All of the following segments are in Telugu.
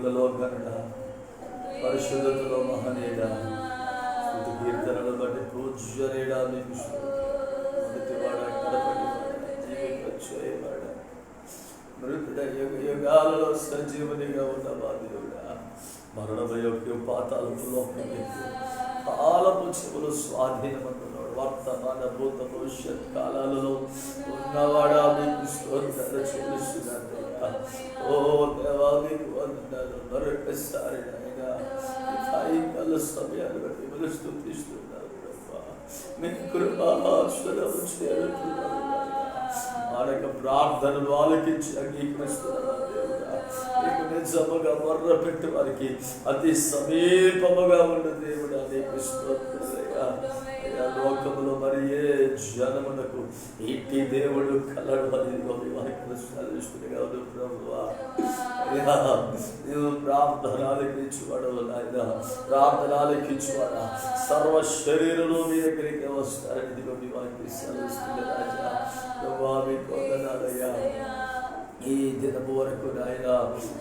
మహిమలలో గనుడ, పరిశుద్ధతలో మహనీయుడా, స్తుతి కీర్తనలు బట్టి పూజ్యనేడా మీకు మొదటివాడ కడపటివాడ జీవింపచేయవాడ మృతుడ యుగ యుగాలలో సజీవునిగా ఉన్న బాధ్యుడా, మరణమయోగ్య పాతాలకు లోపలికి కాలపు చెవులు స్వాధీనమంటున్నాడు. వర్తమాన భూత భవిష్యత్ కాలాలలో ఉన్నవాడా మీకు స్తోత్రాలు చెల్లిస్తున్నానయ్యా. ఓ దేవా మీకు వందనాలు. మరొకసారి నాయనా ఈ సాయంకాల సమయాన్ని బట్టి మిమ్మల్ని స్తుతిస్తున్నాను ప్రభా. మీ కృపాసనము చేరుతున్నాను నాయనా. ప్రార్థనలు ఆలకించి అంగీకరిస్తున్నాను దేవుడా. నీకు నిజముగా మొర్ర పెట్టి వారికి అతి సమీపముగా ఉన్న దేవుడా నీకు స్తోత్రాలయ్యా. లోకములో మరి ఏ జనమునకు ఇంటి దేవుడు కలడు అని వాక్యం సెలవిస్తుంది కాదు ప్రభువా. అయ్యా నీవు ప్రార్థన ఆలకించువాడు నాయన. ప్రార్థన ఆలకించువాడా సర్వ శరీరంలో మీ దగ్గరికి వస్తారని మీ వాక్యం సెలవిస్తుంది రాజా. ప్రభువా మీకు వందనాలయ్యా. ఈ దినము వరకు నాయన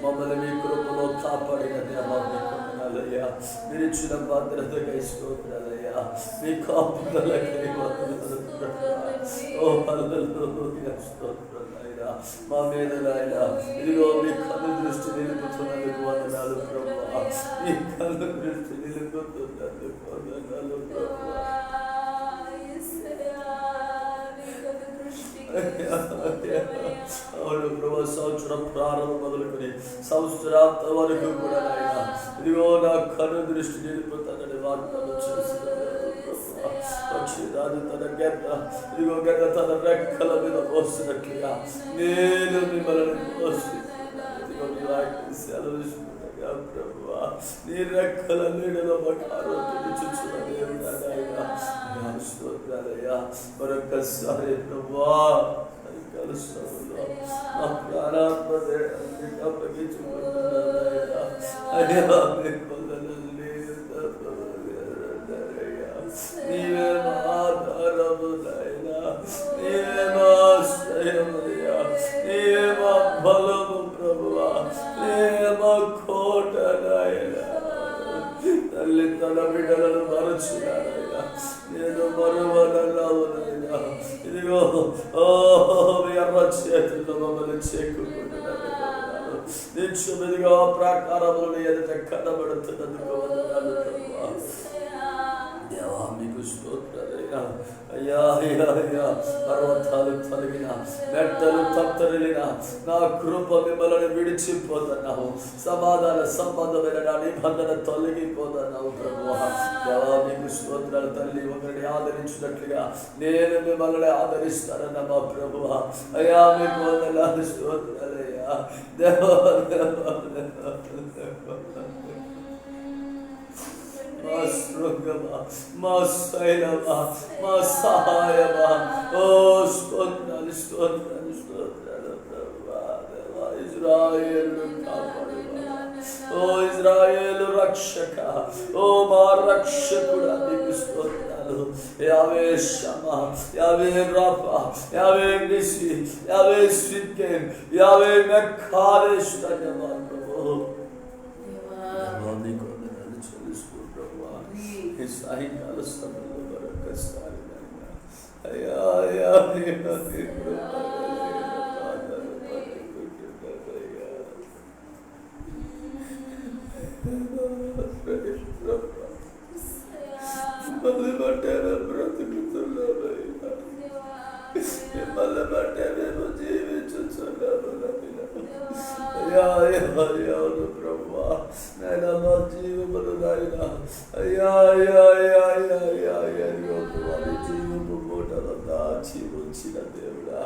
మమ్మల్ని మీ కృపలో కాపాడిన దేవా మీకు వందనాలయ్యా. మీరు ఇచ్చిన భద్రతకై స్తోత్రాలయ్యా. మీ కాపుదలకై వందనాలు ప్రభువా. ఓ హల్లెలూయా స్తోత్రం నాయనా. మా మీద నాయనా ఇదిగో మీ కన్ను దృష్టి నిలుపుతున్నందుకు వందనాలు ప్రభువా. మీ కన్ను దృష్టి నిలుపుతున్నందుకు వందనాలు ప్రభువా. అవును ప్రభు, సంవత్సరం ప్రారంభం మొదలుకొని సంవత్సరాంత వరకు కూడా నాయన ఇదిగో నా కన్ను దృష్టి నిలుపుతానని వాగ్దానం చేస్తున్నాను. పక్షిరాజు తన గెడ్డ ఇదిగో గెడ్డ తన రెక్కల మీద మోసినట్లుగా నేను మిమ్మల్ని మోసి ఇదిగో మీ వాక్యం సెలవిస్తుండగా ప్రభువా నీ రెక్కల నీడలో మాకు ఆరోగ్యం చూసిన దేవుడా నాయనా. స్తోత్రాలయ్యా. మరొకసారి ప్రభువా కలుస్తాములో మా ప్రాణాత్మ అప్పగించుకుంటున్నానయ్యా. అయ్యా మీకు నీవే మా ఆధారము నాయనా. నీవే మా ఆశ్రయమయ్యా. నీవే మా బలము ప్రభువా. నీవే మా కోట నాయనా. తల్లి తన బిడ్డలను మరచున్నానయ్యా. నేను మరువనన్నావునైనా ఇదిగో ఎర్ర చేతుల్లో మమ్మల్ని చేకూరుకుంటున్నాను. నిత్యమిదిగా ప్రాకారములను ఎదుట కనబడుతున్నందుకు వందనాలు ప్రభువా. దేవా మీకు స్తోత్రాలయ్యా. అయ్యా అయ్యా అయ్యా పర్వతాలు తొలగిన మెట్టలు తత్తరిలిన నా కృప మిమ్మల్ని విడిచిపోతున్నావు. సమాధాన సంబంధమైన నా నిబంధన తొలగిపోతున్నావు ప్రభువా. దేవా మీకు స్తోత్రాలు. తల్లి ఒకరిని ఆదరించినట్లుగా నేను మిమ్మల్ని ఆదరిస్తానన్న మా ప్రభువా. అయ్యా మీకు వందనాలు స్తోత్రాలయ్యా. దేవా మా శృంగమా, మా శైలమా, మా సహాయమా. ఓ స్తోత్రాలు స్తోత్రాలు స్తోత్రాలు ప్రభువా. దేవా ఇజ్రాయేలు కాపాడువా. ఓ ఇజ్రాయేలు రక్షక, ఓ మా రక్షకుడా నీకు స్తోత్రాలు. యావే షమా, యావే రాఫా, యావే నిసి, యావే సిద్కేన్, యావే మెక్కాదేశ్ ధన్యవాదాలు ప్రభు. నీకు సాయంకాల సమయంలో మరొకసారి అయ్యా అయ్యా మళ్ళీ బట్టారా బ్రతుకుతున్నామయ్యా. మళ్ళీ బట్టారేమో జీవించున్నాము. అయ్యా అయ్యా అయ్యా ప్రభువా నాయన మా జీవములు నాయన అయ్యా అయ్యా అయ్యా అయ్యా అయ్యా అయ్యా వారి జీవము మూటలో దాచి ఉంచిన దేవుడా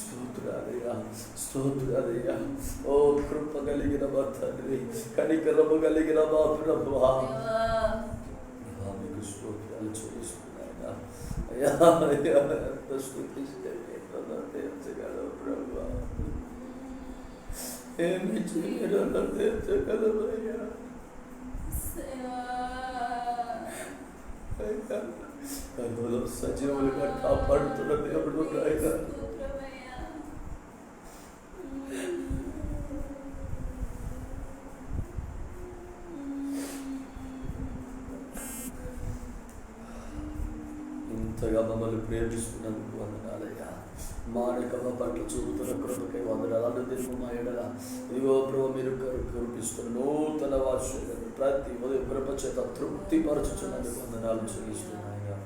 స్తోత్రాలయ్యా స్తోత్రాలయ్యా. ఓ కృప కలిగిన మా తండ్రి, కనికరము కలిగిన మా ప్రభువా మీకు స్తోత్రాలు చూపిస్తున్నాయన. అయ్యా అయ్యా ఎంత స్తుతిస్తే తీర్చగలవు ప్రభువా. ఏమి చేయగల తీర్చగలవయ్యా. కన్నులో సజీవులుగా కాపాడుతున్న దేవుడు నాయన. ఇంతగా మమ్మల్ని ప్రేమిస్తున్నందుకు వందనాలయ్యా. మానకమ్మ పట్ల చూపుతున్న కృపకై వందనాలు. అనుదినము మా ఎడల ఇదిగో ప్రభు మీరు కురిపిస్తున్న నూతన వార్షికను ప్రతి ఉదయం కృప చేత తృప్తిపరచుచున్నందుకు వందనాలు చెల్లిస్తున్నాయా.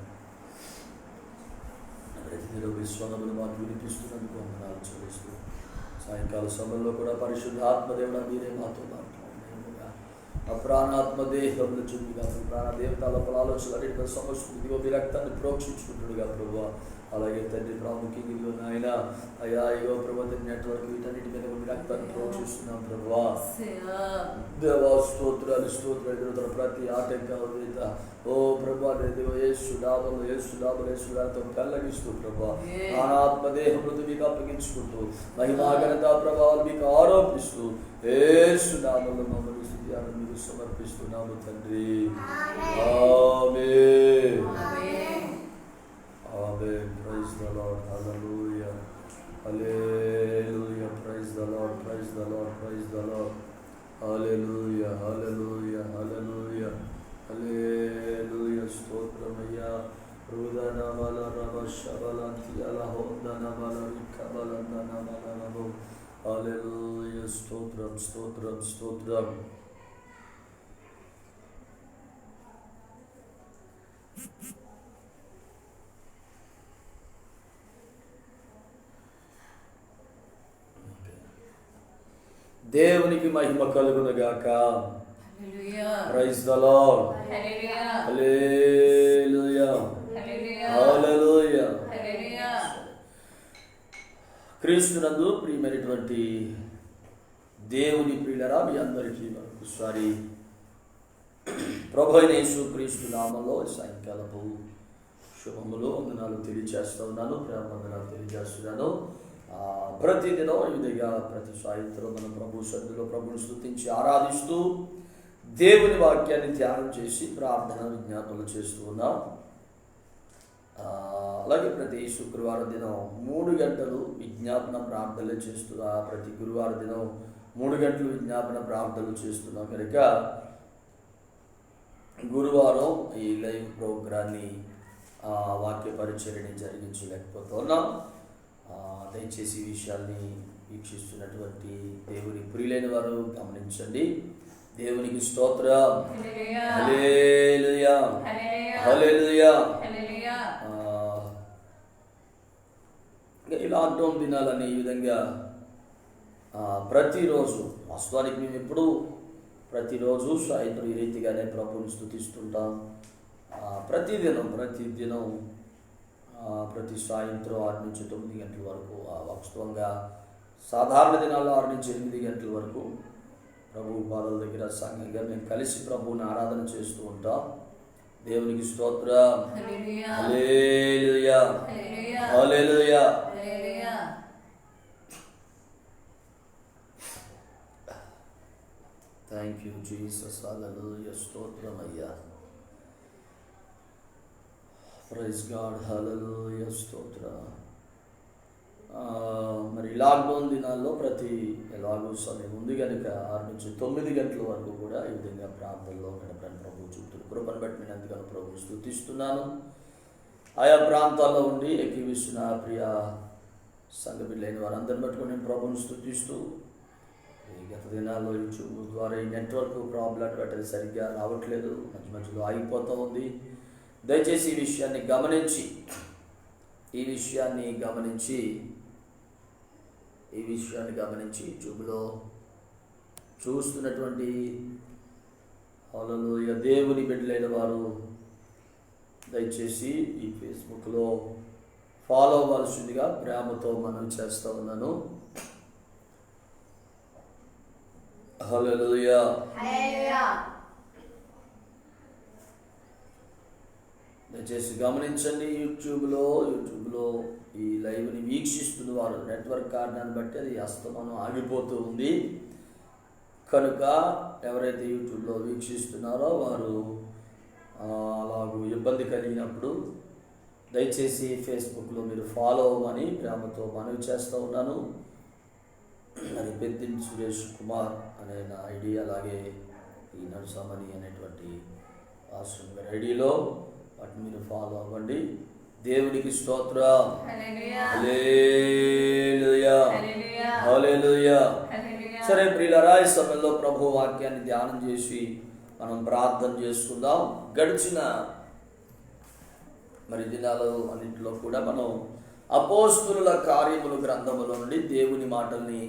ప్రతిదిన విశ్వాసమును మాకు వినిపిస్తున్నందుకు వందనాలు చెల్లిస్తూ సాయంకాల సమయంలో కూడా పరిశుద్ధాత్మదేవుడా మీరే మాతో మాట్లాడినగా ఆ ప్రాణాత్మ దేహంలో చూపిగా ప్రాణదేవతాల ఆలోచన సమస్య ఇదిగో మీ రక్తాన్ని ప్రోక్షించుకుంటుడుగా ప్రభు. అలాగే తండ్రి ప్రాముఖ్యంగా నాయన అయ్యా ఇగో ప్రభు నెట్వర్క్ వీటన్నిటి మీద మీ రక్తాన్ని ప్రోక్షిస్తున్నాం ప్రభువా. దేవా స్తోత్రాలు స్తోత్రాలు ప్రతి ఆటంకాల మీద ఓ ప్రభా యేసుడాబలతో పెళ్ళగిస్తూ ప్రభా ఆత్మదేహంలో మీకు అప్పగించుకుంటూ మహిమాఘనత ప్రభావాలు మీకు ఆరోపిస్తూ యేసుడాబలో మమ్మల్ని స్తుతియాలను మీకు సమర్పిస్తున్నాము తండ్రి. ఆమేన్. Amen. Praise the Lord. Hallelujah. Hallelujah. Praise the Lord. Praise the Lord. Praise the Lord. Hallelujah. Hallelujah. Hallelujah. Hallelujah. Stotramaya. Rudana mala rama shabalanti ala hodana mala rikabalana mala ramo. Hallelujah. Stotram. Stotram. Stotram. దేవునికి మహిమ కలుగునుగాక. Praise the Lord. హల్లెలూయా. హల్లెలూయా. క్రీస్తునందు ప్రియమైనటువంటి దేవుని ప్రియులరా మీ అందరికీ మరొకసారి ప్రభు అయిన యేసుక్రీస్తు నామములో సాయంకాలపు శుభములు వందనాలు తెలియజేస్తూ ఉన్నాను. ప్రేమ వందనాలు తెలియజేస్తున్నాను. ప్రతిదినం ఈ విధంగా ప్రతి సాయంత్రం మనం ప్రభు సన్నిధిలో ప్రభుని స్తుతించి ఆరాధిస్తూ దేవుని వాక్యాన్ని ధ్యానం చేసి ప్రార్థన విజ్ఞాపనలు చేస్తూ ఉన్నాం. అలాగే ప్రతి శుక్రవారం దినం 3 గంటలు విజ్ఞాపన ప్రార్థనలు చేస్తున్నా. ప్రతి గురువారం దినం 3 గంటలు విజ్ఞాపన ప్రార్థనలు చేస్తున్నాం కనుక గురువారం ఈ లైవ్ ప్రోగ్రాన్ని వాక్య పరిచర్యని జరిగించలేకపోతున్నాం. దయచేసి ఈ విషయాల్ని వీక్షిస్తున్నటువంటి దేవుని ప్రియులైన వారు గమనించండి. దేవునికి స్తోత్రం. హల్లెలూయా. హల్లెలూయా. ఈ లాక్డౌన్ దినాలని ఈ విధంగా ప్రతిరోజు వాస్తవానికి మేము ఎప్పుడు ప్రతిరోజు సాయంత్రం ఈ రీతిగానే ప్రభుని స్తుతిస్తుంటాం. ప్రతిదినం ప్రతి సాయంత్రం 6 నుంచి 9 గంటల వరకు వాస్తవంగా సాధారణ దినాల్లో 6 నుంచి 8 గంటల వరకు ప్రభు పాదాల దగ్గర సంఘంగా మేము కలిసి ప్రభువుని ఆరాధన చేస్తూ ఉంటాం. దేవునికి స్తోత్రం. హల్లెలూయా. హల్లెలూయా. Thank you Jesus. హల్లెలూయా. స్తోత్రం అయ్యా. Praise God. హల్లెలూయా. స్తోత్రం. మరి లాక్డౌన్ దినాల్లో ప్రతి ఎలాగో సమయం ఉంది కనుక 6 నుంచి 9 గంటల వరకు కూడా ఈ విధంగా ప్రార్థనలో గడపడానికి ప్రభు చుట్టూ కృపను బట్టి నేను ఎంతగానో ప్రభు స్తుతిస్తున్నాను. ఆయా ప్రాంతాల్లో ఉండి ఎక్కివిస్తున్న ప్రియ సంఘ బిడ్డలైన వారందరిని బట్టుకొని నేను ప్రభుని స్తుతిస్తూ గత దినాల్లో యూట్యూబ్ ద్వారా ఈ నెట్వర్క్ ప్రాబ్లం పెట్టడం సరిగ్గా రావట్లేదు, మధ్యలో ఆగిపోతూ ఉంది. దయచేసి ఈ విషయాన్ని గమనించి యూట్యూబ్లో చూస్తున్నటువంటి హల్లెలూయా దేవుని బిడ్డలైన వారు దయచేసి ఈ ఫేస్బుక్లో ఫాలో అవ్వాల్సిందిగా ప్రేమతో మనవి చేస్తూ ఉన్నాను. హల్లెలూయా. దయచేసి గమనించండి. యూట్యూబ్లో ఈ లైవ్ని వీక్షిస్తున్న వారు నెట్వర్క్ కారణాన్ని బట్టి అది అస్తమానం ఆగిపోతూ ఉంది కనుక ఎవరైతే యూట్యూబ్లో వీక్షిస్తున్నారో వారు అలాగూ ఇబ్బంది కలిగినప్పుడు దయచేసి ఫేస్బుక్లో మీరు ఫాలో అవ్వమని ప్రేమతో మనవి చేస్తూ ఉన్నాను. మరి పెద్దిన్ సురేష్ కుమార్ అనే నా ఐడి, అలాగే ఈ నరసమణి అనేటువంటి ఆశ్రమ ఐడిలో వాటిని మీరు ఫాలో అవ్వండి. దేవునికి స్తోత్రం. హల్లెలూయా, హల్లెలూయా. సరే ప్రియులారా, ఈ సమయంలో ప్రభు వాక్యాన్ని ధ్యానం చేసి మనం ప్రార్థన చేసుకుందాం. గడిచిన దినాలు అన్నింటిలో కూడా మనం అపోస్తుల కార్యముల గ్రంథములో నుండి దేవుని మాటల్ని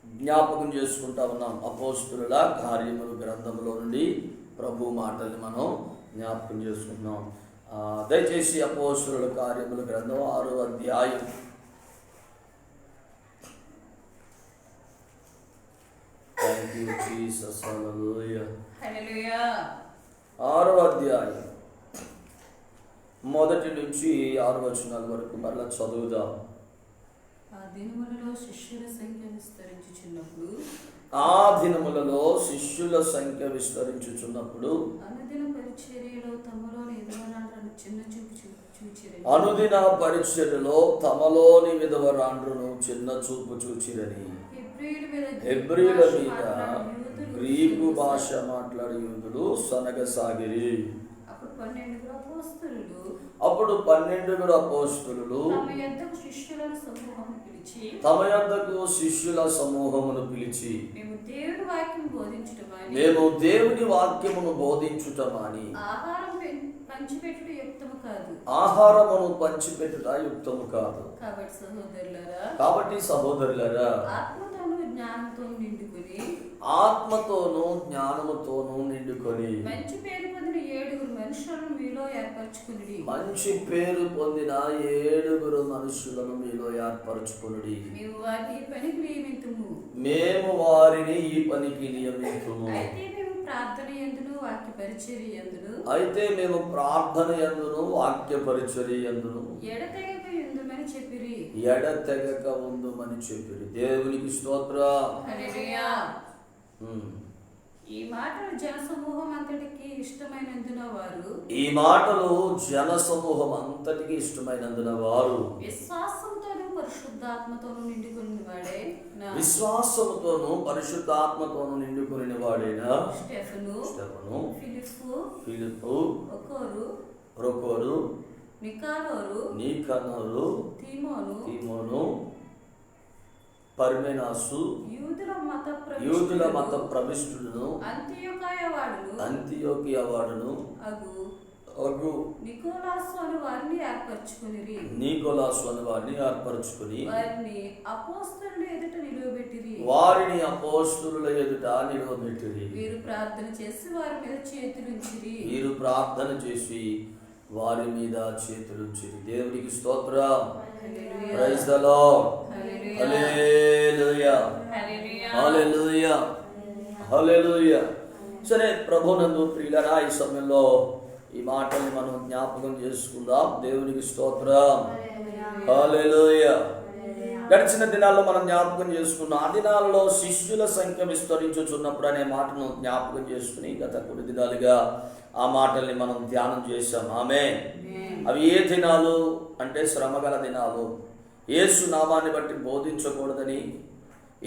జ్ఞాపకం చేసుకుంటా ఉన్నాం. అపోస్తుల కార్యముల గ్రంథములో నుండి ప్రభు మాటల్ని మనం జ్ఞాపకం చేసుకుంటున్నాం. దయచేసి అపోస్తుల కార్యముల గ్రంథం 6వ అధ్యాయం థ్యాంక్ యూ జీసస్, హల్లెలూయా. 6వ అధ్యాయం 1 నుంచి 6 వచనాల వరకు మరలా చదువుదాం. ఆ దినములలో శిష్యుల సంఖ్య విస్తరించుచున్నప్పుడు అనుదిన పరిచర్యలో తమలోని విధవరాండ్రును చిన్న చూపు చూచిరని హెబ్రీయుల మీద గ్రీకు భాష మాట్లాడే యూదులు సనగసాగిరి. అప్పుడు 12 అపోస్తలులు తమ యొద్దకు శిష్యుల సమూహమును పిలిచి, మేము దేవుని వాక్యమును బోధించుటమాని ఆహారమును పంచిపెట్టుట యుక్తము కాదు. కాబట్టి సహోదరులారా, ఆత్మతోనూ జ్ఞానముతోనూ నిండుకొని మంచి పేరు పొందిన 7 మనుషులను మీలో ఏర్పరచుకొనుడి. మేము వారిని ఈ పనికి నియమింతుము. అయితే మేము ప్రార్థన యందును వాక్య పరిచర్య యందును ఎడతెగక ఉందుమని చెప్పిరి. దేవునికి స్తోత్రం. ఈ మాటలు జన సమూహం అంతటికి ఇష్టమైనందున వారు విశ్వాసముతోనూ పరిశుద్ధాత్మతోనూ నిండుకొని వాడైన స్టెఫను, ఫిలిప్పు, ప్రొకోరు, నికానోరు, తీమోను, పర్మెనాసు, యూదుల మత ప్రవిష్టులను, అంతియోకియా వాడును అగు నికోలాసు అని వారిని ఏర్పరచుకొని వారిని అపోస్తలుల ఎదుట నిలవబెట్టిరి. వీరు ప్రార్థన చేసి వారి మీద చేతులుంచిరి. దేవునికి స్తోత్రం. Praise the Lord. హల్లెలూయా, హల్లెలూయా, హల్లెలూయా. సరే ప్రభునందు ప్రియులారా, ఈ సమయంలో ఈ మాటల్ని మనం జ్ఞాపకం చేసుకుందాం. దేవునికి స్తోత్రం. హల్లెలూయా. గడిచిన దినాల్లో మనం జ్ఞాపకం చేసుకున్నాం. ఆ దినాల్లో శిష్యుల సంఖ్య విస్తరించుచున్నప్పుడు అనే మాటను జ్ఞాపకం చేసుకుని గత కొన్ని దినాలుగా ఆ మాటల్ని మనం ధ్యానం చేశాం. ఆమేన్. అవి ఏ దినాలు అంటే శ్రమగల దినాలు. యేసు నామాన్ని బట్టి బోధించకూడదని,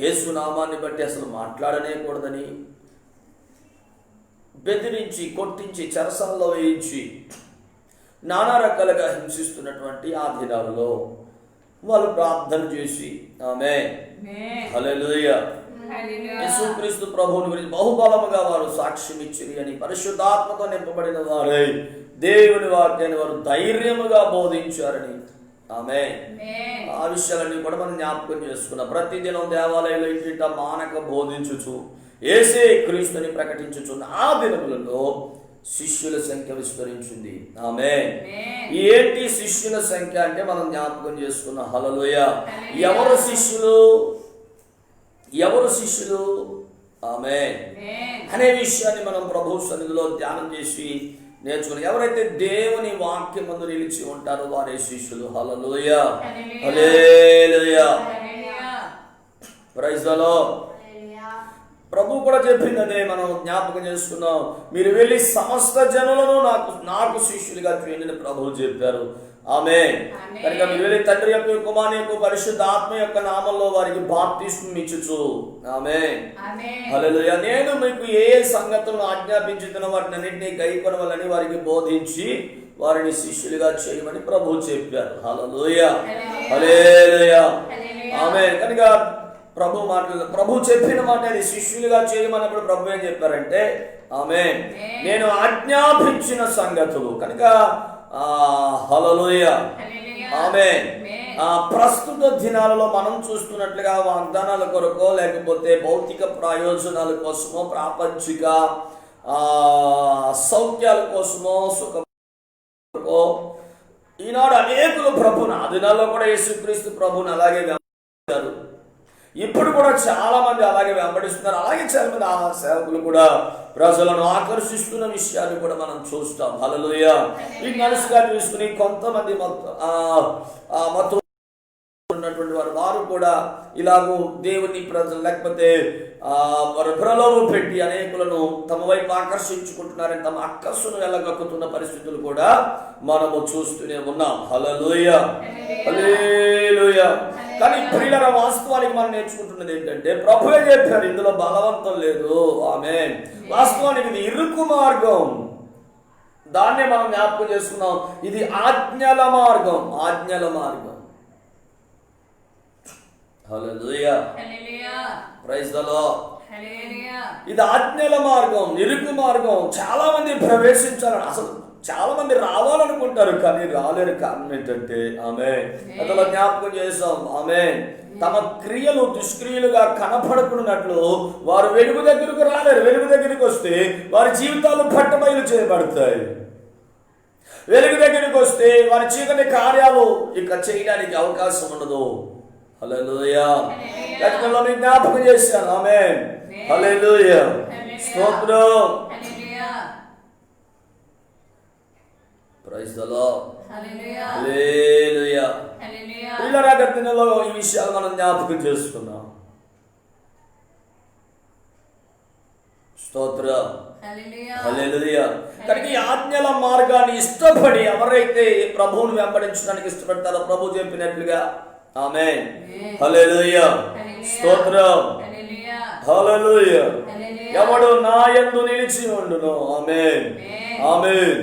యేసు నామాన్ని బట్టి అసలు మాట్లాడనేకూడదని బెదిరించి, కొట్టించి, చెరసాలలో వేయించి నానా రకాలుగా హింసిస్తున్నటువంటి ఆ దినాలలో వాళ్ళు ప్రార్థన చేసి ఆమేన్, హల్లెలూయా, యేసుక్రీస్తు ప్రభువుని గురించి బహుబలముగా వారు సాక్ష్యం ఇచ్చిరి అని పరిశుద్ధాత్మతో నింపబడిన వారై దేవుని వాక్యాన్ని వారు ధైర్యముగా బోధించారని ఆమేన్. ఆ విషయాలన్నీ కూడా మనం జ్ఞాపకం చేసుకున్నాం. ప్రతిదినం దేవాలయంలో ఇంటింట మానక బోధించుచు యేసే క్రీస్తుని ప్రకటించుచున్న ఆ దినములలో శిష్యుల సంఖ్య విస్తరించింది. ఆమేన్. ఏంటి శిష్యుల సంఖ్య అంటే మనం జ్ఞాపకం చేసుకున్నాం. హల్లెలూయా. ఎవరు శిష్యులు ఆమేన్ అనే విషయాన్ని మనం ప్రభు సన్నిధిలో ధ్యానం చేసి నేర్చుకుని, ఎవరైతే దేవుని వాక్యమందు నిలిచి ఉంటారో వారే శిష్యులు. హల్లెలూయా, హల్లెలూయా, ప్రైజ్ ది లార్డ్. ప్రభు కూడా చెప్పిందనే మనం జ్ఞాపకం చేసుకున్నాం. మీరు వెళ్ళి సమస్త జనులను నాకు శిష్యులుగా చేయండి ప్రభువు చెప్పారు. ఆమేన్. కనుక మీరు వెళ్ళి తండ్రి యొక్క, కుమారుని యొక్క, పరిశుద్ధ ఆత్మ యొక్క నామంలో వారికి బాప్తిస్మం ఇచ్చుచు. ఆమేన్, హల్లెలూయా. నేను మీకు ఏ సంగతులను ఆజ్ఞాపించుతున్న వాటిని అన్నింటినీ గైకొనవలని వారికి బోధించి వారిని శిష్యులుగా చేయమని ప్రభు చెప్పారు. హల్లెలూయా, హల్లెలూయా, ఆమేన్. కనుక ప్రభు చెప్పిన మాట అది, శిష్యులుగా చేయమన్నప్పుడు ప్రభు ఏం చెప్పారంటే ఆమేన్, నేను ఆజ్ఞాపించిన సంగతులు. కనుక హల్లెలూయా, ఆమేన్. ప్రస్తుత దినాలలో మనం చూస్తున్నట్లుగా వాగ్దానాల కొరకో లేకపోతే భౌతిక ప్రయోజనాల కోసమో ప్రాపంచిక సౌఖ్యాల కోసమో సుఖమో ఈనాడు అనేకులు ప్రభుని, ఆ దినాల్లో కూడా యేసుక్రీస్తు ప్రభుని అలాగే వెంబడించారు. ఇప్పుడు కూడా చాలా మంది అలాగే వెంబడిస్తున్నారు. అలాగే చాలా మంది ఆ సేవకులు కూడా ప్రజలను ఆకర్షిస్తున్న విషయాన్ని కూడా మనం చూస్తాం. హల్లెలూయా. ఈ మనసుగా చూసుకుని కొంతమంది మత ఉన్నటువంటి వారు కూడా ఇలాగూ దేవుని ప్రజలు లేకపోతే వారు ప్రలోభ పెట్టి అనేకులను తమ వైపు ఆకర్షించుకుంటున్నారని తమ అక్కస్సును వెళ్ళగక్కుతున్న పరిస్థితులు కూడా మనము చూస్తూనే ఉన్నాం. హల్లెలూయా, హల్లెలూయా. కానీ ప్రియులారా, వాస్తవానికి మనం నేర్చుకుంటున్నది ఏంటంటే ప్రభువే చెప్పారు, ఇందులో బలవంతం లేదు. ఆమేన్. వాస్తవానికి ఇది ఇరుకు మార్గం, దాన్నే మనం జ్ఞాపకం చేసుకున్నాం. ఇది ఆజ్ఞల మార్గం, ఆజ్ఞల మార్గం. హల్లెలూయా, ప్రైజ్ ది లార్డ్. ఇది ఆజ్ఞల మార్గం, ఇరుకు మార్గం. చాలా మంది ప్రవేశించాలని, అసలు చాలా మంది రావాలనుకుంటారు కానీ రాలేరు. కారణం ఏంటంటే ఆమేన్, అతను జ్ఞాపకం చేసాం, ఆమేన్, తమ క్రియలు దుష్క్రియలుగా కనపడుకున్నట్లు వారు వెలుగు దగ్గరకు రాలేరు. వెలుగు దగ్గరికి వస్తే వారి జీవితాలు పట్టబయలు చేయబడతాయి. వెలుగు దగ్గరికి వస్తే వారి చీకటి కార్యాలు ఇక చేయడానికి అవకాశం ఉండదు. హల్లెలూయా. లేఖనంలో జ్ఞాపకం చేశాను. ఆమేన్, హల్లెలూయా, స్తోత్రం, ప్రైజ్ ది లార్డ్, హల్లెలూయా. పిల్లల గతిలో ఈ విషయాలు మనం జ్ఞాపకం చేసుకున్నాం. స్తోత్రం, హల్లెలూయా. కనుక ఈ ఆజ్ఞల మార్గాన్ని ఇష్టపడి ఎవరైతే ప్రభువును వెంబడించడానికి ఇష్టపడతారో ప్రభు చెప్పినట్లుగా ఆమేన్, హల్లెలూయా, స్తోత్రం, హల్లెలూయా. ఎవడు నా యందు నిలిచి ఉండును, ఆమేన్, ఆమేన్,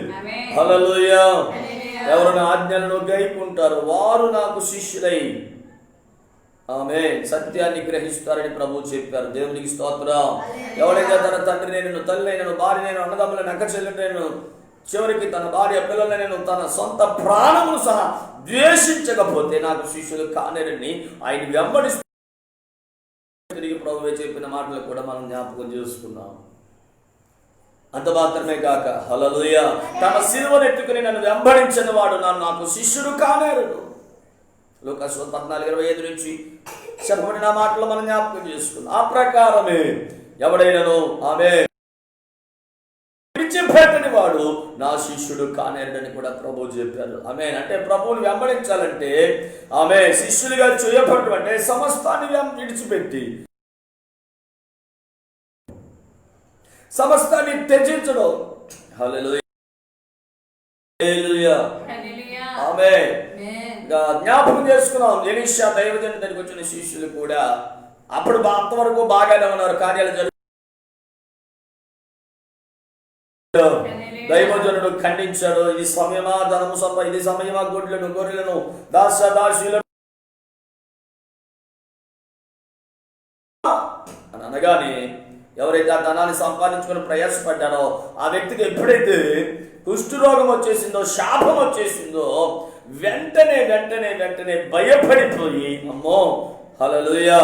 హల్లెలూయా. ఎవరు నా ఆజ్ఞలను గైకుంటారో వారు నాకు శిష్యులై ఆమేన్ సత్యాన్ని గ్రహిస్తారని ప్రభు చెప్పారు. దేవునికి స్తోత్రం. ఎవడైతే తన తండ్రి నేను, తల్లి నేను, భార్య నేను, అన్నదమ్ముల నక్క చెల్లి నేను, చివరికి తన భార్య పిల్లల నేను, తన సొంత ప్రాణమును సహా ద్వేషించకపోతే నాకు శిష్యులు కానేరని ఆయన వెంబడిస్తూ తిరిగి ప్రభువే చెప్పిన మాటలు కూడా మనం జ్ఞాపకం చేసుకున్నాం. అంత మాత్రమే కాక హల్లెలూయా, తన సిలువను ఎత్తుకుని నన్ను వెంబడించిన వాడు నాకు శిష్యుడు కానేరుడు. లూకాసు 14:25 నుంచి చెప్పబడిన మాటలు మనం జ్ఞాపకం చేసుకున్నాం. ఆ ప్రకారమే ఎవడైనాను ఆమేన్ విడిచిపెట్టని వాడు నా శిష్యుడు కానేరుడని కూడా ప్రభు చెప్పారు. ఆమేన్. అంటే ప్రభువుని వెంబడించాలంటే ఆమేన్ శిష్యులుగా చేయబడటం అంటే సమస్తాన్ని విడిచిపెట్టి సమస్తాన్ని త్యజించడం. హల్లెలూయా, హల్లెలూయా, ఆమేన్. జ్ఞాపకం చేసుకున్నాం, ఎలీషా దైవజనుడి దగ్గరికి వచ్చిన శిష్యులు కూడా అప్పుడు అంతవరకు బాగానే ఉన్నారు, కార్యాలు జరుగుతాయి. దైవజనుడు ఖండించాడు, ఇది సమయమా ధనము ఇది సమయమా గొడ్లను గొర్రెలను దాసీలను అని అనగానే ఎవరైతే ఆ ధనాన్ని సంపాదించుకుని ప్రయాసపడ్డారో ఆ వ్యక్తికి ఎప్పుడైతే కుష్ఠరోగం వచ్చేసిందో, శాపం వచ్చేసిందో వెంటనే భయపడిపోయి అమ్మో హల్లెలూయా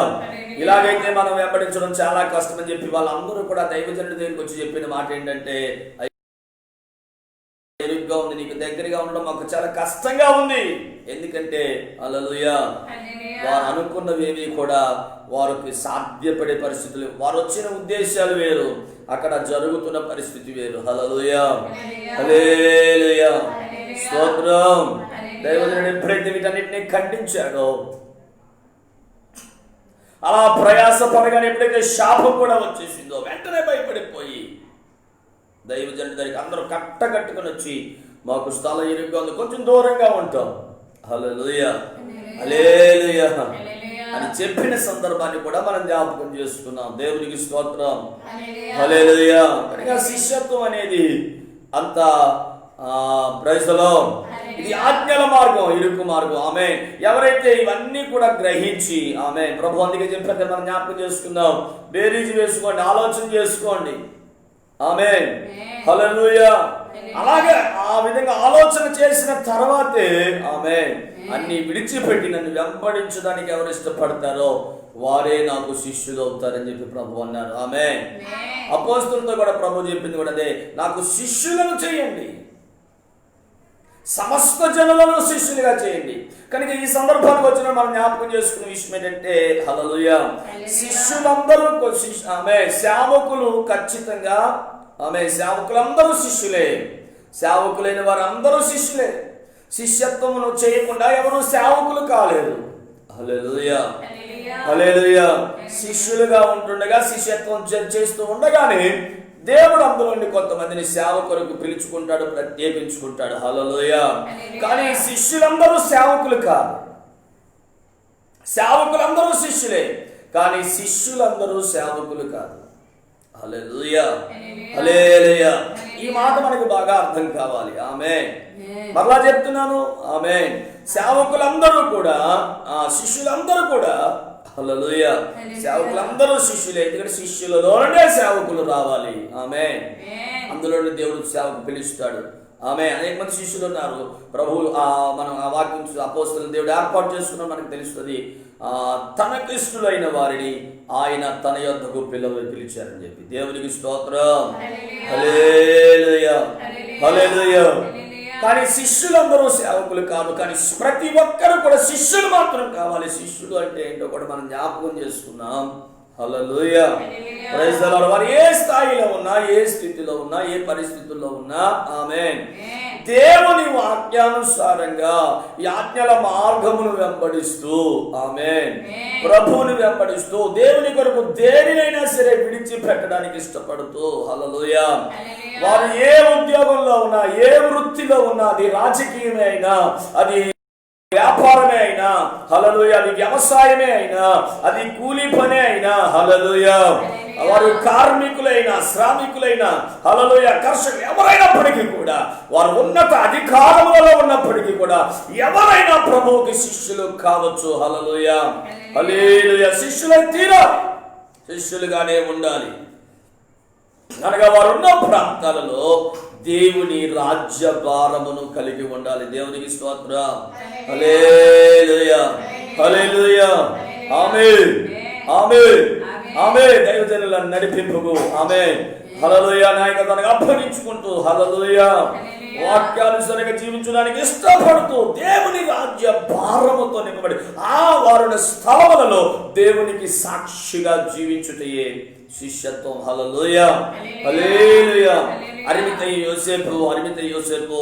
ఇలాగైతే మనం వెంబడించడం చాలా కష్టం అని చెప్పి వాళ్ళందరూ కూడా దైవజనుడి దగ్గరికి వచ్చి చెప్పిన మాట ఏంటంటే, ఎరుగ్గా ఉంది, నీకు దగ్గరగా ఉండడం మాకు చాలా కష్టంగా ఉంది. ఎందుకంటే హల్లెలూయా వారు అనుకున్నవేవి కూడా వారికి సాధ్యపడే పరిస్థితులు, వారు వచ్చిన ఉద్దేశాలు వేరు, అక్కడ జరుగుతున్న పరిస్థితి వేరు. హల్లెలూయా, హల్లెలూయా, స్తోత్రం. దైవజనుడు ఎప్పుడైతే వీటన్నిటిని ఖండించాడో అలా ప్రయాస పడగానే ఎప్పుడైతే శాపం కూడా వచ్చేసిందో వెంటనే భయపడిపోయి దైవజనుడి దగ్గరికి అందరూ కట్టుకొని వచ్చి మాకు స్థలం ఇరుగ్గా ఉంది, కొంచెం దూరంగా ఉంటాం. హల్లెలూయా, హల్లెలూయా అని చెప్పిన సందర్భాన్ని కూడా మనం జ్ఞాపకం చేసుకున్నాం. దేవునికి స్తోత్రం, హల్లెలూయా. కనుక శిష్యత్వం అనేది అంత ప్రైజ్ ది లార్డ్. ఇది ఆజ్ఞల మార్గం, ఇరుకు మార్గం. ఆమె ఎవరైతే ఇవన్నీ కూడా గ్రహించి, ఆమె ప్రభు అందుకే చెప్పారు కదా, మనం జ్ఞాపకం చేసుకుందాం, బేరీజు వేసుకోండి, ఆలోచన చేసుకోండి. ఆమె హల్లెలూయా. అలాగే ఆ విధంగా ఆలోచన చేసిన తర్వాతే ఆమె అన్ని విడిచిపెట్టి నన్ను వెంబడించడానికి ఎవరు ఇష్టపడతారో వారే నాకు శిష్యులు అవుతారని చెప్పి ప్రభు అన్నారు. ఆమె అపోస్తలులతో కూడా ప్రభు చెప్పింది కూడా అదే, నాకు శిష్యులను చేయండి, సమస్త జనులను శిష్యులుగా చేయండి. కనుక ఈ సందర్భానికి వచ్చిన మనం జ్ఞాపకం చేసుకున్న విషయం ఏంటంటే హల్లెలూయా, శిష్యులందరూ ఆమె సేవకులు ఖచ్చితంగా, ఆమె సేవకులందరూ శిష్యులే, సేవకులైన వారందరూ శిష్యులే. శిష్యత్వమును చేయకుండా ఎవరు సేవకులు కాలేరు. హల్లెలూయా, హల్లెలూయా. శిష్యులుగా ఉంటుండగా, శిష్యత్వం చేస్తూ ఉండగానే దేవుడు అందులోని కొంతమందిని సేవకులకు పిలుచుకుంటాడు, ప్రత్యేకించుకుంటాడు. హల్లెలూయా. కానీ శిష్యులందరూ సేవకులు కాదు, సేవకులందరూ శిష్యులే, కానీ శిష్యులందరూ సేవకులు కాదు. హల్లెలూయా, హల్లెలూయా. ఈ మాట మనకు బాగా అర్థం కావాలి. ఆమేన్. మరలా చెప్తున్నాను, ఆమేన్. సేవకులందరూ కూడా, శిష్యులందరూ కూడా, హల్లెలూయా, సేవకులందరూ శిష్యులే. ఎందుకంటే శిష్యులలోనే సేవకులు రావాలి. ఆమేన్. అందులోనే దేవుడు సేవకు పిలుస్తాడు. ఆమె అనేక మంది శిష్యులు ఉన్నారు. ప్రభు మనం ఆ వాక్యం అపోస్తలులను దేవుడు ఏర్పాటు చేసుకున్నాం, మనకు తెలుస్తుంది. తనకు ఇష్టలైన వారిని ఆయన తన యొద్దకు పిలిచారని చెప్పి దేవునికి స్తోత్రం. హల్లెలూయా, హల్లెలూయా. కానీ శిష్యులందరూ సేవకులు కాదు, కానీ ప్రతి ఒక్కరు కూడా శిష్యులు మాత్రం కావాలి. శిష్యుడు అంటే ఏంటో కూడా మనం జ్ఞాపకం చేసుకున్నాం. హల్లెలూయా, ప్రైజ్ ది లార్డ్. వారు ఏ స్థాయిలో ఉన్నా, ఏ స్థితిలో ఉన్నా, ఏ పరిస్థితుల్లో ఉన్నా, ఆమేన్, దేవుని వాక్యానుసారంగా ఈ ఆజ్ఞల మార్గమును వెంబడిస్తూ, ఆమేన్, ప్రభువుని వెంబడిస్తూ, దేవుని కొరకు దేనినైనా సరే విడిచిపెట్టడానికి ఇష్టపడుతూ, హల్లెలూయా, వారు ఏ ఉద్యోగంలో ఉన్నా, ఏ వృత్తిలో ఉన్నా, అది రాజకీయమే అయినా, అది వ్యాపారమే అయినా, హల్లెలూయా, అది వ్యవసాయమే అయినా, అది కూలీ పనే అయినా, హల్లెలూయా, వారు కార్మికులైనా, శ్రామికులైనా, హల్లెలూయా, కర్షకులు ఎవరైనప్పటికీ కూడా, వారు ఉన్నత అధికారములలో ఉన్నప్పటికీ కూడా ఎవరైనా ప్రభువుకి శిష్యులు కావచ్చు. హల్లెలూయా, హల్లెలూయా. శిష్యులై తీరాలి, శిష్యులుగానే ఉండాలి. అనగా వారు ఉన్న ప్రాంతాలలో దేవుని రాజ్య భారమును కలిగి ఉండాలి. దేవునికి స్తోత్రం. హల్లెలూయా, హల్లెలూయా. ఆమేన్, ఆమేన్, ఆమేన్. దైవజనుల నడిపింపుకు, ఆమేన్, హల్లెలూయా, నాయకత్వానికి అప్పగించుకుంటూ, హల్లెలూయా, వాక్యానుసారంగా జీవించడానికి ఇష్టపడుతూ దేవుని రాజ్య భారముతో నింపబడి వారున్న స్థలములలో దేవునికి సాక్షిగా జీవించుటయే శిష్యత్వం. హల్లెలూయా, హల్లెలూయా. అరిమతయి యోసేపు,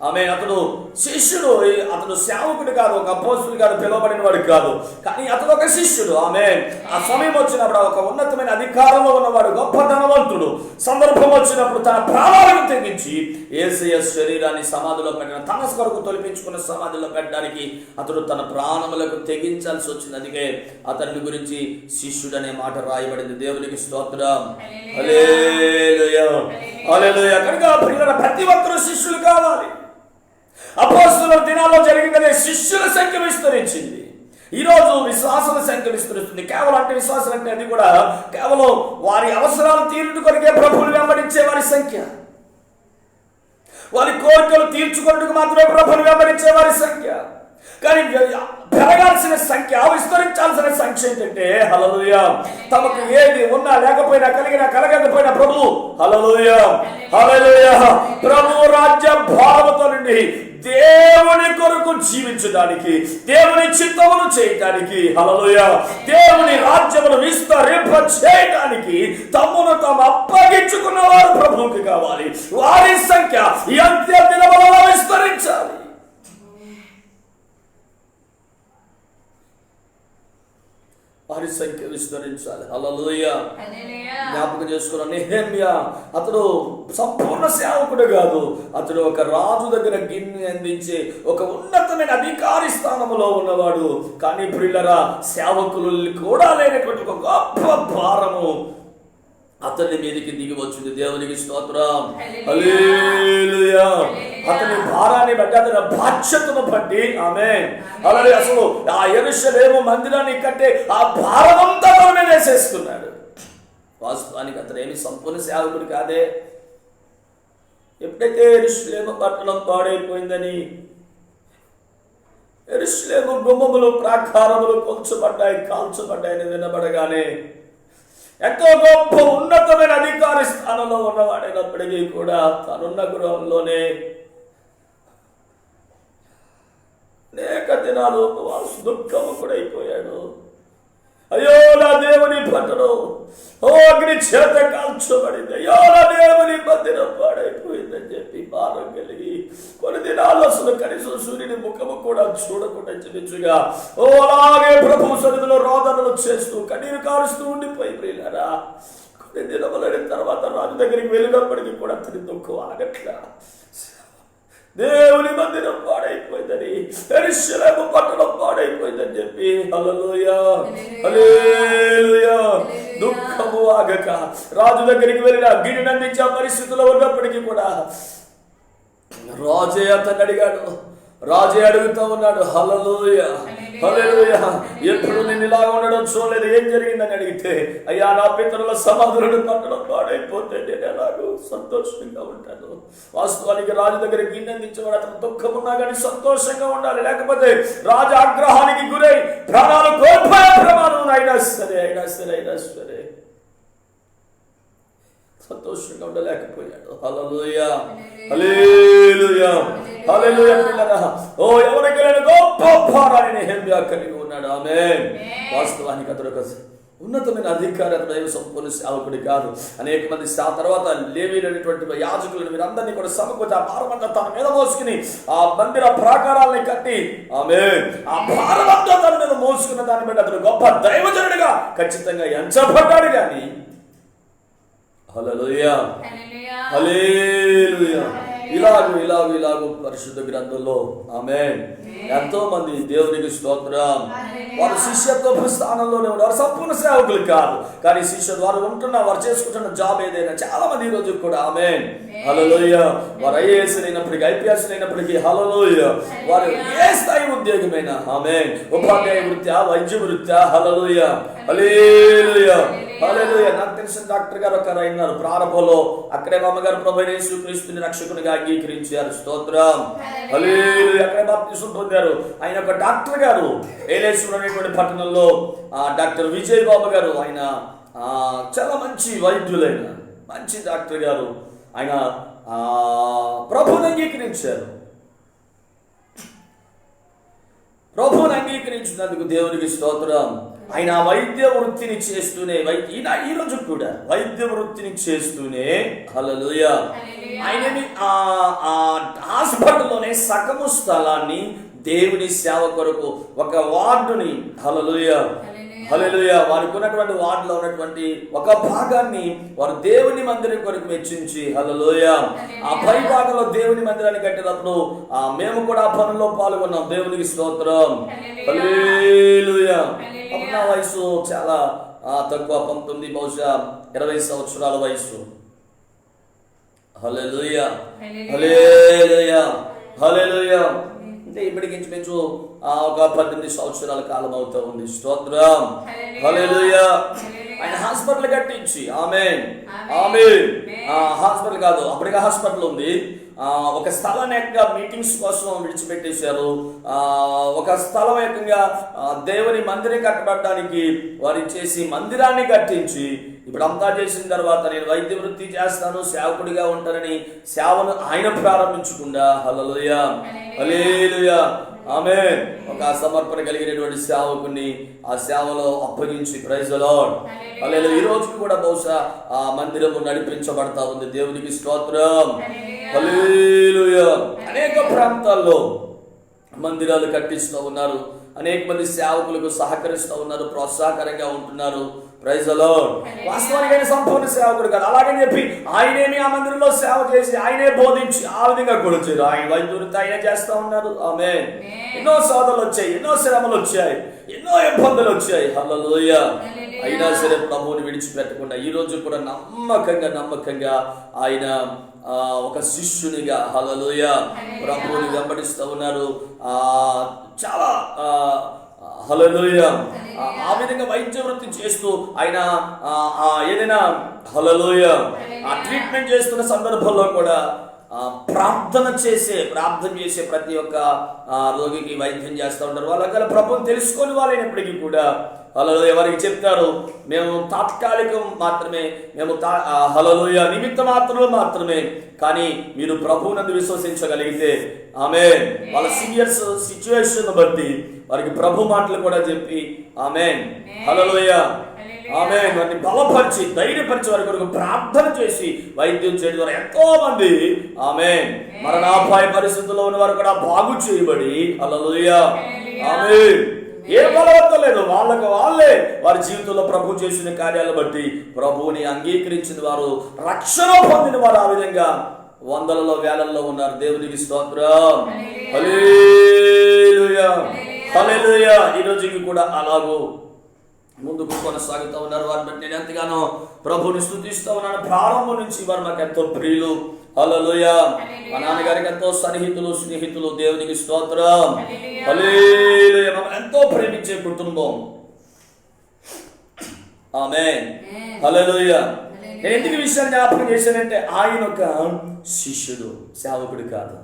ఆమె అతడు శిష్యుడు, అతడు సేవకుడు కాదు, ఒక అపోస్తలుడు కాదు, పిలువబడిన వాడు కాదు, కానీ అతడు ఒక శిష్యుడు. ఆమె ఆ సమయం వచ్చినప్పుడు ఒక ఉన్నతమైన అధికారంలో ఉన్నవాడు, గొప్ప ధనవంతుడు. సందర్భం వచ్చినప్పుడు తన ప్రాణాలను తెగించి యేసయ్య శరీరాన్ని సమాధిలో పెట్టిన, తన కొరకు తొలిపించుకున్న సమాధిలో పెట్టడానికి అతడు తన ప్రాణములకు తెగించాల్సి వచ్చింది. అందుకే అతని గురించి శిష్యుడు అనే మాట రాయబడింది. దేవునికి స్తోత్రం. హల్లెలూయా, హల్లెలూయా. కనుక ప్రతి ఒక్కరూ శిష్యులు కావాలి. అపోస్తలుల దినాల్లో జరిగిందనే శిష్యుల సంఖ్య విస్తరించింది. ఈరోజు విశ్వాసుల సంఖ్య విస్తరిస్తుంది. కేవలం అంటే విశ్వాసులు అంటే అది కూడా కేవలం వారి అవసరాలు తీర్చు కొరికే ప్రభువుని వెంబడించే వారి సంఖ్య, వారి కోరికలు తీర్చుకొనుటకు మాత్రమే ప్రభువుని వెంబడించే వారి సంఖ్య. కానీ పెరగాల్సిన సంఖ్య, విస్తరించాల్సిన సంఖ్య ఏంటంటే, హల్లెలూయా, తమకు ఏది ఉన్నా లేకపోయినా, కలిగినా కలగకపోయినా ప్రభు, హల్లెలూయా, హల్లెలూయా, ప్రభు రాజ్య భారముతో నుండి దేవుని కొరకు జీవించడానికి, దేవుని చిత్తమును చేయటానికి, హల్లెలూయా, దేవుని రాజ్యమును విస్తరింప చేయడానికి తమను తాము అప్పగించుకున్న వారు ప్రభువుకి కావాలి. వారి సంఖ్య ఈ అంత్య దినములలో విస్తరించాలి. వారి సంఖ్య విస్తరించాలి. హల్లెలూయా. జ్ఞాపకం చేసుకున్న నెహెమ్యా, అతడు సంపూర్ణ సేవకుడు కాదు, అతడు ఒక రాజు దగ్గర గిన్నె అందించే ఒక ఉన్నతమైన అధికారి స్థానంలో ఉన్నవాడు. కానీ ప్రియులరా, సేవకులు కూడా లేనటువంటి ఒక గొప్ప భారము అతని మీదకి దిగి వచ్చింది. దేవునికి స్తోత్రం. హల్లెలూయా. అతని భారాన్ని బట్టి, అతని బాధ్యతను బట్టి, ఆమేన్. అలాగే అసలు ఆ యెరూషలేము మందిరాన్ని కట్టే ఆ భారమంతా తన మీద వేసేసుకున్నాడు. వాస్తవానికి అతను ఏమి సంపూర్ణ సేవకుడు కాదే. ఎప్పుడైతే యెరూషలేము పట్టణం పాడైపోయిందని, యెరూషలేము గుమ్మములు ప్రాకారములు కూల్చబడ్డాయి, కాల్చబడ్డాయని వినబడగానే ఎంతో గొప్ప ఉన్నతమైన అధికారి స్థానంలో ఉన్నవాడైనప్పటికీ కూడా తనున్న గృహంలోనే అనేక దినాలు దుఃఖము కూడా అయిపోయాడు. అయ్యో నా దేవుని పట్టణం ఓ అగ్ని చేత కాల్చబడింది, అయ్యో నా దేవుని మందిరం పాడైపోయిందని చెప్పి భారం కలిగి కొన్ని దినాలు అసలు కనీసం సూర్యుని ముఖము కూడా చూడకుండా చిన్నగా ఓ అలాగే ప్రభు సన్నిధిలో రోదనలు చేస్తూ కన్నీరు కారుస్తూ ఉండిపోయి ప్రియులారా. కొన్ని దినములైన తర్వాత రాజు దగ్గరికి వెళ్ళినప్పటికీ కూడా అతని దుఃఖం ఆగట్లా. దేవుని మందిరం పాడైపోయిందని, యెరూషలేము పట్టణం పాడైపోయిందని చెప్పి హల్లెలూయా హల్లెలూయా దుఃఖము ఆగక రాజు దగ్గరికి వెళ్ళిన గిన్నె అందించే పరిస్థితిలో ఉన్నప్పటికీ కూడా రాజే అతన్ని అడిగాడు. రాజే అడుగుతూ ఉన్నాడు, హల్లెలూయా హల్లెలూయా, ఎప్పుడు నేను ఇలా ఉండడం చూడలేదు, ఏం జరిగిందని అడిగితే, అయ్యా నా పితరుల సమాధులను పట్టడం పాడైపోతే నేను ఎలాగూ సంతోషంగా ఉంటాను. వాస్తవానికి రాజు దగ్గర గిన్నెందించేవాడు అతను దుఃఖం ఉన్నా కానీ సంతోషంగా ఉండాలి, లేకపోతే రాజు ఆగ్రహానికి గురై ప్రాణాలు కోల్పోయే ప్రమాణం అయినా సరే సంతోషంగా ఉండలేకపోయాడు. హల్లెలూయా హల్లెలూయా హల్లెలూయా. పిల్లరా, ఓ ఎవరికి లేని గొప్ప భారాన్ని నెహెమ్యా కలిగి ఉన్నాడు. ఆమేన్. వాస్తవానికి అతడు ఒక ఉన్నతమైన అధికారి, అతడు దైవ సంపూర్ణ సేవకుడి కాదు. అనేక మంది తర్వాత లేవీలైనటువంటి యాజకులను వీరందరినీ కూడా సమకూర్చి ఆ భారమంతా తన మీద మోసుకుని ఆ మందిర ప్రాకారాలని కట్టి, ఆమేన్, ఆ భారమంతా తన మీద మోసుకున్న దాన్ని బట్టి అతడు గొప్ప దైవజనుడిగా ఖచ్చితంగా ఎంచబడ్డాడు. కానీ హల్లెలూయా హల్లెలూయా ఇలాగూ పరిశుద్ధ గ్రంథంలో ఆమేన్ ఎంతో మంది దేవునికి స్తోత్రం వారు శిష్యత్వ స్థానంలోనే ఉన్నారు. సంపూర్ణ సేవకులు కాదు, కానీ వారు ఉంటున్న వారు చేసుకుంటున్న జాబ్ ఏదైనా చాలా మంది ఈ రోజు కూడా ఆమేన్ హల్లెలూయా వారు ఐఏఎస్ అయినప్పటికీ ఐపీఎస్ అయినప్పటికీ హల్లెలూయా వారు ఏ స్థాయి ఉద్యోగమైనా ఆమేన్ ఉపాధ్యాయ వృత్యా వైద్య వృత్యా హల్లెలూయా హల్లెలూయా హల్లెలూయా. నాకు తెలిసిన డాక్టర్ గారు ఒకరు అయినారు ప్రారంభంలో, అక్కడే మా అమ్మగారు ప్రభువైన యేసుక్రీస్తుని రక్షకునిగా అంగీకరించారు. స్తోత్రం హల్లెలూయా. అక్కడే బాప్తిసం పొందారు. ఆయన ఒక డాక్టర్ గారు ఏలేశ్వరం అనేటువంటి పట్టణంలో డాక్టర్ విజయ్ బాబు గారు, ఆయన చాలా మంచి వైద్యులైన మంచి డాక్టర్ గారు. ఆయన ప్రభువుని అంగీకరించారు. ప్రభువుని అంగీకరించినందుకు దేవునికి స్తోత్రం. ఆయన వైద్య వృత్తిని చేస్తూనే ఈ రోజు కూడా వైద్య వృత్తిని చేస్తూనే హల్లెలూయా ఆయనని హాస్పిటల్లోనే సగము స్థలాన్ని దేవుని సేవ కొరకు ఒక వార్డుని హల్లెలూయా హల్లెలూయా వారికి ఉన్నటువంటి వార్డులో ఉన్నటువంటి ఒక భాగాన్ని వారు దేవుని మందిరం కొరకు వెచ్చించి హల్లెలూయా ఆ పై భాగంలో దేవుని మందిరాన్ని కట్టినప్పుడు మేము కూడా ఆ పనుల్లో పాల్గొన్నాం. దేవునికి స్తోత్రం హల్లెలూయా. అప్పుడు నా వయసు చాలా తక్కువ, 19 బహుశా 20 సంవత్సరాల వయసు. హల్లెలూయా హల్లెలూయా హల్లెలూయా. అంటే ఇప్పటికి ఇంచుమించు ఒక 18 సంవత్సరాల కాలం అవుతా ఉంది. స్తోత్రం హల్లెలూయా. ఆయన హాస్పిటల్ కట్టించి ఆమేన్ ఆమేన్ హాస్పిటల్ కాదు, అప్పటికే హాస్పిటల్ ఉంది. ఒక స్థలాన్ని ఏకంగా మీటింగ్స్ కోసం విడిచిపెట్టేశారు. ఒక స్థలం ఏకంగా దేవుని మందిరం కట్టబడడానికి వారు చేసి మందిరాన్ని కట్టించి ఇప్పుడు అంతా చేసిన తర్వాత నేను వైద్య వృత్తి చేస్తాను, సేవకుడిగా ఉంటానని సేవను ఆయన ప్రారంభించకుండా హల్లెలూయా హల్లెలూయా ఆమేన్ ఒక సమర్పణ కలిగినటువంటి సేవకుని ఆ సేవలో అప్పగించి ప్రైజ్ ది లార్డ్ హల్లెలూయా. ఈ రోజు కూడా బహుశా ఆ మందిరము నడిపించబడతా ఉంది. దేవునికి స్తోత్రం హల్లెలూయా. అనేక ప్రాంతాల్లో మందిరాలు కట్టిస్తూ ఉన్నారు. అనేక మంది సేవకులకు సహకరిస్తూ ఉన్నారు, ప్రోత్సాహకరంగా ఉంటున్నారు. Praise the lord. వాస్తవానికి ఆయన సంపూర్ణ సేవకుడు కాదు, అలాగని చెప్పి ఆయనేమి ఆ మందిరంలో సేవ చేసి ఆయనే బోధించి ఆ విధంగా కూడా చేయరు. ఆయన వైద్యుడితో ఆయనే చేస్తూ ఉన్నారు. ఆమేన్. ఎన్నో శోధనలు వచ్చాయి, ఎన్నో శ్రమలు వచ్చాయి, ఎన్నో ఇబ్బందులు వచ్చాయి. హల్లెలూయా. అయినా సరే ప్రభువుని విడిచిపెట్టకుండా ఈ రోజు కూడా నమ్మకంగా ఆయన ఒక శిష్యునిగా హల్లెలూయా ప్రభువుని వెంబడిస్తూ ఉన్నారు. చాలా హల్లెలూయా ఆ విధంగా వైద్య వృత్తి చేస్తూ ఆయన ఏదైనా హల్లెలూయా ట్రీట్మెంట్ చేస్తున్న సందర్భంలో కూడా ప్రార్థన చేసే ప్రతి ఒక్క రోగికి వైద్యం చేస్తూ ఉంటారు. వాళ్ళ ప్రభువుని తెలుసుకొని వాళ్ళైనప్పటికీ కూడా హల్లెలూయా వారికి చెప్తారు, మేము తాత్కాలికం మాత్రమే, మేము హల్లెలూయా నిమిత్త మాత్రమే, కానీ మీరు ప్రభువునందు విశ్వసించగలిగితే ఆమేన్. వాళ్ళ సీరియస్ సిచ్యువేషన్ బట్టి వారికి ప్రభు మాటలు కూడా చెప్పి ఆమేన్ హల్లెలూయా ఆమేన్ వారిని బలపరిచి ధైర్యపరిచి వారి కొరకు ప్రార్థన చేసి వైద్యం చేయడం ద్వారా ఎంతో మంది ఆమేన్ మరణాపాయ పరిస్థితుల్లో ఉన్న వారు కూడా బాగు చేయబడి హల్లెలూయా ఆమేన్. ఏ బలవంతం లేదు, వాళ్ళే వారి జీవితంలో ప్రభు చేసిన కార్యాలను బట్టి ప్రభువుని అంగీకరించిన వారు, రక్షణ పొందిన వారు ఆ విధంగా వందలలో వేలల్లో ఉన్నారు. దేవునికి స్తోత్రం హల్లెలూయా హల్లెలూయా. ఈ రోజుకి కూడా అలాగూ ముందుకు కొనసాగుతూ ఉన్నారు. వారిని బట్టి నేను ఎంతగానో ప్రభువుని స్తుతిస్తూ ఉన్నాను. ప్రారంభం నుంచి వారు నాకు ఎంతో ప్రియులు హల్లెలూయా. మా నాన్నగారికి ఎంతో స్నేహితులు దేవునికి స్తోత్రం హల్లెలూయా. మమ్మల్ని ఎంతో ప్రేమించే కుటుంబం ఆమేన్ హల్లెలూయా. నేను ఎందుకు విషయాన్ని జ్ఞాపకం చేశానంటే ఆయన ఒక శిష్యుడు, సేవకుడు కాదు.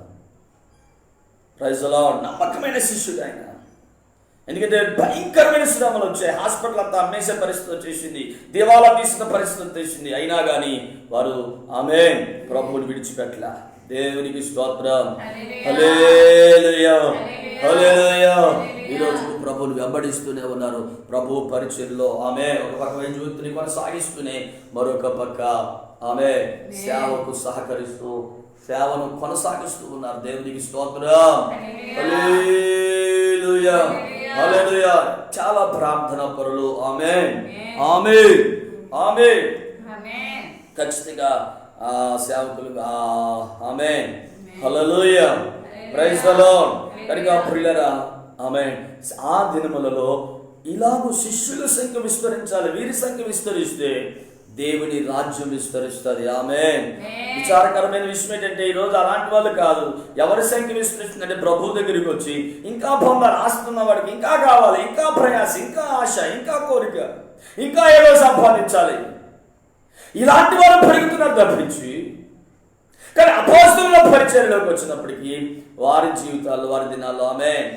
Praise the lord. నమ్మకమైన శిష్యుడు ఆయన. ఎందుకంటే భయంకరమైన శ్రమలు వచ్చాయి, హాస్పిటల్ అంతా అమ్మేసే పరిస్థితి వచ్చేసింది, దేవాలయం తీసుకున్న పరిస్థితి వచ్చేసింది. అయినా కానీ వారు ఆమేన్ ప్రభువుని విడిచిపెట్టల. దేవునికి స్తోత్రం హల్లెలూయా హల్లెలూయా. ఈ రోజు ప్రభువుని వెంబడిస్తూనే ఉన్నారు. ప్రభు పరిచర్యలో ఆమె ఒక పక్క జీవితాన్ని కొనసాగిస్తూనే మరొక పక్క ఆమె సేవకు సహకరిస్తూ సేవను కొనసాగిస్తూ ఉన్నారు. దేవునికి స్తోత్రం హల్లెలూయా హల్లెలూయా. చాలా ప్రార్థన పరులు ఆమేన్ ఆమేన్ ఆమేన్. ఖచ్చితంగా సేవకులు ఆమేన్ హల్లెలూయా ప్రైజ్ ది లార్డ్. కనుక ప్రియులారా ఆమేన్ ఆ దినములలో ఇలాగూ శిష్యుల సంఖ్య విస్తరించాలి. వీరి సంఖ్య విస్తరిస్తే దేవుని రాజ్యం విస్తరిస్తుంది ఆమేన్. విచారకరమైన విషయం ఏంటంటే ఈరోజు అలాంటి వాళ్ళు కాదు. ఎవరి సంఖ్య విస్తరిస్తుందంటే ప్రభు దగ్గరికి వచ్చి ఇంకా పొందాలి, ఆస్తున్న వాడికి ఇంకా కావాలి, ఇంకా ప్రయాస, ఇంకా ఆశ, ఇంకా కోరిక, ఇంకా ఏదో సంపాదించాలి. ఇలాంటి వాళ్ళు పెరుగుతున్నారు తప్పించి. కానీ అపోస్తలుల పరిచర్యలోకి వచ్చినప్పటికీ వారి జీవితాల్లో వారి దినాల్లో ఆమేన్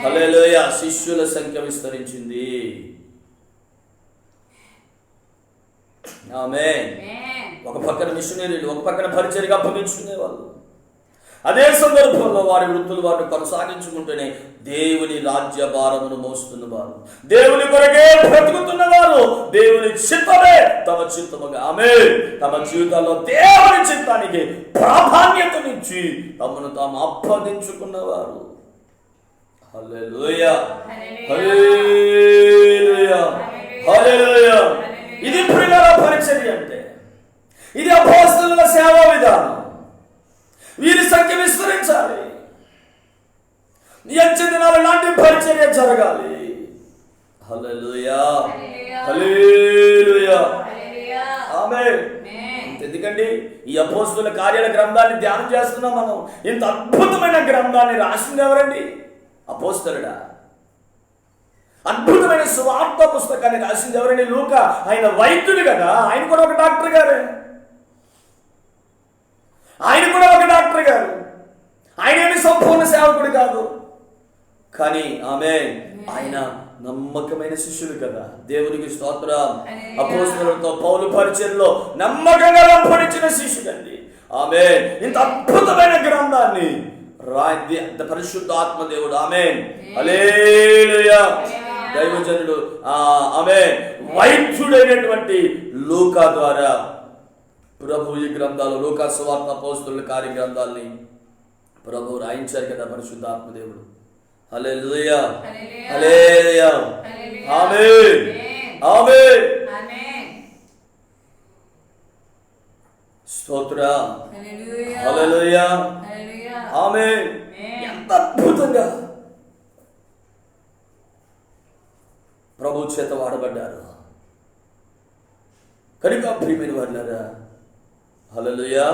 హల్లెలూయా శిష్యుల సంఖ్య విస్తరించింది ఆమేన్. ఒక పక్కన మిషనరీలు, ఒక పక్కన పరిచర్యగా అప్పగించుకునే వాళ్ళు. అదే సందర్భంలో వారి వృత్తులు వారిని కొనసాగించుకుంటూనే దేవుని రాజ్య భారమును మోస్తున్నవారు, దేవుని కొరకే బ్రతుకుతున్నవారు, దేవుని చిత్తమే తమ చిత్తముగా ఆమేన్ తమ జీవితాల్లో దేవుని చిత్తానికి ప్రాధాన్యతనిచ్చి తమను తాము అప్పగించుకున్నవారు. హల్లెలూయా హల్లెలూయా హల్లెలూయా. ఇది ప్రియుల పరిచర్య అంటే, ఇది అపోస్తలుల సేవా విధానం. వీరి సంఖ్య విస్తరించాలి. నిత్య దినాలు ఇలాంటి పరిచర్య జరగాలి. హల్లెలూయా హల్లెలూయా ఆమేన్. ఎందుకండి ఈ అపోస్తలుల కార్యాల గ్రంథాన్ని ధ్యానం చేస్తున్నాం మనం. ఇంత అద్భుతమైన గ్రంథాన్ని రాసింది ఎవరండి? అపోస్తలుడా. అద్భుతమైన సువార్త పుస్తకాన్ని రాసింది ఎవరండి? లూకా. ఆయన వైద్యుడు కదా, ఆయన కూడా ఒక డాక్టర్ గారు. ఆయన ఏమి సంపూర్ణ సేవకుడు కాదు, కానీ ఆమేన్ ఆయన నమ్మకమైన శిష్యుడు కదా. దేవునికి స్తోత్రం. అపోస్తలులతో పౌలు పరిచర్యలో నమ్మకంగా వెంబడించిన శిష్యుడండి ఆమేన్. ఇంత అద్భుతమైన గ్రంథాన్ని పరిశుద్ధ ఆత్మదేవుడు ఆమేన్ హల్లెలూయా దైవజనుడు ఆమేన్ వైద్యుడైనటువంటి లూకా ద్వారా ప్రభు ఈ గ్రంథాలు, లూకా సువార్త, అపోస్తలుల కార్య గ్రంథాలని ప్రభు రాయించారు కదా పరిశుద్ధ ఆత్మదేవుడు. హల్లెలూయా హల్లెలూయా ఆమేన్ ఆమేన్ స్తోత్రం హల్లెలూయా ఆమేన్. ఎంత అద్భుతంగా ప్రభు చేత వాడబడ్డారు. కనుక ప్రియమైన వారులారా, హల్లెలూయా,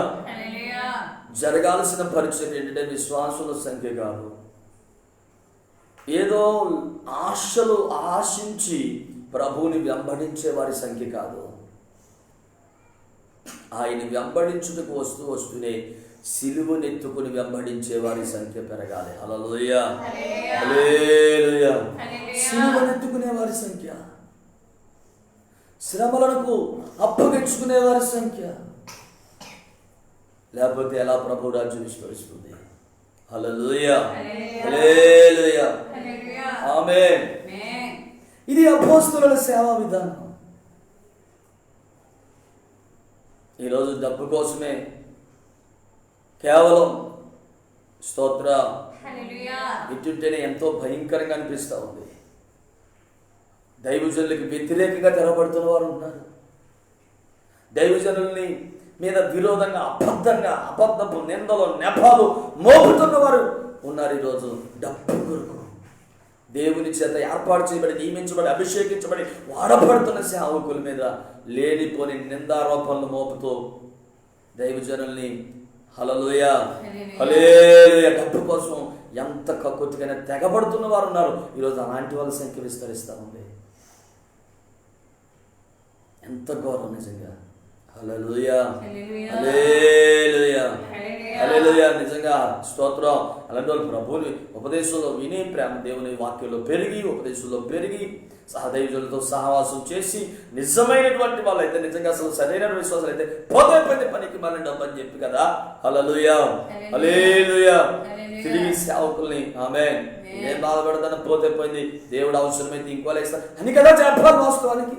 జరగాల్సిన పరిచయం ఏంటంటే విశ్వాసుల సంఖ్య కాదు, ఏదో ఆశలు ఆశించి ప్రభువుని వెంబడించే వారి సంఖ్య కాదు. ఆయన వెంబడించుటకు వస్తూనే సిలువనెత్తుకుని వెంబడించే వారి సంఖ్య పెరగాలి. హల్లెలూయా, హల్లెలూయా. సిలువనెత్తుకునే వారి సంఖ్య, శ్రమలకు అప్పగించుకునే వారి సంఖ్య, లేకపోతే ఎలా ప్రభు రాజ్యం విస్తరిస్తుంది? హల్లెలూయా, హల్లెలూయా, ఆమేన్. ఇది అపోస్తలుల సేవా విధానం. ఈరోజు డబ్బు కోసమే కేవలం స్తోత్ర వింటుంటేనే ఎంతో భయంకరంగా అనిపిస్తూ ఉంది. దైవజనులకి వ్యతిరేకంగా తెరబడుతున్న వారు ఉన్నారు. దైవజనుల్ని మీద విరోధంగా అబద్ధపు నిందలు నెపాలు మోపుతున్న వారు ఉన్నారు. ఈరోజు డబ్బు కొరకు దేవుని చేత ఏర్పాటు చేయబడి, నియమించబడి, అభిషేకించబడి వాడబడుతున్న సేవకుల మీద లేనిపోని నిందారోపణలు మోపుతూ దైవజనుల్ని హల్లెలూయా, హల్లెలూయా డబ్బు కోసం ఎంత కక్కుతిగా తెగబడుతున్న వారు ఉన్నారు. ఈరోజు అలాంటి వాళ్ళ సంఖ్య విస్తరిస్తూ ఉంది. ఎంత ఘోరం నిజంగా. హల్లెలూయా, హల్లెలూయా, హల్లెలూయా. నిజంగా స్తోత్రం. అలాంటి వాళ్ళు ప్రభువుని ఉపదేశంలో విని, ప్రేమ దేవుని వాక్యంలో పెరిగి, ఉపదేశంలో పెరిగి, సహదైవులతో సహవాసం చేసి నిజమైనటువంటి వాళ్ళు అయితే, నిజంగా అసలు సరైన విశ్వాసాలు అయితే పోతే పనికి మళ్ళీ డబ్బు అని చెప్పి కదా. హల్లెలూయా, హల్లెలూయా. తిరిగి సేవకుల్ని ఆమేన్ నేను బాధపడతాను, పోతే పోయింది, దేవుడు అవసరమైతే ఇంకోలా ఇస్తాను అని కదా చెప్పాలి. వాస్తవానికి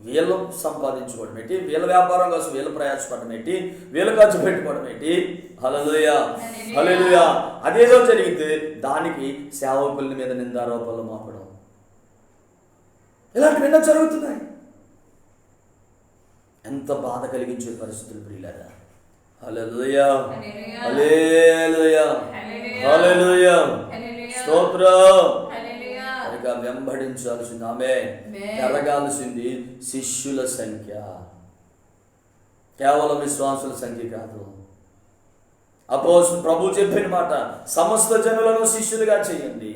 వీళ్ళు సంపాదించుకోవడం ఏంటి, వీళ్ళ వ్యాపారం కోసం వీళ్ళు ప్రయాసపడడం ఏంటి, వీళ్ళు ఖర్చు పెట్టుకోవడం ఏంటి? హల్లెలూయా, హల్లెలూయా. అదేదో జరిగితే దానికి సేవకుల మీద నిందారోపణలు మోపడం, ఇలాంటివి ఎన్నో జరుగుతున్నాయి. ఎంత బాధ కలిగించే పరిస్థితులు ప్రియులారా. హల్లెలూయా, హల్లెలూయా, హల్లెలూయా. స్తోత్రం. వెంబడించాల్సింది ఆమేన్. పెరగాల్సింది శిష్యుల సంఖ్య, కేవలం విశ్వాసుల సంఖ్య కాదు. ప్రభు చెప్పిన మాట, సమస్త జనులను శిష్యులుగా చేయండి.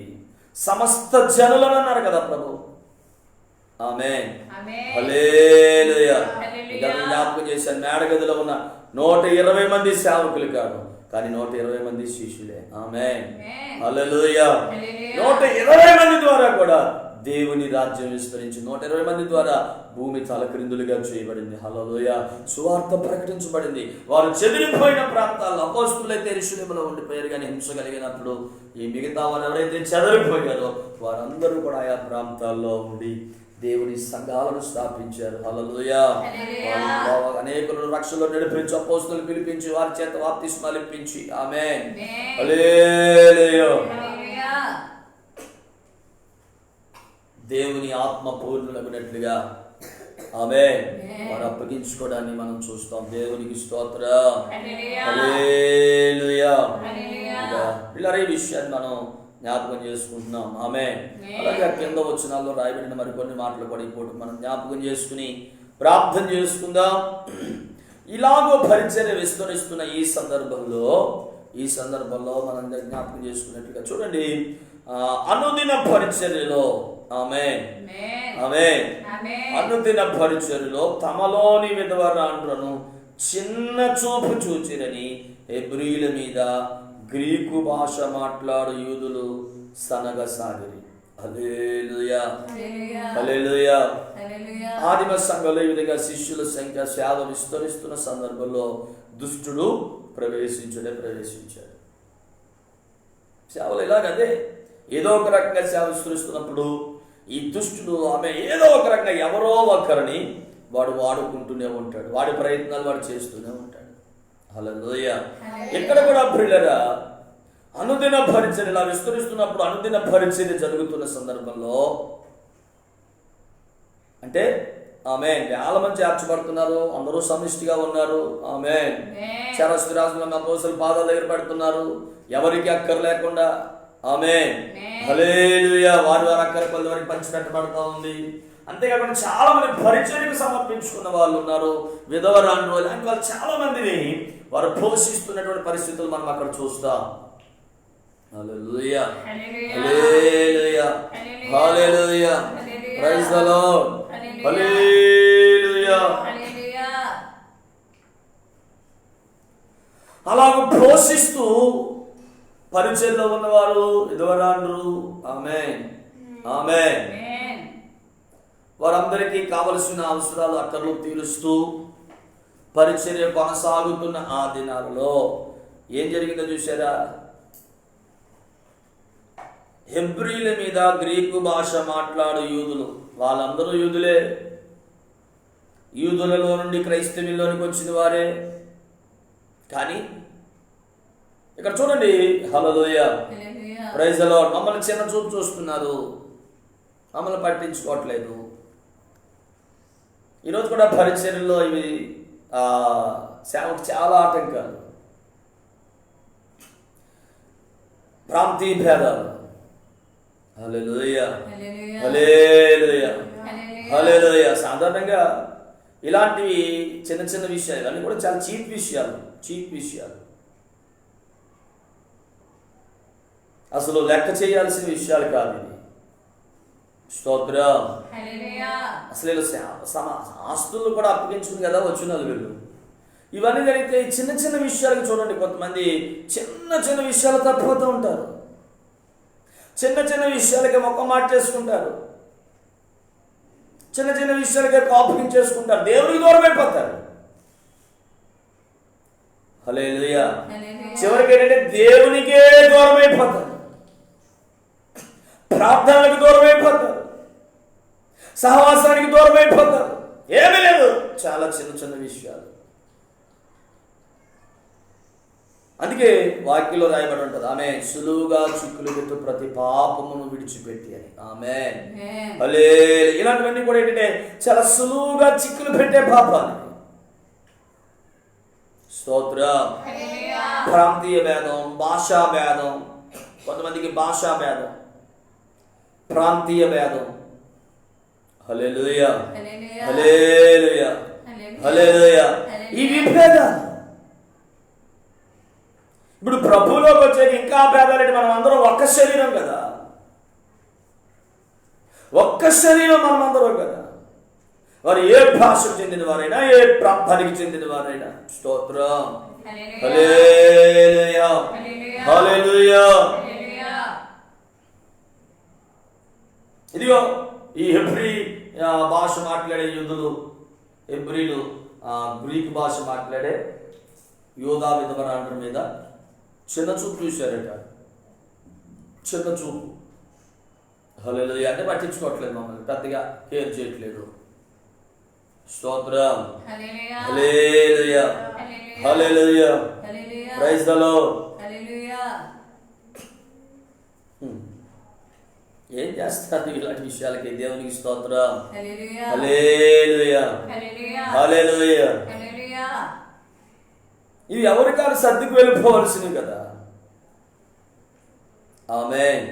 సమస్త జనులను అన్నారు కదా ప్రభు. ఆమేన్, హల్లెలూయా. జ్ఞాపకం చేశాను, మేడగదిలో ఉన్న 120 మంది సేవకులు కాదు, కానీ 120 మంది శిష్యులే. ఆమేన్, హల్లెలూయా. 120 మంది ద్వారా కూడా దేవుని రాజ్యం విస్తరించి 120 మంది ద్వారా భూమి తలక్రిందులుగా చేయబడింది. హల్లెలూయా. సువార్త ప్రకటించబడింది. వారు చెదిరిపోయిన ప్రాంతాల్లో, అపోస్తలులైతే యెరూషలేములో ఉండిపోయారు, కానీ హింస కలిగినప్పుడు ఈ మిగతా వారు ఎవరైతే చెదిరిపోయారో వారందరూ కూడా ఆయా ప్రాంతాల్లో ఉండి దేవుని సంఘాలను స్థాపించారు. హల్లెలూయా. అనేకులను రక్షణలో నడిపించి, అపోస్తలులు పిలిపించి, వారి చేత బాప్తిస్మాలు ఇప్పించి, ఆమేన్, హల్లెలూయా. దేవుని ఆత్మ పూర్ణులగునట్లుగా ఆమేన్ వారు అప్పగించుకోవడాన్ని మనం చూస్తాం. దేవునికి స్తోత్రం, హల్లెలూయా. పిల్లలు ఈ విషయాన్ని మనం జ్ఞాపకం చేసుకుంటున్నాం. ఆమేన్. అలాగే కింద వచనాల్లో రాయబడిన మరికొన్ని మాటలు కూడా ఇప్పుడు మనం జ్ఞాపకం చేసుకుని ప్రార్థన చేసుకుందాం. ఇలాగో పరిచర్య విస్తరిస్తున్న ఈ సందర్భంలో మనం జ్ఞాపకం చేసుకున్నట్లుగా చూడండి, అనుదిన పరిచర్యలో ఆమేన్, ఆమేన్, అనుదిన పరిచర్యలో తమలోని విధవరాండ్రను చిన్న చూపు చూచిరని హెబ్రీయుల మీద గ్రీకు భాష మాట్లాడు యూదులు సనగసాగిరి. హల్లెలూయా, హల్లెలూయా. ఆదిమ సంఘంలో ఈ విధంగా శిష్యుల సంఖ్య సేవ విస్తరిస్తున్న సందర్భంలో దుష్టుడు ప్రవేశించాడు. సేవలు ఇలాగదే, ఏదో ఒక రకంగా సేవ విస్తరిస్తున్నప్పుడు ఈ దుష్టుడు ఆమె ఏదో ఒక రకంగా ఎవరో ఒకరిని వాడు వాడుకుంటూనే ఉంటాడు, వాడి ప్రయత్నాలు వాడు చేస్తూనే ఉంటాడు. హల్లెలూయా. ఇక్కడ కూడా ప్రియులారా, అనుదిన పరిచర్య ఇలా విస్తరిస్తున్నప్పుడు, అనుదిన పరిచర్య జరుగుతున్న సందర్భంలో అంటే ఆమేన్ వేల మంది చేర్చబడుతున్నారు, అందరూ సమిష్టిగా ఉన్నారు. ఆమేన్. చరస్థిరాజుల అపోస్తలుల పాదాల దగ్గర పెడుతున్నారు, ఎవరికి అక్కర లేకుండా. ఆమేన్. హల్లెలూయా. వారి అక్కర కొద్ది వరకు పంచిపెట్టబడతా ఉంది. అంతేకాకుండా చాలా మంది పరిచర్యకు సమర్పించుకున్న వాళ్ళు ఉన్నారు. విధవరాండ్రు అలాంటి వాళ్ళు చాలా మందిని వారు పోషిస్తున్నటువంటి పరిస్థితులు మనం అక్కడ చూస్తాం. హల్లెలూయా, హల్లెలూయా, హల్లెలూయా, ప్రైజ్ ది లార్డ్, హల్లెలూయా. అలాగ పోషిస్తూ పరిచర్యలో ఉన్నవారు విధవరాండ్రు, ఆమేన్, ఆమేన్, వారందరికీ కావలసిన అవసరాలు అక్కర్లు తీరుస్తూ పరిచర్య కొనసాగుతున్న ఆ దినాలలో ఏం జరిగిందో చూసారా? హెబ్రీల మీద గ్రీకు భాష మాట్లాడు యూదులు, వాళ్ళందరూ యూదులే, యూదులలో నుండి క్రైస్తవుల్లోనికి వచ్చిన వారే. కానీ ఇక్కడ చూడండి, హల్లెలూయా, ప్రైజ్ ది లార్డ్, మమ్మల్ని చిన్న చూపు చూస్తున్నారు, మమ్మల్ని పట్టించుకోవట్లేదు. ఈరోజు కూడా పరిచర్యలో ఇవి సేవకు చాలా ఆటంకాలు, ప్రాంతీయ భేదాలు. హల్లెలూయా, హల్లెలూయా, హల్లెలూయా. సాధారణంగా ఇలాంటివి చిన్న చిన్న విషయాలు అన్నీ కూడా చాలా చీప్ విషయాలు, అసలు లెక్క చేయాల్సిన విషయాలు కాదు ఇది. స్తోత్రం. అసలు ఆస్తులు కూడా అప్పగించుకుని కదా వచ్చిన వీళ్ళు. ఇవన్నీ జరిగితే చిన్న చిన్న విషయాలకు చూడండి, కొంతమంది చిన్న చిన్న విషయాలు తప్పిపోతూ ఉంటారు, చిన్న చిన్న విషయాలకే మొక్క మార్చేసుకుంటారు, చిన్న చిన్న విషయాలకే కోపగించేసుకుంటారు, దేవుడికి దూరం అయిపోతారు. హల్లెలూయా. చివరికి ఏంటంటే దేవునికే దూరం అయిపోతారు, ప్రార్థనలకు దూరం అయిపోతారు, సహవాసానికి దూరం అయిపోతారు. ఏమీ లేదు, చాలా చిన్న చిన్న విషయాలు. అందుకే వాక్యంలో రాయబడి ఉంటుంది, ఆమె సులువుగా చిక్కులు పెట్టు ప్రతి పాపమును విడిచిపెట్టి అని. ఆమె హల్లెలూయా. ఇలాంటివన్నీ కూడా ఏంటంటే చాలా సులువుగా చిక్కులు పెట్టే పాపాలు. స్తోత్రం. ప్రాంతీయ భేదం, భాషా భేదం, కొంతమందికి భాషా భేదం, ప్రాంతీయ భేదం. హల్లెలూయా, హల్లెలూయా, హల్లెలూయా. ఈ విభేదాలు ఇప్పుడు ప్రభువులోకి వచ్చేది ఇంకా భేదాలంటే మనం అందరం ఒక్క శరీరం కదా, ఒక్క శరీరం మనం అందరం కదా. వారు ఏ భాషకు చెందిన వారైనా, ఏ ప్రాంతానికి చెందిన వారైనా. స్తోత్రం. హల్లెలూయా, హల్లెలూయా. ఇదిగో ఈ హెబ్రీ భాష మాట్లాడే యూదులు, హెబ్రీలు గ్రీక్ భాష మాట్లాడే యోధా విధవరాండ్ర మీద చిన్న చూపు చూశారట, చిన్న చూపు. హల్లెలూయా. అంటే పట్టించుకోవట్లేదు, మమ్మల్ని పెద్దగా కేర్ చేయట్లేదు. స్తోత్రం. హల్లెలూయా, హల్లెలూయా, ప్రైజ్ ది లార్డ్. ఏం చేస్తారు ఇలాంటి విషయాలకి? దేవునికి స్తోత్రం. హల్లెలూయా, హల్లెలూయా. ఇవి ఎవరికాలు సర్దుకు వెళ్ళిపోవలసినవి కదా. ఆమేన్,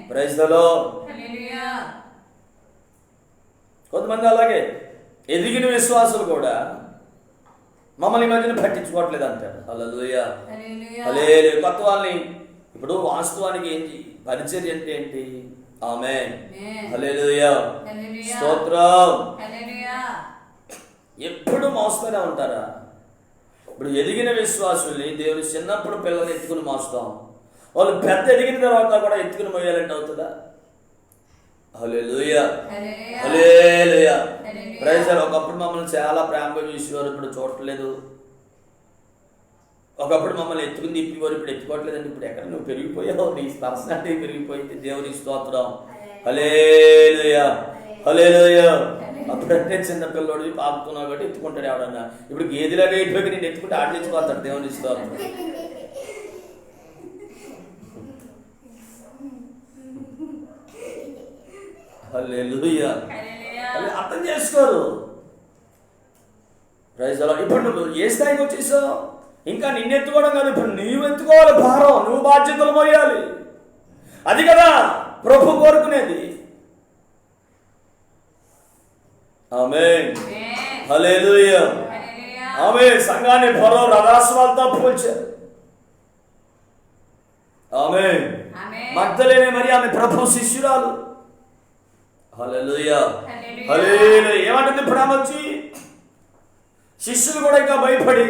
ప్రైజ్ ది లార్డ్. కొంతమంది అలాగే ఎదిగిన విశ్వాసులు కూడా మమ్మల్ని మధ్యన పట్టించుకోవట్లేదు అంటారు. హల్లెలూయా, హల్లెలూయా. కొత్త వాళ్ళని ఇప్పుడు వాస్తవానికి ఏంటి పరిచర్య అంటే ఏంటి? ఆమేన్, హల్లెలూయా, స్తోత్రం. ఎప్పుడు మోస్తూనే ఉంటారా? ఇప్పుడు ఎదిగిన విశ్వాసుల్ని దేవుని చిన్నప్పుడు పిల్లల్ని ఎత్తుకుని మోస్తాం, వాళ్ళు పెద్ద ఎదిగిన తర్వాత కూడా ఎత్తుకుని మోయాలంటే అవుతుందా? హల్లెలూయా, హల్లెలూయా, ప్రైజ్ ది లార్డ్. ఒకప్పుడు మమ్మల్ని చాలా ప్రేమగా చూసేవారు, ఇప్పుడు చూడట్లేదు. ఒకప్పుడు మమ్మల్ని ఎత్తుకుని తిప్పేవారు, ఇప్పుడు ఎత్తుకోవట్లేదండి. ఇప్పుడు ఎక్కడ నువ్వు పెరిగిపోయావు, నీ పర్సనాలిటీ పెరిగిపోయింది. దేవునికి స్తోత్రం. హల్లెలూయా, హల్లెలూయా. అప్పుడంటే చిన్నపిల్లడు పాపుతున్నావు కాబట్టి ఎత్తుకుంటాడు ఎవడన్నా. ఇప్పుడు గేదెలాగా అయిపోయి నేను ఎత్తుకుంటే ఆడించిపోతాడు. దేవునికి స్తోత్రం. హల్లెలూయా. అర్థం చేసుకోరు. Praise the lord. ఇప్పుడు నువ్వు ఏ స్థాయికి వచ్చేసావు? ఇంకా నిన్ను ఎత్తుకోవడం కాదు, ఇప్పుడు నువ్వు ఎత్తుకోవాలి భారం, నువ్వు బాధ్యతలు మోయాలి. అది కదా ప్రభు కోరుకునేది. ఆమేన్, హల్లెలూయా. ఆమేన్. సంఘాన్ని ఫరో రథాశ్వాలతో పోల్చారు. ఆమేన్. మగ్దలేనే మరి ఆమె ప్రభు శిష్యురాలు. హల్లెలూయా, హల్లెలూయా. ఏమంటుంది ఇప్పుడు ఆమె వచ్చి? శిష్యులు కూడా ఇంకా భయపడి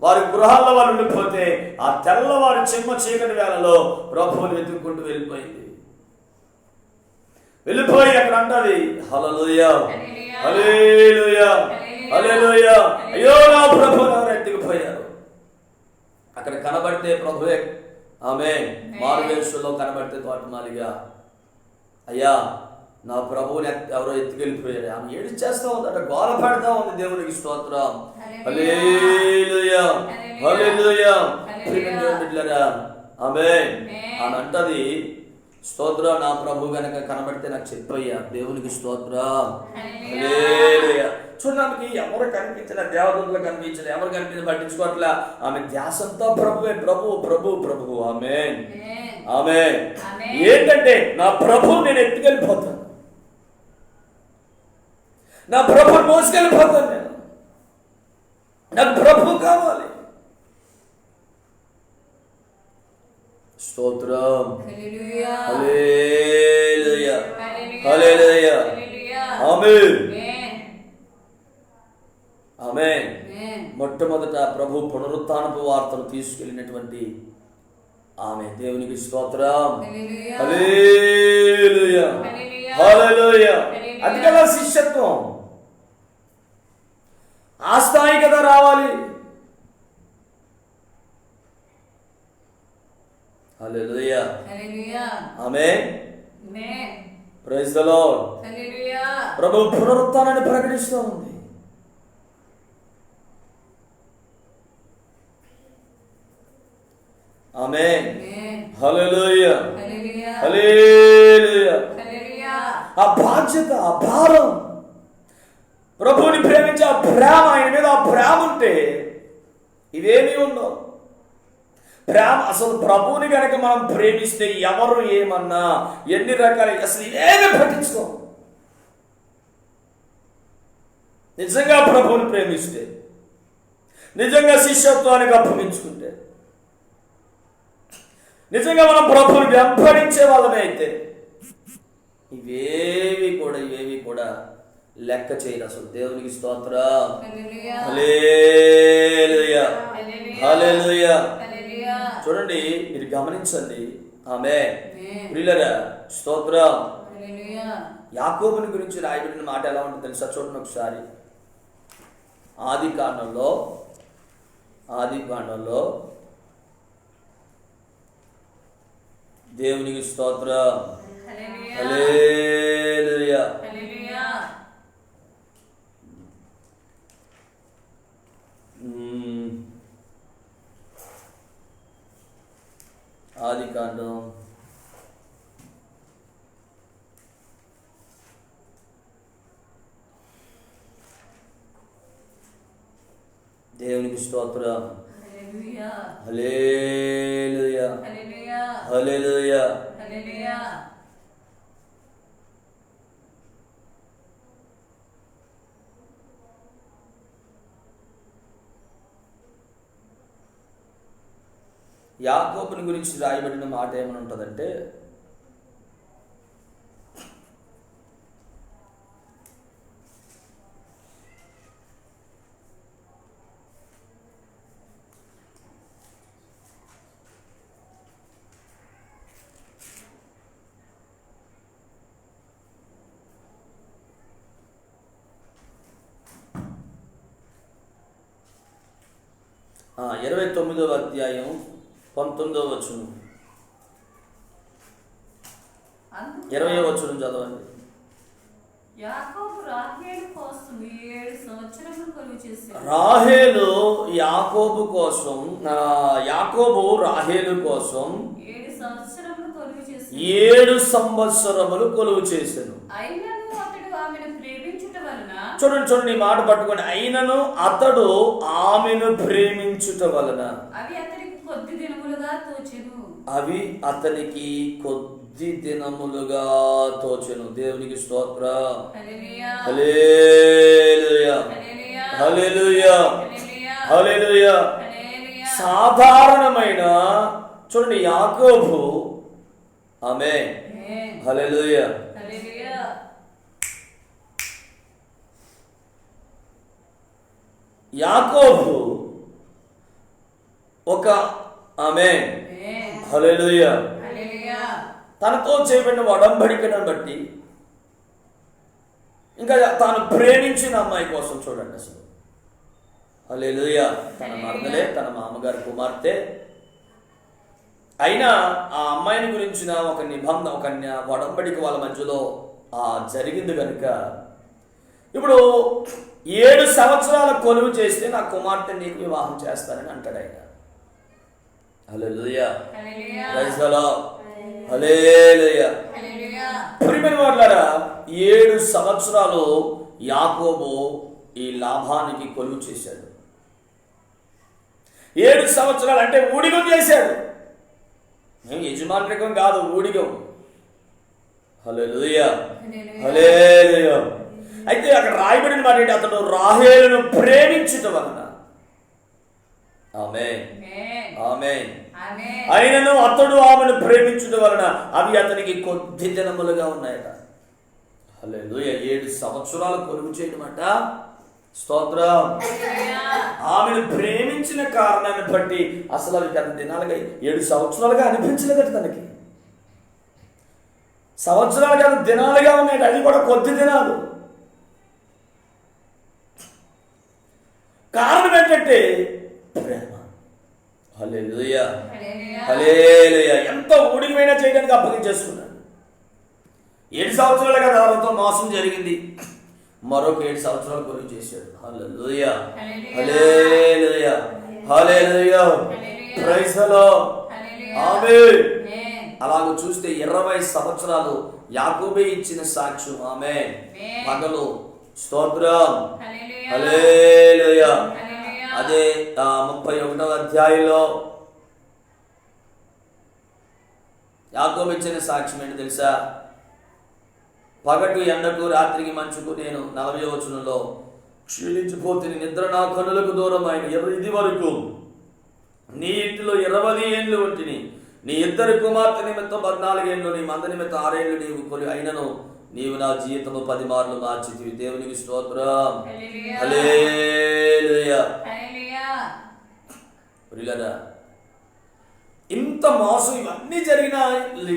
వారి గృహాల్లో వారు ఉండిపోతే ఆ తెల్లవారు చిమ్మ చీకటి వేళలో ప్రభువుని వెతుక్కుంటూ వెళ్ళిపోయి అక్కడ అంటది హల్లెలూయా, హల్లెలూయా, హల్లెలూయా. అయ్యో నా ప్రభు ఎవరు ఎత్తుకుపోయారు. అక్కడ కనబడితే ప్రభువే. ఆమేన్. మారువేషంలో కనబడితే తోటమాలిగా, అయ్యా నా ప్రభువుని ఎవరో ఎత్తుకెళ్ళిపోయారు. ఆమె ఏడు చేస్తా ఉంది, అక్కడ గోల పెడతా ఉంది. దేవునికి స్తోత్రం. హల్లెలూయా, హల్లెలూయా. ఆమేన్. ఆమె అంటది స్తోత్రం, నా ప్రభు గనక కనబడితే నాకు చెప్పయ్యా. దేవునికి స్తోత్రం. హల్లెలూయా. చూడడానికి ఎవరు కనిపించిన, దేవదూతలు కనిపించిన, ఎవరు కనిపించిన పట్టించుకోవట్లా. ఆమె ధ్యాసంతో ప్రభువే, ప్రభు ప్రభు ప్రభు. ఆమేన్, ఆమేన్. ఏంటంటే నా ప్రభు నేను ఎత్తుకెళ్ళిపోతాను, నా ప్రభు మోసుకెళ్ళిపోతాను, నేను నాకు ప్రభు కావాలి. స్తోత్రం. హల్లెలూయా, హల్లెలూయా. ఆమేన్, ఆమేన్. మొట్టమొదట ప్రభు పునరుత్థానపు వార్తను తీసుకెళ్ళినటువంటి ఆమె. దేవునికి స్తోత్రం. హల్లెలూయా, హల్లెలూయా. అది కదా శిష్యత్వం. ఆ స్థాయి కదా రావాలి. హల్లెలూయా, ఆమేన్. Praise the Lord. ప్రభు పునరుత్థానాన్ని ప్రకటిస్తూ ఉంది. ఆమేన్, హల్లెలూయా, హల్లెలూయా. ఆ బాధ్యత, ఆ భారం, ప్రభువుని ప్రేమించే ఆ ప్రేమ, ఆయన మీద ఆ ప్రేమ ఉంటే ఇవేమీ ఉండవు. ప్రేమ అసలు ప్రభువుని కనుక మనం ప్రేమిస్తే ఎవరు ఏమన్నా ఎన్ని రకాల అసలు ఏమీ పట్టించుకోం. నిజంగా ప్రభువుని ప్రేమిస్తే, నిజంగా శిష్యత్వానికి అప్పగించుకుంటే, నిజంగా మనం ప్రభువుని వెంబడించే వాళ్ళమే అయితే ఇవేవి కూడా లెక్క చేయరు అసలు. దేవునికి స్తోత్రం. హల్లెలూయా, హల్లెలూయా. చూడండి, మీరు గమనించండి. ఆమేన్. ప్రియులారా, స్తోత్రం. యాకోబుని గురించి రాయబడిన మాట ఎలా ఉంటుంది తెలుసా? చూడండి ఒకసారి. ఆది కాండంలో దేవునికి స్తోత్రం. హల్లెలూయా. ఆది కాండం దేవునికి స్తోత్రం. హల్లెలూయా, హల్లెలూయా. యాకోబుని గురించి రాయబడిన మాట ఏమని ఉంటుందంటే, ఆ 29వ అధ్యాయం 19వ వచనం, 20వ వచనం చదవండి. రాహేలు యాకోబు కోసం 7 సంవత్సరములు కొలువు చేసెను. చూడండి ఈ మాట పట్టుకొని, అయినను అతడు ఆమెను ప్రేమించుట వలన అవి అతనికి కొద్ది దినములుగా తోచెను. దేవునికి స్తోత్రం. హల్లెలూయా హల్లెలూయా హల్లెలూయా. సాధారణమైన చూడండి యాకోబు, ఆమేన్ హల్లెలూయా. యాకోబు ఒక ఆమేన్ హల్లెలూయా తనతో చేయబడిన ఒడంబడికను బట్టి, ఇంకా తాను ప్రేమించిన అమ్మాయి కోసం చూడండి అసలు హల్లెలూయా, తన మరదలే, తన మామగారి కుమార్తె అయినా ఆ అమ్మాయిని గురించిన ఒక నిబంధన, ఒక ఒడంబడిక వాళ్ళ మధ్యలో జరిగింది కనుక ఇప్పుడు 7 సంవత్సరాల కొలువు చేస్తే నా కుమార్తె నీకు వివాహం చేస్తానని అంటాడు ఆయన. హల్లెలూయా ప్రైజ్ ది లార్డ్ హల్లెలూయా. ప్రియమైన వారలారా, 7 సంవత్సరాలు యాకోబు ఈ లాభానికి కొలువు చేశాడు. 7 సంవత్సరాలు అంటే ఊడిగం చేశాడు. మేము యజమానికం కాదు, ఊడిగం. హల్లెలూయా హల్లెలూయా. అయితే అక్కడ రాయబడిన మాట ఏంటి? అతడు రాహేలును ప్రేమించుట వలన, ఆమేన్ ఆమేన్, అయినను అతడు ఆమెను ప్రేమించుట వలన అవి అతనికి కొద్ది దినములుగా ఉన్నాయట. హల్లెలూయా. 7 సంవత్సరాలు కొలువు చేయడమట. స్తోత్రం. ఆమెను ప్రేమించిన కారణాన్ని బట్టి అసలు అవి పెద్ద దినాలుగా 7 సంవత్సరాలుగా అనిపించలేదట తనకి. సంవత్సరాలు కాదు, దినాలుగా ఉన్నాయి. అది కూడా కొద్ది దినాలు. కారణం ఏంటంటే ప్రేమ. హల్లెలూయా హల్లెలూయా. ఎంత ఊడికమైనా చేయడానికి అప్పగించేసుకున్నాడు. 7 సంవత్సరాలు కదా వాళ్ళతో మోసం జరిగింది, మరొక 7 సంవత్సరాలు కొలువు చేశాడు. హల్లెలూయా హల్లెలూయా హల్లెలూయా ప్రైజ్ ది లార్డ్ ఆమేన్. అలాగ చూస్తే 20 సంవత్సరాలు యాకోబే ఇచ్చిన సాక్ష్యం. ఆమేన్. పగలు స్తోత్రం హల్లెలూయా. అదే 31వ అధ్యాయంలో యాకోబు ఇచ్చిన సాక్ష్యం ఏంటి తెలుసా? పగటు ఎండకు రాత్రికి మంచుకు నేను 40వ వచనంలో క్షీణించిపోతే నిద్ర నా కనులకు దూరమైన ఇది వరకు నీ ఇంటిలో 20 ఏండ్లు ఉంటిని. నీ 2 కుమార్తె నిమిత్తం 14 ఏండ్లు, నీ మంద నిమిత్తం 6 ఏండ్లు నీవు కొని అయినను నీవు నా జీవితము 10 మార్లు మార్చితివి. దేవునికి స్తోత్రం హల్లెలూయా. ప్రియులారా, ఇంత మోసం ఇవన్నీ జరిగిన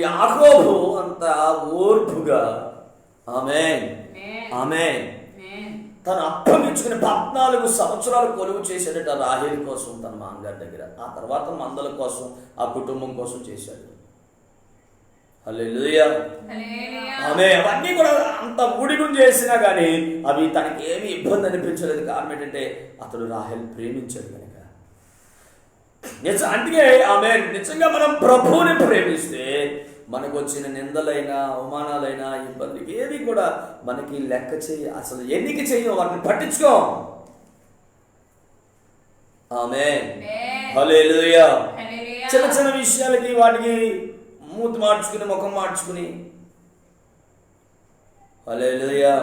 యాకోబు అంత ఓర్పుగా ఆమేన్ ఆమేన్ తను అప్పగించుకుని 14 సంవత్సరాలు కొలువు చేశాడట రాహేలు కోసం తన మామగారి దగ్గర. ఆ తర్వాత మందల కోసం, ఆ కుటుంబం కోసం చేశాడు. హల్లెలూయా ఆమేన్. అవన్నీ కూడా అంత ఊడిగం చేసినా కానీ అవి తనకి ఏమీ ఇబ్బంది అనిపించలేదు. కారణం ఏంటంటే అతడు రాహేలు ప్రేమించాడు కనుక. అందుకే ఆమె నిజంగా మనం ప్రభువుని ప్రేమిస్తే మనకు వచ్చిన నిందలైనా, అవమానాలైనా, ఇబ్బంది ఏది కూడా మనకి లెక్క అసలు ఎన్నిక చేయం, వాటిని పట్టించుకో. ఆమేన్ హల్లెలూయా. చిన్న చిన్న విషయాలకి వాటికి మూతి మార్చుకుని, ముఖం మార్చుకుని హల్లెలూయా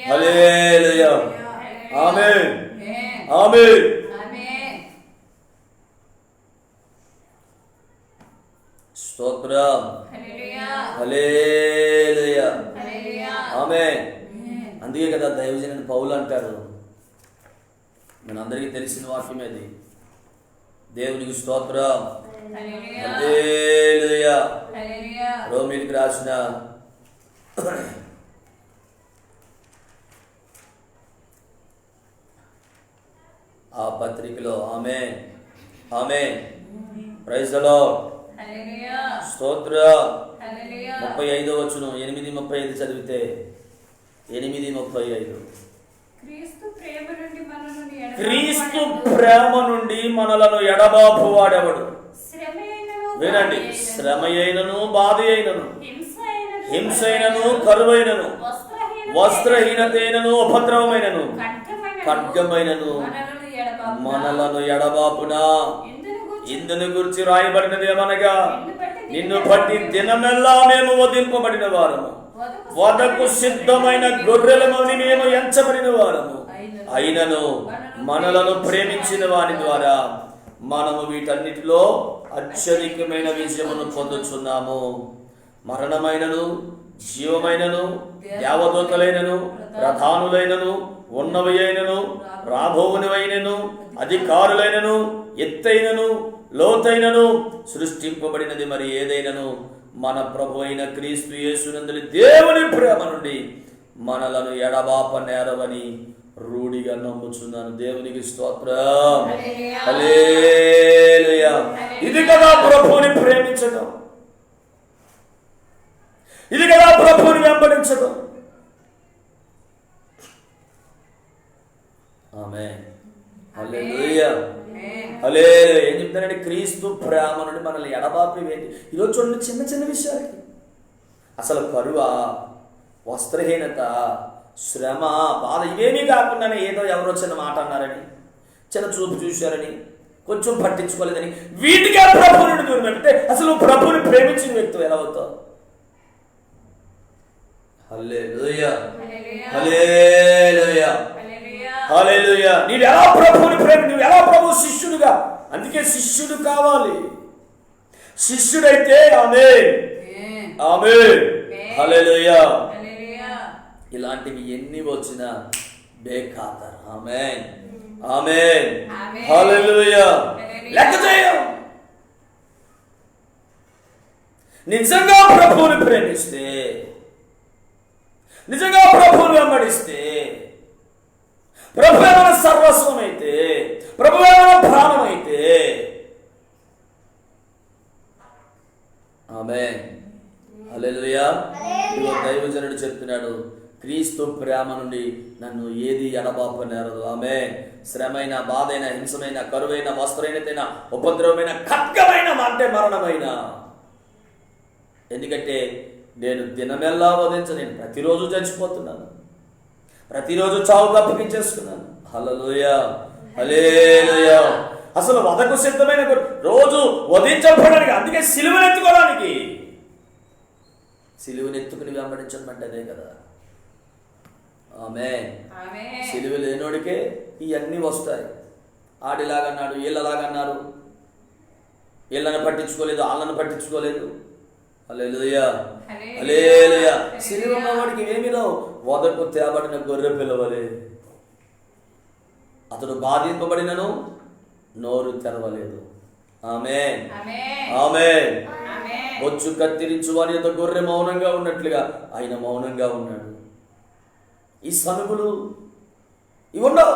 హల్లెలూయా ఆమేన్ ఆమేన్. స్తోత్రం హల్లెలూయా ఆమేన్. అందుకే కదా దైవజనుడు పౌలు అంటారు, మనందరికీ తెలిసిన వాక్యం అది. దేవునికి స్తోత్రం హల్లెలూయా. రోమీయులకు రాసిన ఆ పత్రికలో ఆమేన్ ఆమేన్ ప్రైజ్ ది లార్డ్ స్తోత్రం. 35వ వచనం 8:35 చదివితే 8:35 క్రీస్తు ప్రేమ నుండి మనలను ఎడబాపు వాడెవడు? వినండి, శ్రమ అయినను, బాధ అయినను, హింస అయినను, కరువైనను, వస్త్రహీనతైనను, ఉపద్రవమైనను, ఖడ్గమైనను మనలను ఎడబాపునా ఇందుని గురించి రాయబడినది ఏమనగా, నిన్ను బట్టి దినమెల్లా మేము వధింపబడిన వారము, వధకు సిద్ధమైన గొర్రెలమని మేము ఎంచబడిన వారము, అయినను మనలను ప్రేమించిన వారి ద్వారా మనము వీటన్నిటిలో అత్యధికమైన విజయమును పొందుచున్నాము. మరణమైనను, జీవమైనను, దేవదూతలైనను, ప్రధానులైనను, ఉన్నవి అయినను, రాబోవునివైనను, అధికారులైనను, ఎత్తైనను, లోతైనను, సృష్టింపబడినది మరి ఏదైనను మన ప్రభు అయిన క్రీస్తు యేసునందలి దేవుని ప్రేమ నుండి మనలను ఎడబాప నేరవని రూఢిగా నమ్ముచున్నాను. దేవునికి స్తోత్రం. హల్లెలూయా. ఇది కదా ప్రభువుని ప్రేమించడం, ఇది కదా ప్రభువుని వెంబడించడం. ఆమేన్. హల్లెలూయా. హల్లెలూయా. ఏం చెప్తానంటే, క్రీస్తు ప్రేమ నుండి మనల్ని ఎడబాపి ఏంటి? ఈరోజు చూడండి, చిన్న చిన్న విషయాలకి అసలు కరువ, వస్త్రహీనత, శ్రమ, బాధ ఇవేమీ కాకుండానే ఏదో ఎవరో చిన్న మాట అన్నారని, చిన్న చూపు చూశారని, కొంచెం పట్టించుకోలేదని వీటికే ప్రభు నుండి దూరం అంటే అసలు ప్రభువుని ప్రేమించిన వ్యక్తి ఎలా అవుతావు? హల్లెలూయా. హల్లెలూయా. హల్లెలూయా. నీవు ఎలా ప్రభువుని నువ్వు ఎలా ప్రభు శిష్యుడుగా, అందుకే శిష్యుడు కావాలి. శిష్యుడైతే ఆమేన్, ఆమేన్, హల్లెలూయా. ఇలాంటివి ఎన్ని వచ్చినా బేఖాతర్. ఆమేన్, ఆమేన్, హల్లెలూయా. లెక్క చేయం. నిజంగా ప్రభువుని ప్రేమిస్తే, నిజంగా ప్రభువుని వెంబడిస్తే, ప్రభువే మన సర్వస్వం అయితే, ప్రభువే మన ప్రాణం అయితే, ఆమేన్, హల్లెలూయా. దైవజనుడు చెప్తున్నాడు, క్రీస్తు ప్రేమ నుండి నన్ను ఏది ఎడబాప నేరదు. ఆమేన్. శ్రమైన, బాధైన, హింసమైన, కరువైన, వస్త్రహీనతైన, ఉపద్రవమైన, ఖడ్గమైన, అంటే మరణమైన. ఎందుకంటే నేను దినమెల్లా వధించను, నేను ప్రతిరోజు చచ్చిపోతున్నాను, ప్రతిరోజు చావుకు అప్పగించేస్తున్నాను. హల్లెలూయా. హల్లెలూయా. అసలు వధకు సిద్ధమైన రోజు వధించబడడానికి, అందుకే సిలువను ఎత్తుకోవడానికి, సిలువను ఎత్తుకుని వెంబడించడం అంటే అదే కదా. ఆమేన్. సిలువ లేనోడికే ఇవన్నీ వస్తాయి. ఆడిలాగన్నాడు, వీళ్ళలాగన్నారు, వీళ్ళని పట్టించుకోలేదు, వాళ్ళని పట్టించుకోలేదు. హల్లెలూయా. హల్లెలూయా. సిలువ ఉన్నవాడికి ఏమి రావు, వదకు తేబడిన గొర్రె పిల్లవలే. అతడు బాధింపబడినను నోరు తెరవలేదు. ఆమేన్, ఆమేన్. బొచ్చు కత్తిరించు వారి యొక్క గొర్రె మౌనంగా ఉన్నట్లుగా ఆయన మౌనంగా ఉన్నాడు. ఈ సనుగులు ఇవి ఉండవు.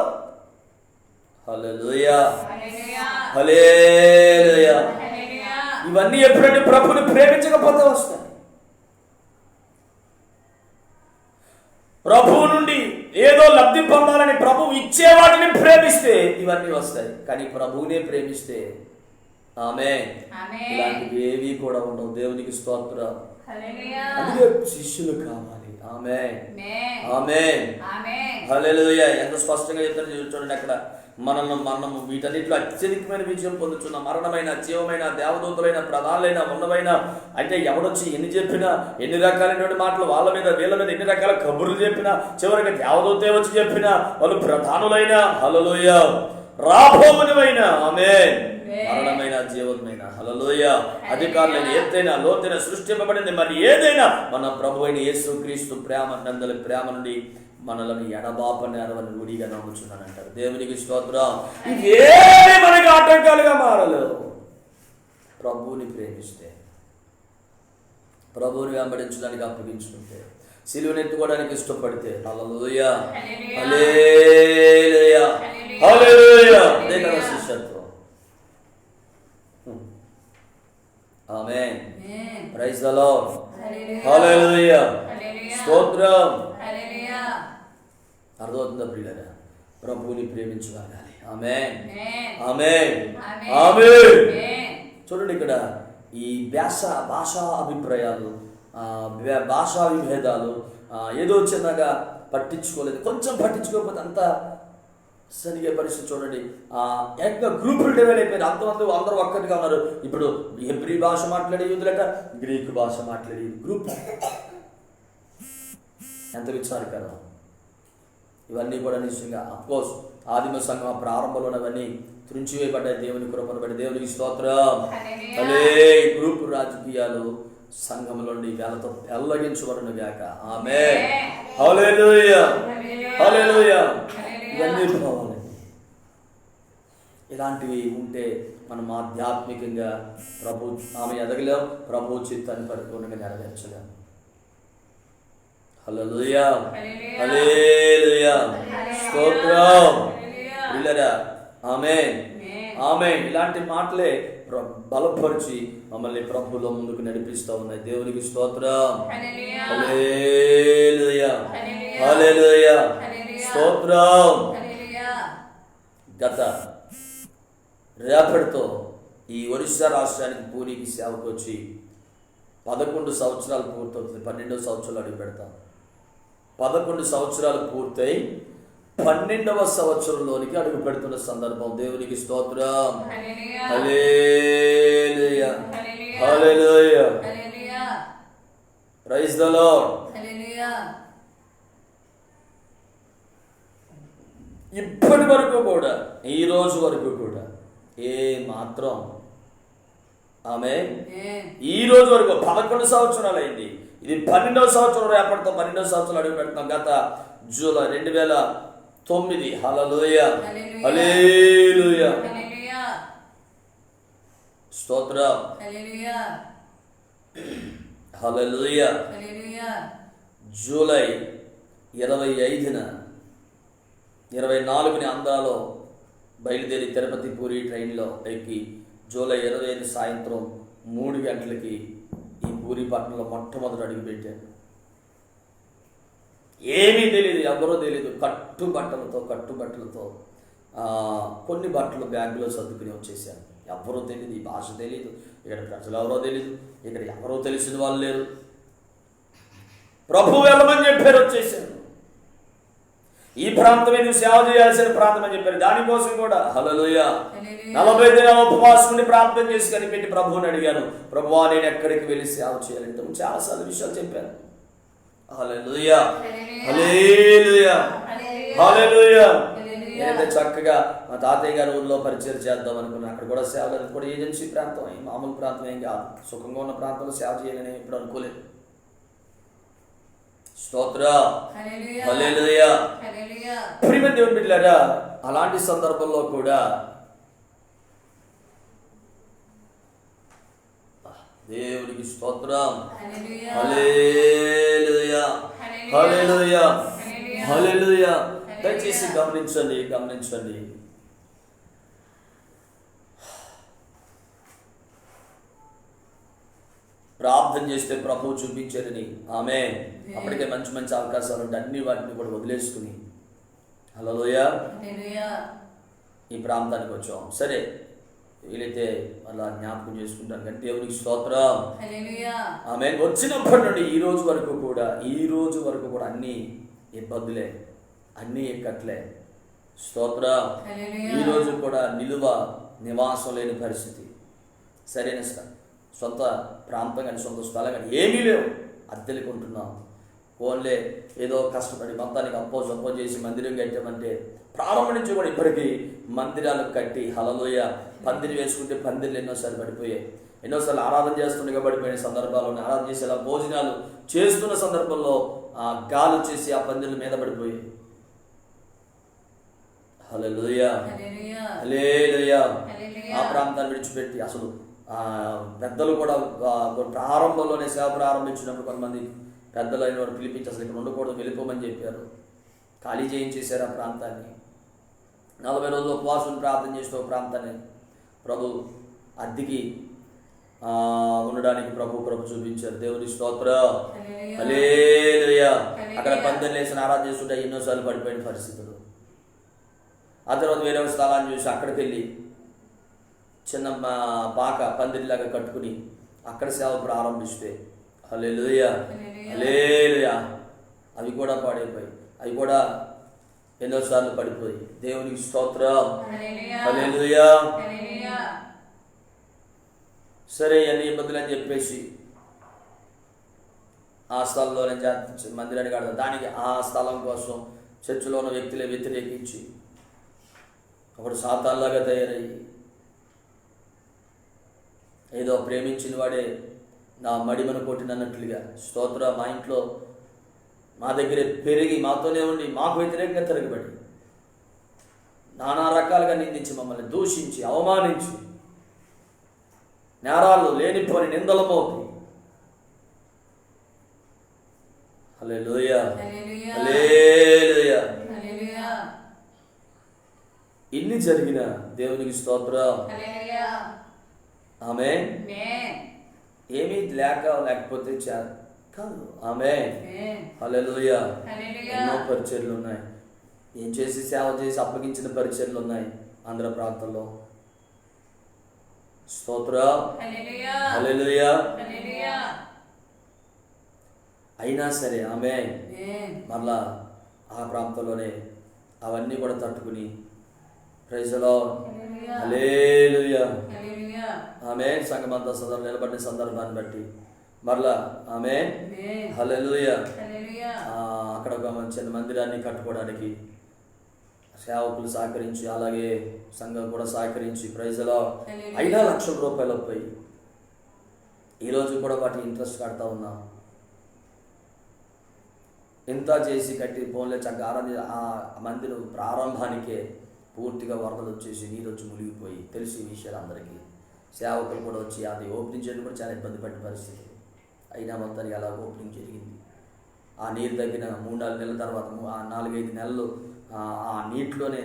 హల్లెలూయా. హల్లెలూయా. ఇవన్నీ ఎప్పుడంటే ప్రభుని ప్రేమించకపోతే వస్తాయి. ప్రభువు నుండి ఏదో లబ్ధి పొందాలని ప్రభువు ఇచ్చే వాటిని ప్రేమిస్తే ఇవన్నీ వస్తాయి. కానీ ప్రభువునే ప్రేమిస్తే ఆమేన్, ఇలాంటివి ఏవి కూడా ఉండవు. దేవునికి స్తోత్రం. అందుకే శిష్యులు కావాలి. ఆమేన్, ఆమేన్, హల్లెలూయా. ఎంత స్పష్టంగా చెప్తారు చూడండి అక్కడ. మనము వీటన్నిటిలో అత్యధికమైన విజయం పొందుతున్నాం. మరణమైన, జీవమైన, దేవదూతలైన, ప్రధానులైన, ఉన్నవైన, అంటే ఎవడొచ్చి ఎన్ని చెప్పినా, ఎన్ని రకాలైనటువంటి మాటలు వాళ్ళ మీద వీళ్ళ మీద ఎన్ని రకాల కబుర్లు చెప్పినా, చివరికి దేవదూతే వచ్చి చెప్పినా, వాళ్ళు ప్రధానులైన, హల్లెలూయా, రాబోవునివైన, ఆమేన్, మరణమైన, జీవమైన, హల్లెలూయా, అధికారులైన, ఎత్తైన, లోతైన, సృష్టింపబడింది మరి ఏదైనా మన ప్రభు అయిన యేసు క్రీస్తు ప్రేమ నందలి ప్రేమ నుండి మనలను ఎడబాప నేరవని రూఢిగా నమ్ముచున్నానంటారు. దేవునికి స్తోత్రం. ఇవేమి మనకి ఆటంకాలుగా మారలేవు. ప్రభువుని ప్రేమిస్తే, ప్రభువుని వెంబడించడానికి అప్పగించుకుంటే, సిలువను ఎత్తుకోవడానికి ఇష్టపడితే, హల్లెలూయా, హల్లెలూయా, హల్లెలూయా. అదే కదా శిష్యత్వం. ఆమేన్, ప్రైజ్ ది లార్డ్, హల్లెలూయా, స్తోత్రం. అర్థమవుతుందా ప్రియులారా? ప్రభువుని ప్రేమించగలగాలి. ఆమేన్, ఆమేన్, ఆమేన్. చూడండి ఇక్కడ ఈ భాషా అభిప్రాయాలు, భాషా విభేదాలు ఏదో చిన్నగా పట్టించుకోలేదు, కొంచెం పట్టించుకోకపోతే అంతా సరిగే పరిస్థితి చూడండి. ఏకంగా గ్రూపులు డెవలప్ అయిపోయిన అందరూ ఒక్కటిగా ఉన్నారు. ఇప్పుడు హెబ్రీ భాష మాట్లాడే యూదులట, గ్రీకు భాష మాట్లాడే గ్రూప్. ఎంత విచారకరం. ఇవన్నీ కూడా నిజంగా అఫ్కోర్స్ ఆదిమ సంఘం ప్రారంభంలో అవన్నీ త్రుంచివేయబడ్డాయి. దేవుని కృపను బట్టి దేవునికి స్తోత్రం. అదే గ్రూప్ రాజకీయాలు సంఘంలో వేలతో పెళ్ళగించబడును గాక. ఆమేన్. హల్లెలూయా, హల్లెలూయా. ఇవన్నీ పోవాలండి. ఇలాంటివి ఉంటే మనం ఆధ్యాత్మికంగా ఆమె ఎదగలేం, ప్రభు చిత్తాన్ని పరిపూర్ణంగా నెరవేర్చలేం. హల్లెలూయా, హల్లెలూయా, స్తోత్రం. పిల్లరా, ఆమేన్, ఆమేన్. ఇలాంటి మాటలే బలపరిచి మమ్మల్ని ప్రభువులో ముందుకు నడిపిస్తూ ఉన్నాయి. దేవునికి స్తోత్రం. హల్లెలూయా, హల్లెలూయా, స్తోత్రం. గత రేపటితో ఈ ఒరిస్సా రాష్ట్రానికి పూరికి సేవకు వచ్చి 11 సంవత్సరాలు పూర్తవుతుంది. 12వ సంవత్సరాలు అడుగు పెడతాం. 11 సంవత్సరాలు పూర్తయి 12వ సంవత్సరంలోనికి అడుగు పెడుతున్న సందర్భం. దేవునికి స్తోత్రం. హల్లెలూయా, హల్లెలూయా, ప్రైజ్ ద లార్డ్. ఇప్పటి వరకు కూడా, ఈ రోజు వరకు కూడా ఏ మాత్రం ఆమె ఈ రోజు వరకు 11 సంవత్సరాలు అయింది. ఇది 12వ సంవత్సరం. రేపటితో 12వ సంవత్సరం అడుగు పెడుతున్నాం. గత జూలై 2009. హల్లెలూయా, హల్లెలూయా, స్తోత్రం. హల్లెలూయా. జూలై 25న 24ని ఆంధ్రాలో బయలుదేరి తిరుపతి పూరి ట్రైన్లో ఎక్కి జూలై 25 సాయంత్రం 3 గంటలకి ఈ పూరి పట్టణంలో మొట్టమొదటి అడుగు పెట్టాను. ఏమీ తెలియదు, ఎవరో తెలియదు. కట్టుబట్టలతో కొన్ని బట్టలు బ్యాగులో సర్దుకుని వచ్చేసాను. ఎవరో తెలియదు, ఈ భాష తెలియదు, ఇక్కడ ప్రజలు ఎవరో తెలియదు, ఇక్కడ ఎవరో తెలిసిన వాళ్ళు లేరు. ప్రభు వెళ్ళమని చెప్పారు, వచ్చేసాను. ఈ ప్రాంతమే నువ్వు సేవ చేయాల్సిన ప్రాంతం అని చెప్పారు. దానికోసం కూడా హల్లెలూయా 40 దినాలు ఉపవాసం ఉండి ప్రార్థన చేసి కనిపెట్టి ప్రభువుని అడిగాను, ప్రభువా నేను ఎక్కడికి వెళ్ళి సేవ చేయాలంటే చాలాసార్లు విషయాలు చెప్పాను. హల్లెలూయా, హల్లెలూయా, హల్లెలూయా. నేనైతే చక్కగా మా తాతయ్య గారి ఊళ్ళో పరిచయం చేద్దాం అనుకున్నాను. అక్కడ కూడా సేవలు, అది కూడా ఏజెన్సీ ప్రాంతం, మామూలు ప్రాంతం ఏం కాదు. సుఖంగా ఉన్న ప్రాంతంలో సేవ చేయాలని ఎప్పుడు అనుకోలేదు. స్తోత్రం. హల్లెలూయా. ప్రియమైన దేవుని బిడ్డలారా, అలాంటి సందర్భంలో కూడా దేవునికి స్తోత్రం. హల్లెలూయా, హల్లెలూయా, హల్లెలూయా. దయచేసి గమనించండి. ప్రార్థన చేస్తే ప్రభువు చూపించారని ఆమేన్. అప్పటికే మంచి అవకాశాలు ఉంటే అన్ని వాటిని కూడా వదిలేసుకుని హల్లెలూయా ఈ ప్రాంతానికి వచ్చాం. సరే, వీలైతే అలా జ్ఞాపకం చేసుకుంటాను కానీ దేవునికి స్తోత్రం. ఆమేన్. వచ్చినప్పటి నుండి ఈ రోజు వరకు కూడా అన్ని ఇబ్బందులే, అన్ని ఇక్కట్లే. స్తోత్రం. ఈ రోజు కూడా నివాసం లేని పరిస్థితి, సరైన సొంత ప్రాంతం కానీ సొంత స్థలం కానీ ఏమీ లేవు. అద్దెలకు ఉంటున్నాం. ఓన్లే ఏదో కష్టపడి మొత్తానికి అప్పో చేసి మందిరం కట్టామంటే ప్రారంభం నుంచి కూడా ఇప్పటికీ మందిరాలు కట్టి హల్లెలూయా పందిరి వేసుకుంటే పందిర్లు ఎన్నోసార్లు పడిపోయాయి. ఎన్నోసార్లు ఆరాధన చేస్తుండగా పడిపోయిన సందర్భాలు ఉన్నాయి. ఆరాధన చేసేలా భోజనాలు చేస్తున్న సందర్భంలో గాలి వచ్చేసి ఆ పందిర్ల మీద పడిపోయాయి. హల్లెలూయా, హల్లెలూయా. ఆ ప్రాంతాన్ని విడిచిపెట్టి అసలు పెద్దలు కూడా ప్రారంభంలోనే సేవ ప్రారంభించినప్పుడు కొంతమంది పెద్దలైన వారు పిలిపించి అసలు ఇక్కడ ఉండకూడదు, వెళ్ళిపోమని చెప్పారు. ఖాళీ చేయించేశారు ఆ ప్రాంతాన్ని. 40 రోజులు ఉపవాసం ప్రార్థన చేసిన ప్రాంతాన్ని ప్రభు అద్దెకి ఉండడానికి ప్రభు కృప చూపించారు. దేవుని స్తోత్రం. హల్లెలూయా. అక్కడ పందిర్లు వేసి ఆరాధన చేస్తుంటే ఎన్నోసార్లు పడిపోయిన పరిస్థితులు. ఆ తర్వాత వేరే స్థలాన్ని చూసి అక్కడికి వెళ్ళి చిన్న పాక పందిరిలాగా కట్టుకుని అక్కడ సేవ ప్రారంభిస్తే హల్లెలూయా, హల్లెలూయా, అవి కూడా పాడైపోయి, అవి కూడా ఎన్నోసార్లు పడిపోయి. దేవునికి స్తోత్రం. హల్లెలూయా. సరే అన్ని ఇబ్బందులు అని చెప్పేసి ఆ స్థలంలోనే మందిరాన్ని కడతారు. దానికి ఆ స్థలం కోసం చర్చిలో ఉన్న వ్యక్తులే వ్యతిరేకించి ఒకడు సాతాన్లాగా తయారయ్యి ఏదో ప్రేమించిన వాడే నా మడిమను కొట్టినన్నట్లుగా స్తోత్ర మా ఇంట్లో మా దగ్గరే పెరిగి మాతోనే ఉండి మాకు వ్యతిరేకంగా తిరగబడి నానా రకాలుగా నిందించి మమ్మల్ని దూషించి అవమానించి నేరాలు లేనిపోని నిందల మోపి హల్లెలూయా హల్లెలూయా ఇన్ని జరిగిన దేవునికి స్తోత్రం. ఆమేన్. ఏమీ లేకపోతే కాదు. ఆమేన్. హల్లెలూయా. ఎన్నో పరిచర్లు ఉన్నాయి. ఏం చేసి సేవ చేసి అప్పగించిన పరిచర్లు ఉన్నాయి ఆంధ్ర ప్రాంతంలో. స్తోత్రం. హల్లెలూయా. అయినా సరే ఆమేన్. మరలా ఆ ప్రాంతంలోనే అవన్నీ కూడా తట్టుకుని ప్రైజ్ ది లార్డ్. హల్లెలూయా. ఆమేన్. సంఘమంతా సదరు నిలబడిన సందర్భాన్ని బట్టి మరలా ఆమేన్. హల్లెలూయా. అక్కడ ఒక చిన్న మందిరాన్ని కట్టుకోవడానికి సేవకులు సహకరించి అలాగే సంఘం కూడా సహకరించి ప్రైజ్ ది లార్డ్ 5 లక్షల రూపాయలు పోయి ఈరోజు కూడా వాటి ఇంట్రెస్ట్ కడతా ఉన్నా. ఇంత చేసి కట్టి ఫోన్లో చక్కగా ఆ మందిరం ప్రారంభానికే పూర్తిగా వరదలు వచ్చేసి నీరు వచ్చి మునిగిపోయి తెలిసి విషయాలు అందరికీ. సేవకులు కూడా వచ్చి అది ఓపెనింగ్ చేయడం కూడా చాలా ఇబ్బంది పడిన పరిస్థితి. అయినా మొత్తానికి అలా ఓపెనింగ్ జరిగింది. ఆ నీరు తగ్గిన 3-4 నెలల తర్వాత 4-5 నెలలు ఆ నీటిలోనే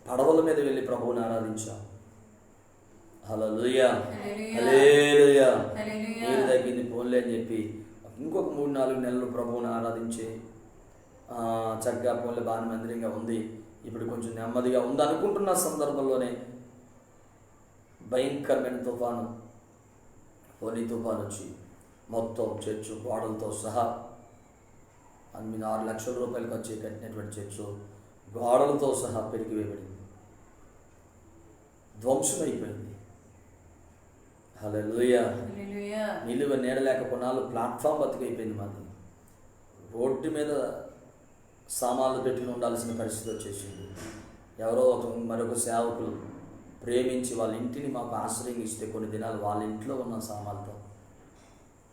పడవల మీద వెళ్ళి ప్రభువుని ఆరాధించాం. హల్లెలూయా హల్లెలూయా. నీరు తగ్గింది పోన్లే అని చెప్పి ఇంకొక 3-4 నెలలు ప్రభువుని ఆరాధించి చక్కగా పోన్లే బాగా మందిరంగా ఉంది, ఇప్పుడు కొంచెం నెమ్మదిగా ఉంది అనుకుంటున్న సందర్భంలోనే భయంకరమైన తుఫాను, ఫోనీ తుఫాను వచ్చి మొత్తం చర్చు గోడలతో సహా 6 లక్షల రూపాయలు ఖర్చు కట్టినటువంటి చర్చు గోడలతో సహా పెరిగివేయబడింది, ధ్వంసమైపోయింది. హల్లెలూయా. నిలువ నీడలేక కొన్నాళ్ళు ప్లాట్ఫామ్ బతికైపోయింది. మాది రోడ్డు మీద సామాన్లు పెట్టుకుని ఉండాల్సిన పరిస్థితి వచ్చేసింది. ఎవరో మరొక సేవకులు ప్రేమించి వాళ్ళ ఇంటిని మాకు ఆశ్రయం ఇస్తే కొన్ని దినాలు వాళ్ళ ఇంట్లో ఉన్న సామాన్లతో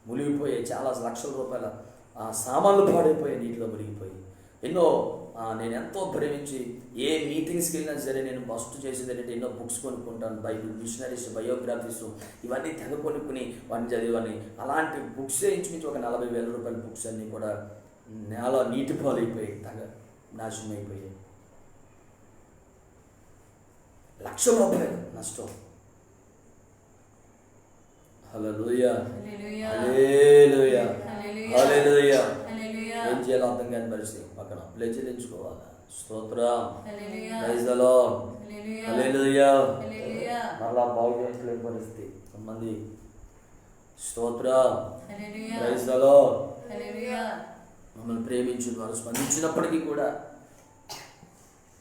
మునిగిపోయి చాలా లక్షల రూపాయల సామాన్లు పాడైపోయి నీటిలో మునిగిపోయి ఎన్నో నేను ఎంతో ప్రేమించి ఏ మీటింగ్స్కి వెళ్ళినా సరే నేను ఫస్ట్ చేసేది ఏంటంటే ఎన్నో బుక్స్ కొనుక్కుంటాను, బైబిల్, మిషనరీస్, బయోగ్రఫీస్ ఇవన్నీ తెగ కొనుక్కుని వాటిని చదివని అలాంటి బుక్స్ ఇంచుమించు ఒక 40,000 రూపాయల బుక్స్ అన్నీ కూడా నేల నీటి పాలైపోయాయి, తెగ నాశనం అయిపోయాయి. లక్షల రూపాయలు నష్టం. హల్లెలూయా హల్లెలూయా హల్లెలూయా. ఏం చేయాలో అర్థం కాని పరిస్థితి. పక్కన ప్లేజ్ చెల్లించుకోవాలి. స్తోత్రం. Praise the Lord. హల్లెలూయా. మరలా బాగులేని పరిస్థితి కొంతమంది. స్తోత్రం. Praise the Lord. మమ్మల్ని ప్రేమించిన వారు స్పందించినప్పటికీ కూడా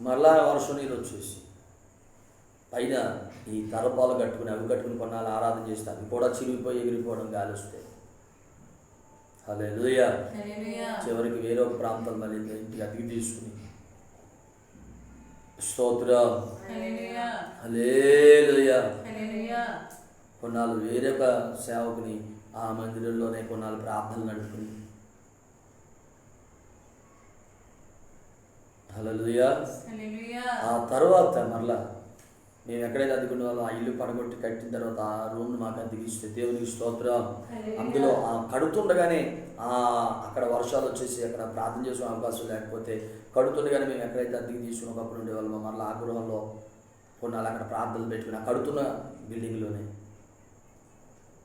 మరలా వర్షం నీరు వచ్చేసి పైన ఈ తరపాలు కట్టుకుని అవి కట్టుకుని కొన్నాళ్ళు ఆరాధన చేస్తే అవి కూడా చిరిగిపోయి ఎగిరిపోవడం గాలి వస్తే. హల్లెలూయా. చివరికి వేరే ఒక ప్రాంతం మళ్ళీ ఇంటికి అతికి తీసుకుని స్తోత్రం. హల్లెలూయా. కొన్నాళ్ళు వేరొక సేవకుని ఆ మందిరంలోనే కొన్నాళ్ళు ప్రార్థనలు నడుపుకుని హల్లెలూయా. ఆ తర్వాత మరలా మేము ఎక్కడైతే అద్దెకున్న వాళ్ళు ఆ ఇల్లు పడగొట్టి కట్టిన తర్వాత ఆ రూమ్ను మాకు అద్దెకి ఇస్తే దేవునికి స్తోత్రం. అందులో కడుతుండగానే అక్కడ వర్షాలు వచ్చేసి అక్కడ ప్రార్థన చేసుకునే అవకాశం లేకపోతే కడుతుండగానే మేము ఎక్కడైతే అద్దెకి తీసుకుని ఒకప్పుడు ఉండేవాళ్ళమో మరలా ఆ గృహంలో కొన్నాళ్ళు అక్కడ ప్రార్థనలు పెట్టుకుని ఆ కడుతున్న బిల్డింగ్లోనే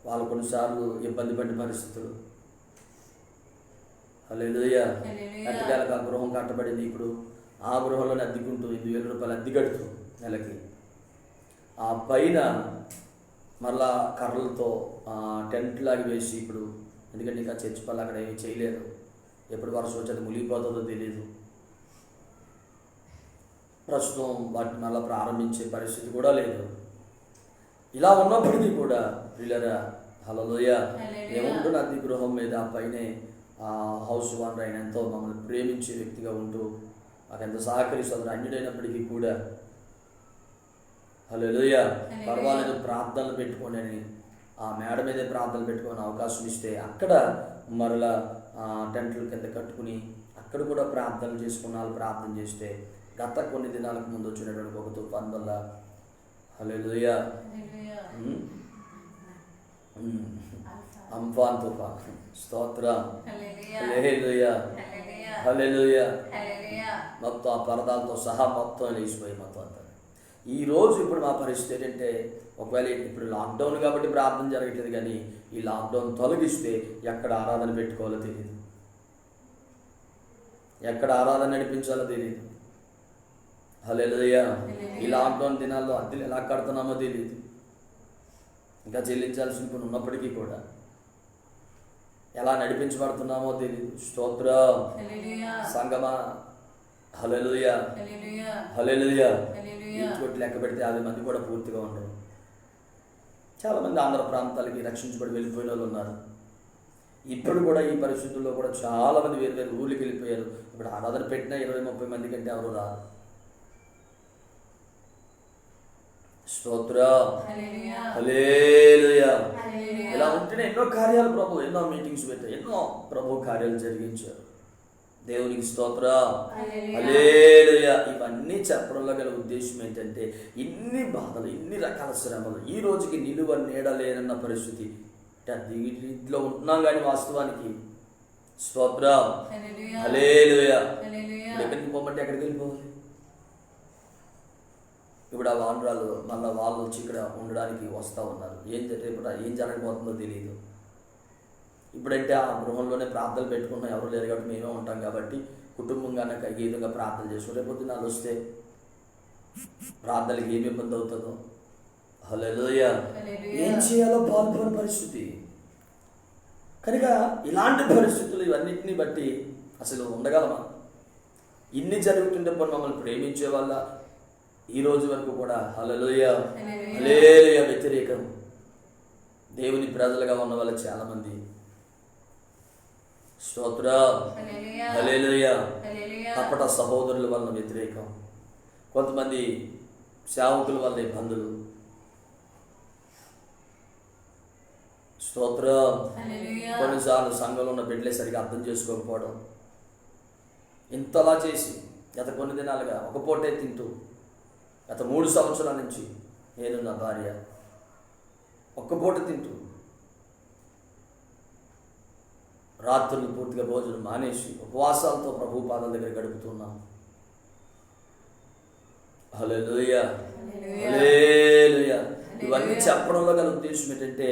వాళ్ళు కొన్నిసార్లు ఇబ్బంది పడిన పరిస్థితులు. హల్లెలూయా. ఎంతకాలకు ఆ గృహం కట్టబడింది. ఇప్పుడు ఆ గృహంలోనే అద్దెకుంటూ 8,000 రూపాయలు అద్దె కడుతూ నెలకి ఆ పైన మరలా కర్రలతో టెంట్ లాగా వేసి ఇప్పుడు ఎందుకంటే ఇంకా చర్చి పళ్ళు అక్కడ ఏమీ చేయలేదు, ఎప్పుడు వర్షం వచ్చి అది మునిగిపోతుందో తెలియదు. ప్రస్తుతం వాటిని మళ్ళీ ప్రారంభించే పరిస్థితి కూడా లేదు. ఇలా ఉన్నప్పటికీ కూడా వీళ్ళరా హల్లెలూయ ఏముంటుంది అద్దె గృహం మీద పైనే హౌస్ ఓనర్ అయిన ఎంతో మమ్మల్ని ప్రేమించే వ్యక్తిగా ఉంటూ మాకెంత సహకరిస్తుంది అన్యుడైనప్పటికీ కూడా హల్లెలూయ పర్వాలేదు ప్రార్థనలు పెట్టుకోండి అని ఆ మేడ మీదే ప్రార్థనలు పెట్టుకునే అవకాశం ఇస్తే అక్కడ మరలా టెంట్ల కింద కట్టుకుని అక్కడ కూడా ప్రార్థనలు చేసుకున్నాళ్ళు ప్రార్థన చేస్తే గత కొన్ని దినాలకు ముందు వచ్చినటువంటి ఒక తుఫాన్ వల్ల హల్లెలూయ అంఫాన్ తుఫాన్ స్తోత్రం హల్లెలూయ హల్లెలూయ మొత్తం ఆ పరదాలతో సహా మొత్తం లేచిపోయి మొత్తం అంతా. ఈరోజు ఇప్పుడు మా పరిస్థితి ఏంటంటే ఒకవేళ ఇప్పుడు లాక్డౌన్ కాబట్టి ప్రార్థన జరగట్లేదు, కానీ ఈ లాక్డౌన్ తొలగిస్తే ఎక్కడ ఆరాధన పెట్టుకోవాలో తెలియదు, ఎక్కడ ఆరాధన నడిపించాలో తెలియదు. హల్లెలూయా ఈ లాక్డౌన్ దినాల్లో అద్దెలు ఎలా కడుతున్నామో తెలియదు, ఇంకా చెల్లించాల్సిన కొన్ని ఉన్నప్పటికీ కూడా ఎలా నడిపించబడుతున్నామో తెలియదు. స్తోత్రం సంగమా హల్లెలూయా హల్లెలూయా. ఇంటి లెక్క పెడితే 50 మంది కూడా పూర్తిగా ఉండరు. చాలామంది ఆంధ్ర ప్రాంతాలకి రక్షించబడి వెళ్ళిపోయిన వాళ్ళు ఉన్నారు. ఇప్పుడు కూడా ఈ పరిస్థితుల్లో కూడా చాలామంది వేరు వేరు ఊళ్ళకి వెళ్ళిపోయారు. ఇప్పుడు ఆరాధన పెట్టినా 20-30 మంది కంటే ఎవరు రారు. స్తోత్రం హల్లెలూయా. ఇలా ఉంటేనే ఎన్నో కార్యాలు ప్రభు, ఎన్నో మీటింగ్స్ పెట్టారు, ఎన్నో ప్రభు కార్యాలు జరిగించారు. దేవునికి స్తోత్రం హల్లెలూయా. ఇవన్నీ చెప్పడంలో గల ఉద్దేశం ఏంటంటే ఇన్ని బాధలు, ఇన్ని రకాల శ్రమలు, ఈ రోజుకి నిలువ నీడలేనన్న పరిస్థితి ఇంట్లో ఉంటున్నాం కానీ వాస్తవానికి స్తోత్రం హల్లెలూయా. ఎక్కడికి పోమంటే ఎక్కడికి వెళ్ళిపోవాలి? ఇప్పుడు ఆ వానరాలు మళ్ళీ వాళ్ళు వచ్చి ఇక్కడ ఉండడానికి వస్తూ ఉన్నారు. ఏం జరగబోతుందో తెలియదు. ఇప్పుడంటే ఆ గృహంలోనే ప్రార్థనలు పెట్టుకున్నాం, ఎవరు లేరు కాబట్టి మేమే ఉంటాం కాబట్టి కుటుంబంగానే ఈ విధంగా ప్రార్థన చేసుకుని రేపొద్దున వాళ్ళు వస్తే ప్రార్థనలకు ఏమి ఇబ్బంది అవుతుందో హల్లెలూయా ఏం చేయాలో పాల్గొనే పరిస్థితి. కనుక ఇలాంటి పరిస్థితులు ఇవన్నిటిని బట్టి అసలు ఉండగలమా? ఇన్ని జరుగుతుంటే పని మమ్మల్ని ప్రేమించే వాళ్ళ ఈ రోజు వరకు కూడా హల్లెలూయా హల్లెలూయా వ్యతిరేకం దేవుని ప్రజలుగా ఉన్న వాళ్ళు చాలామంది. స్తోత్రం హల్లెలూయా. కపట సహోదరుల వలన వ్యతిరేకం, కొంతమంది సేవకుల వల్ల ఇబ్బందులు. స్తోత్రం. కొన్నిసార్లు సంఘంలో ఉన్న బిడ్డలే సరిగా అర్థం చేసుకోకపోవడం. ఇంతలా చేసి గత కొన్ని దినాలుగా ఒక పూటే తింటూ గత 3 సంవత్సరాల నుంచి నేను నా భార్య ఒక్క పూట తింటూ రాత్రులు పూర్తిగా భోజనం మానేసి ఉపవాసాలతో ప్రభు పాదాల దగ్గర గడుపుతున్నాం. హల్లెలూయా హల్లెలూయా. ఇవన్నీ చెప్పడంలో గల ఉద్దేశం ఏంటంటే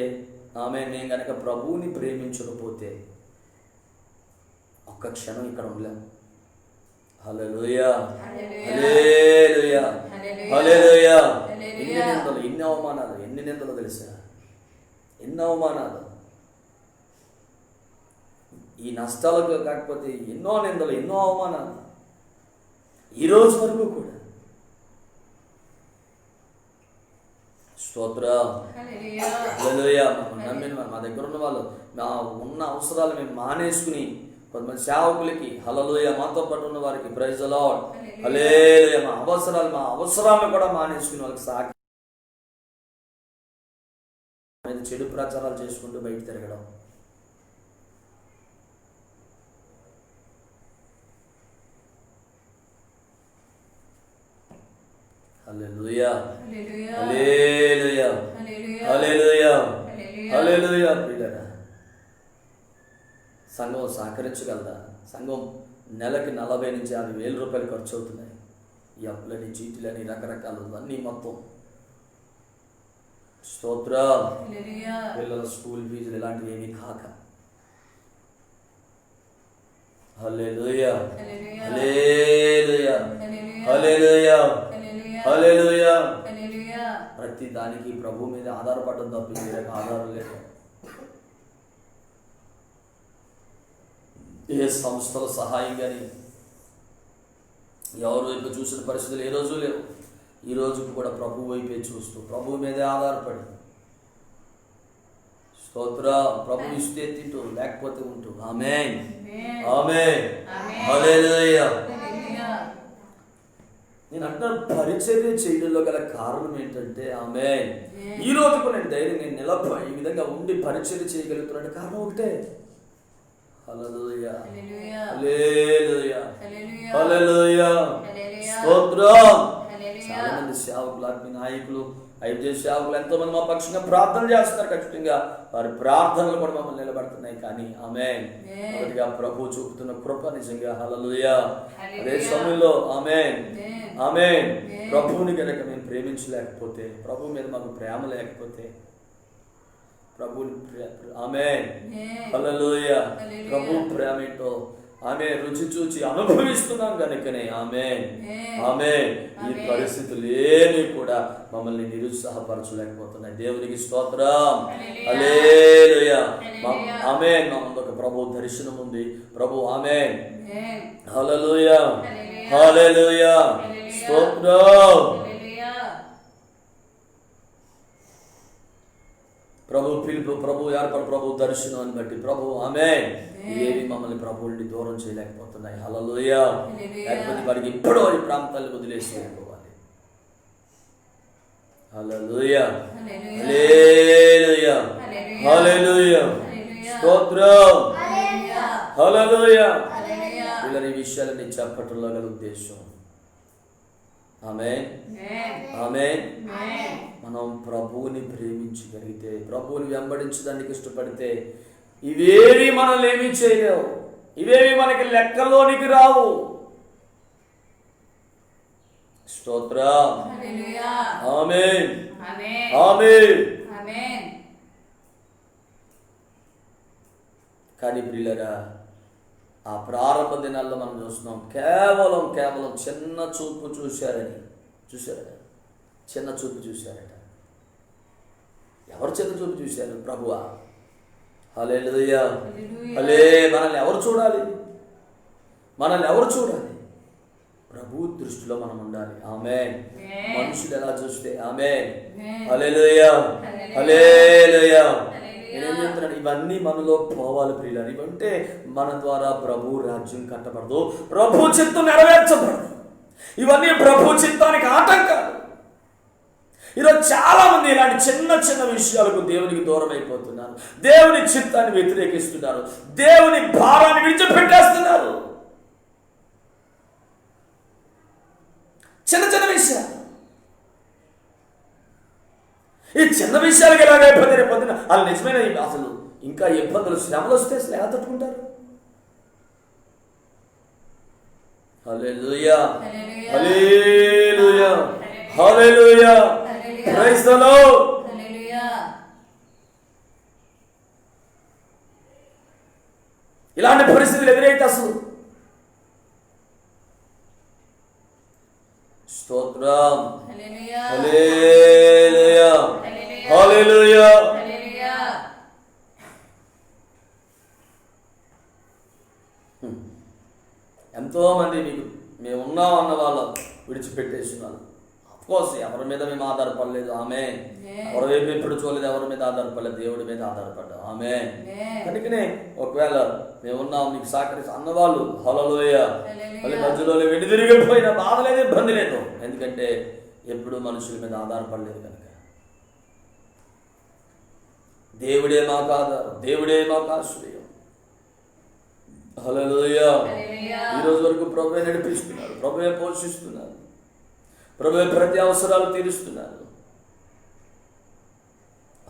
నేను కనుక ప్రభువుని ప్రేమించకపోతే ఒక్క క్షణం ఇక్కడ ఉండలేం. హల్లెలూయా హల్లెలూయా హల్లెలూయా. ఎన్ని నిందలు, ఎన్ని అవమానాలు, ఎన్ని నిందలు తెలుసా? ఎన్ని అవమానాలు. ఈ నష్టాలకు కాకపోతే ఎన్నో నిందలు, ఎన్నో అవమానాలు ఈరోజు వరకు కూడా. స్తోత్రం హల్లెలూయా. నమ్మిన మా దగ్గర ఉన్న వాళ్ళు ఉన్న అవసరాలు మేము మానేసుకుని కొంతమంది సేవకులకి హల్లెలూయా మాతో పాటు ఉన్న వారికి ప్రైజ్ ది లార్డ్ హల్లెలూయా మా అవసరాలను కూడా మానేసుకుని వాళ్ళకి సాకి చెడు ప్రచారాలు చేసుకుంటూ బయట తిరగడం. హల్లెలూయా హల్లెలూయా హల్లెలూయా హల్లెలూయా. ప్రియులారా, సంఘం సహకరించగలదా? సంఘం నెలకి 40,000 నుంచి 50,000 రూపాయలు ఖర్చు అవుతున్నాయి. ఈ అప్పులని, చీటీలని, రకరకాలు అన్నీ మొత్తం. స్తోత్రం. పిల్లల స్కూల్ ఫీజులు ఇలాంటివి ఏమీ కాక హల్లెలూయా హల్లెలూయా హల్లెలూయా హల్లెలూయా. ప్రతి దానికి ప్రభు మీద ఆధారపడడం తప్ప వేరే ఆధారం లేదు. ఏ సంస్థల సహాయం కానీ ఎవరి వైపు చూసిన పరిస్థితులు ఏ రోజు లేవు. ఈ రోజుకు కూడా ప్రభు వైపే చూస్తూ ప్రభువు మీదే ఆధారపడి స్తోత్రం. ప్రభు ఇస్తే తింటూ లేకపోతే ఉంటూ. ఆమేన్ ఆమేన్ హల్లెలూయా. నేను అంటున్నాను, పరిచర్య చేయడంలో గల కారణం ఏంటంటే ఆమేన్, ఈ రోజుకు నేను ధైర్యంగా నిలబడి ఈ విధంగా ఉండి పరిచర్య చేయగలుగుతున్న కారణం ఒకటే. హల్లెలూయా హల్లెలూయా హల్లెలూయా స్తోత్రం. చాలా మంది సేవకులు, ఆత్మీయ నాయకులు, ఐదు సేవకులు ఎంతో మంది మా పక్షంగా ప్రార్థన చేస్తున్నారు. ఖచ్చితంగా వారి ప్రార్థనలు కూడా మమ్మల్ని నిలబడుతున్నాయి. కానీ ఆమేన్ మొదటిగా ప్రభు చూపుతున్న కృప నిజంగా హల్లెలూయా. అదే సమయంలో ఆమేన్ ఆమేన్ ప్రభువుని కనుక మేము ప్రేమించలేకపోతే, ప్రభు మీద మాకు ప్రేమ లేకపోతే, ప్రభుని ఆమేన్ హల్లెలూయా ప్రభు ప్రేమ ఏంటో ఆమె రుచి చూచి అనుభవిస్తున్నాం కనుకనే ఆమేన్ ఆమేన్ ఈ పరిస్థితులు ఏమీ కూడా మమ్మల్ని నిరుత్సాహపరచలేకపోతున్నాయి. దేవునికి స్తోత్రం హల్లెలూయా. ఆమేన్ మా ముందు ఒక ప్రభు దర్శనం ఉంది. ప్రభు ఆమేన్ హల్లెలూయా హల్లెలూయా స్తోత్రం. ప్రభు పిలుపు, ప్రభు ఏర్పాటు, ప్రభు దర్శనాన్ని బట్టి ప్రభు ఆమేన్ ఏవి మమ్మల్ని ప్రభు నుండి దూరం చేయలేకపోతున్నాయి. హల్లెలూయా. లేకపోతే వారికి ఎప్పుడో ఈ ప్రాంతాన్ని వదిలేసి వెళ్ళిపోవాలి. హల్లెలూయా హల్లెలూయా హల్లెలూయా స్తోత్రం హల్లెలూయా. వీళ్ళని ఈ విషయాలని చెప్పటంలో గల ఉద్దేశం ఆమేన్ ఆమేన్ మనం ప్రభువుని ప్రేమించగలిగితే, ప్రభువుని వెంబడించడానికి ఇష్టపడితే ఇవేవి మనల్ని ఏమీ చేయలేవు. ఇవేవి మనకి లెక్కలోనికి రావు. స్తోత్రం ఆమేన్ ఆమేన్. కానీ ప్రియులారా, ఆ ప్రారంభ దినాల్లో మనం చూస్తున్నాం, కేవలం చిన్న చూపు చూశారా? చిన్న చూపు చూశారట. ఎవరు చిన్న చూపు చూశారు? ప్రభువా. హల్లెలూయా మనల్ని ఎవరు చూడాలి? ప్రభు దృష్టిలో మనం ఉండాలి. ఆమేన్. మనుషులు ఎలా చూస్తే ఆమేన్ హల్లెలూయా హల్లెలూయా. నేనేం చెప్తున్నాను, ఇవన్నీ మనలో పోవాలి ప్రియులారా. ఇవంటే మన ద్వారా ప్రభు రాజ్యం కట్టబడదు, ప్రభు చిత్తం నెరవేర్చబడదు. ఇవన్నీ ప్రభు చిత్తానికి ఆటంకాలు. ఈరోజు చాలా మంది ఇలాంటి చిన్న విషయాలకు దేవునికి దూరం అయిపోతున్నారు. దేవుని చిత్తాన్ని వ్యతిరేకిస్తున్నారు. దేవుని భారాన్ని విడిచిపెట్టేస్తున్నారు. చిన్న విషయాలు. ఈ చిన్న విషయాలకి ఎలాగైపోతే రేపు పొద్దున వాళ్ళు నిజమైన అసలు ఇంకా ఇబ్బందులు, శ్రమలు వస్తే అసలు ఎలా తట్టుకుంటారు? హల్లెలూయా హల్లెలూయా హల్లెలూయా ప్రైజ్ ది లార్డ్. ఇలాంటి పరిస్థితులు ఎదురైతే అసలు స్తోత్రం హల్లెలూయా హల్లెలూయా. ఎంతో మంది మేము ఉన్నాం అన్న వాళ్ళు విడిచిపెట్టేస్తున్నారు. అఫ్కోర్స్ ఎవరి మీద మేము ఆధారపడలేదు. ఆమేన్. ఎవరి వైపు ఎప్పుడు చూడలేదు, ఎవరి మీద ఆధారపడలేదు, దేవుడి మీద ఆధారపడ్డాం. ఆమేన్. కనుకనే ఒకవేళ మేము ఉన్నాం నీకు సహకరించి అన్నవాళ్ళు హల్లెలూయా మళ్ళీ మధ్యలో వెండి తిరిగిపోయిన బాధ లేదు, ఇబ్బంది లేదు. ఎందుకంటే ఎప్పుడు మనుషుల మీద ఆధారపడలేదు కనుక. దేవుడే మాకు ఆధారం, దేవుడే మాకు ఆశ్రయం. హల్లెలూయా. ఈ రోజు వరకు ప్రభువే నడిపిస్తున్నారు, ప్రభువే పోషిస్తున్నారు, ప్రభువే ప్రతి అవసరాలు తీరుస్తున్నారు.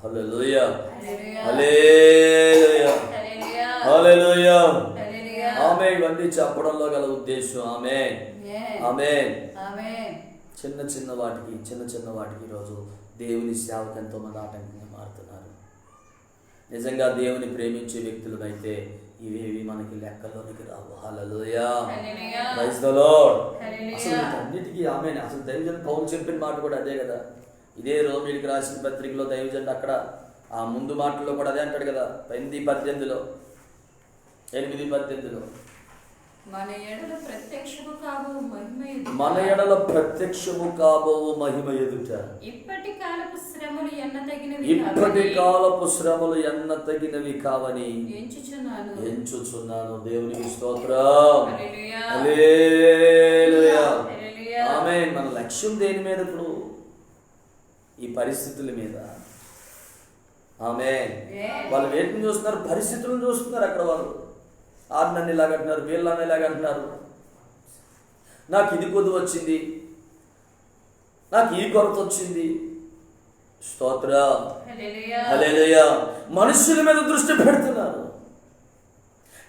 హల్లెలూయా హల్లెలూయా హల్లెలూయా. ఆమె ఇవన్నీ చెప్పడంలో గల ఉద్దేశం ఆమేన్ ఆమేన్. చిన్న వాటికి ఈరోజు దేవుని సేవకు ఎంతో మంది ఆటంకంగా మారుతున్నారు. నిజంగా దేవుని ప్రేమించే వ్యక్తులమైతే ఇవేవి మనకి లెక్కలోనికి రావు. హల్లెలూయా ప్రైజ్ ది లార్డ్. అసలు అన్నిటికీ ఆమేన్. అసలు దైవజన్ పౌలు చెప్పిన మాట కూడా అదే కదా. ఇదే రోమీయులకు రాసిన పత్రికలో దైవజన్ అక్కడ ఆ ముందు మాటల్లో కూడా అదే అంటాడు కదా. 8:18 మన ఎడల ప్రత్యక్షము కాబోవు మహిమ ఎదుట మన ఎడల ప్రత్యక్షము కాబోవు మహిమ ఎదుట ఇప్పటి కాలపు శ్రమలు ఇప్పటి కాలపు శ్రమలు ఎన్న తగినవి కావని ఎంచుచున్నాను. దేవునికి స్తోత్రం. హల్లెలూయా. ఆమేన్. మన లక్ష్యం దేని మీద? ఇప్పుడు ఈ పరిస్థితుల మీద. ఆమేన్. వాళ్ళు వేటిని చూస్తున్నారు? పరిస్థితులను చూస్తున్నారు. అక్కడ వాళ్ళు నన్ను ఇలాగంటున్నారు, వీళ్ళని ఇలాగంటున్నారు, నాకు ఇది కొద్దు వచ్చింది, నాకు ఈ కొరత వచ్చింది. స్తోత్రం. హల్లెలూయా. మనుషుల మీద దృష్టి పెడుతున్నారు.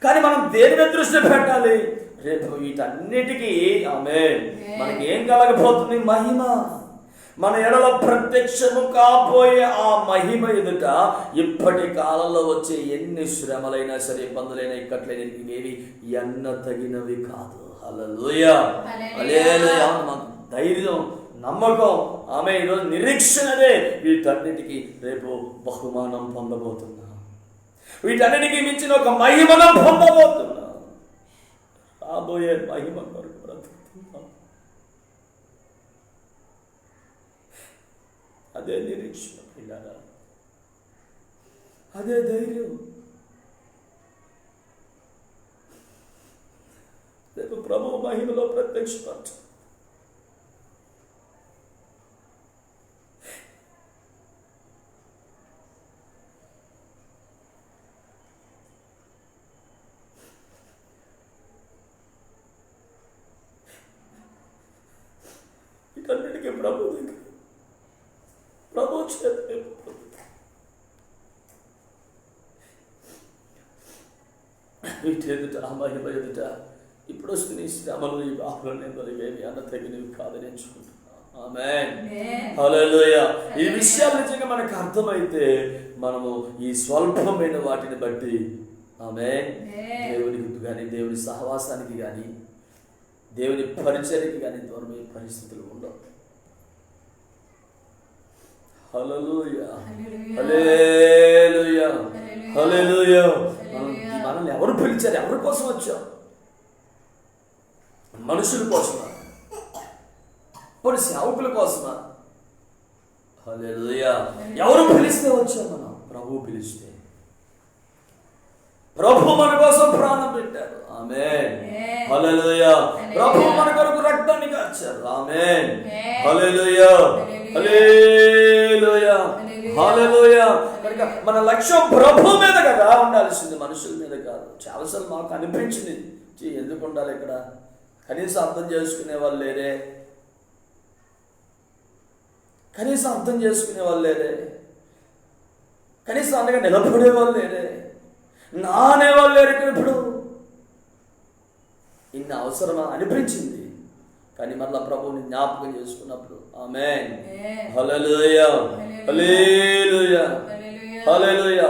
కానీ మనం దేని మీద దృష్టి పెట్టాలి? రేపు వీటన్నిటికీ ఆమేన్ మనకి ఏం కలగబోతుంది? మహిమ. మన ఎడల ప్రత్యక్షము కాబోయే ఆ మహిమ ఎదుట ఇప్పటి కాలంలో వచ్చే ఎన్ని శ్రమలైనా సరే, ఇబ్బందులైనా, ఇక్కట్లైన ఇవేవి ఎన్న తగినవి కాదు. హల్లెలూయా. హల్లెలూయా. మాకు ధైర్యం, నమ్మకం, ఆమె ఈరోజు నిరీక్షణదే. వీటన్నిటికీ రేపు బహుమానం పొందబోతున్నా, వీటన్నిటికీ మించిన ఒక మహిమను పొందబోతున్నా. రాబోయే మహిమ కొరకు బ్రతుకుతున్నాం. అదే నిరీక్షణ పిల్లరా, అదే ధైర్యం. రేపు ప్రభువు మహిమలో ప్రత్యక్షపరచు. వీటన్నిటికీ ప్రభు దగ్గర, ప్రభు చేత వీటి ఎదుట, ఆ మహిమ ఎదుట ఇప్పుడు వస్తున్న ఈ శ్రమలు, ఈ బాధలు, నిందలు ఇవేమి అన్న తగినవి కాదని ఎంచుకుంటున్నాం. ఆమేన్. హల్లెలూయా. ఈ విషయాలు నిజంగా మనకు అర్థమైతే మనము ఈ స్వల్పమైన వాటిని బట్టి ఆమేన్ దేవునికి కానీ, దేవుని సహవాసానికి కానీ, దేవుని పరిచర్యకి కానీ దూరమయ్యే పరిస్థితులు ఉండవు. హల్లెలూయా. హల్లెలూయా. హల్లెలూయా. మనల్ని ఎవరు పిలిచారు? ఎవరి కోసం వచ్చాం? మనుషుల కోసమా? కొన్ని సేవకుల కోసమా? హల్లెలూయా. ఎవరు పిలిస్తే వచ్చాం మనం? ప్రభువు పిలిస్తే. ప్రభు మన కోసం ప్రాణం పెట్టారు. ఆమేన్. హల్లెలూయా. ప్రభు మన కొరకు రక్తాన్ని కార్చారు. ఆమేన్. హల్లెలూయా. హల్లెలూయా. హల్లెలూయా. కనుక మన లక్ష్యం ప్రభు మీద కదా ఉండాల్సింది, మనుషుల మీద కాదు. చాలాసార్లు మాకు అనిపించింది, ఎందుకు ఉండాలి ఇక్కడ? కనీసం అర్థం చేసుకునే వాళ్ళు లేరే, కనీసం అర్థం చేసుకునే వాళ్ళు లేరే, కనీసం అండగా నిలబడే వాళ్ళు లేరే, నా అనేవాళ్ళు లేరు ఇక్కడ. ఇప్పుడు ఇన్ని అవసరమా అనిపించింది. కానీ మరలా ప్రభువుని జ్ఞాపకం చేసుకున్నప్పుడు ఆమేన్. హల్లెలూయా. హల్లెలూయా. హల్లెలూయా.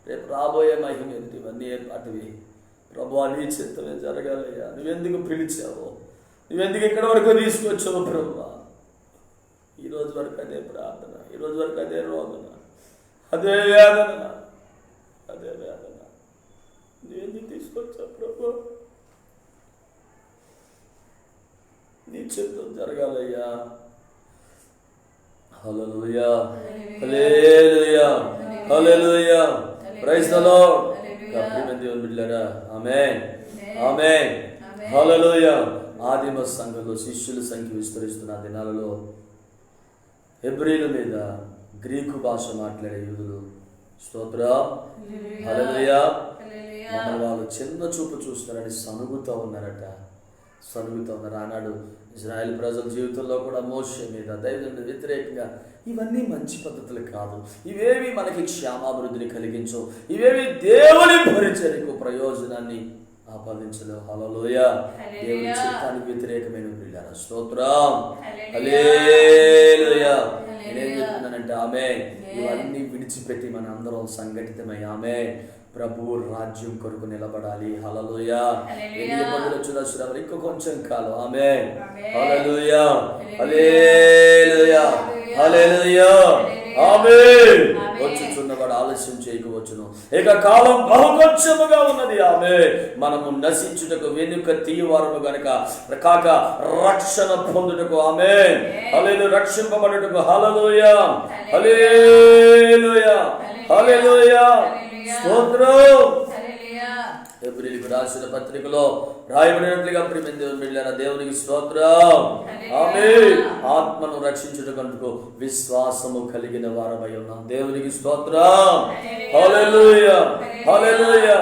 రేపు రాబోయే మహిమ ఏంటి? ఇవన్నీ ఏర్పాటువి. ప్రభువా నీ చిత్తమే జరగాలయ్యా. నువ్వెందుకు పిలిచావో, నువ్వెందుకు ఇక్కడి వరకు తీసుకొచ్చావు ప్రభువా? ఈరోజు వరకు అదే ప్రార్థన, ఈరోజు వరకు అదే రోదన, అదే వేదన, అదే వేదన. నువ్వెందుకు తీసుకొచ్చావు ప్రభు? నీ చిత్తం జరగాలయ్యా. హల్లెలూయా. హల్లెలూయా. హల్లెలూయా. Praise the Lord. ప్రియమైన దేవుని బిడ్డలారా, ఆమేన్. ఆమేన్. హల్లెలూయా. ఆదిమ సంఘంలో శిష్యుల సంఖ్య విస్తరిస్తున్న దినాలలో హెబ్రీల మీద గ్రీకు భాష మాట్లాడే యూదులు, స్తోత్రం, హల్లెలూయా, మమ్మల్ని వాళ్ళు చిన్న చూపు చూస్తారని సనుగుతూ ఉన్నారట. ఆనాడు ఇజ్రాయెల్ ప్రజల జీవితంలో కూడా మోషే మీద, దైవజనుడి వ్యతిరేకంగా ఇవన్నీ మంచి పద్ధతులు కాదు, ఇవేవి మనకి క్షేమాభివృద్ధిని కలిగించవు, ఇవేవి దేవుని పరిచర్యకు ప్రయోజనాన్ని ఆపాదించలేవు. హల్లెలూయా. దేవుని చిత్తానికి వ్యతిరేకమైన ప్రియులారా, స్తోత్రం, హల్లెలూయా. నేనేం చెప్తున్నానంటే ఆమేన్, ఇవన్నీ విడిచిపెట్టి మన అందరం సంఘటితమై ఆమేన్ ప్రభు రాజ్యం కొరకు నిలబడాలి. హల్లెలూయా. ఎన్ని ఇబ్బందులు వచ్చినా శ్రమలు ఇంకో కొంచెం కాలం. ఆమేన్. హల్లెలూయా. హల్లెలూయా. హల్లెలూయా. ఆమేన్. వచ్చుచున్నవాడు ఆలస్యం చేయకపోవచ్చును, ఇక కాలం బహు కొంచెముగా ఉన్నది. ఆమేన్. మనము నశించుటకు వెనుక తీయవారము గనుక కాక రక్షణ పొందుటకు ఆమేన్ హల్లెలూయా, రక్షింపబడుటకు హల్లెలూయా హల్లెలూయా హల్లెలూయా స్తోత్రం. హెబ్రీయులకు రాసిన పత్రికలో రాయబడినట్లుగా ప్రియమైన దేవుని బిడ్డలారా, దేవునికి స్తోత్రం. ఆమేన్. ఆత్మను రక్షించుటకు విశ్వాసము కలిగిన వారమై ఉన్నాం. దేవునికి స్తోత్రం. హల్లెలూయా హల్లెలూయా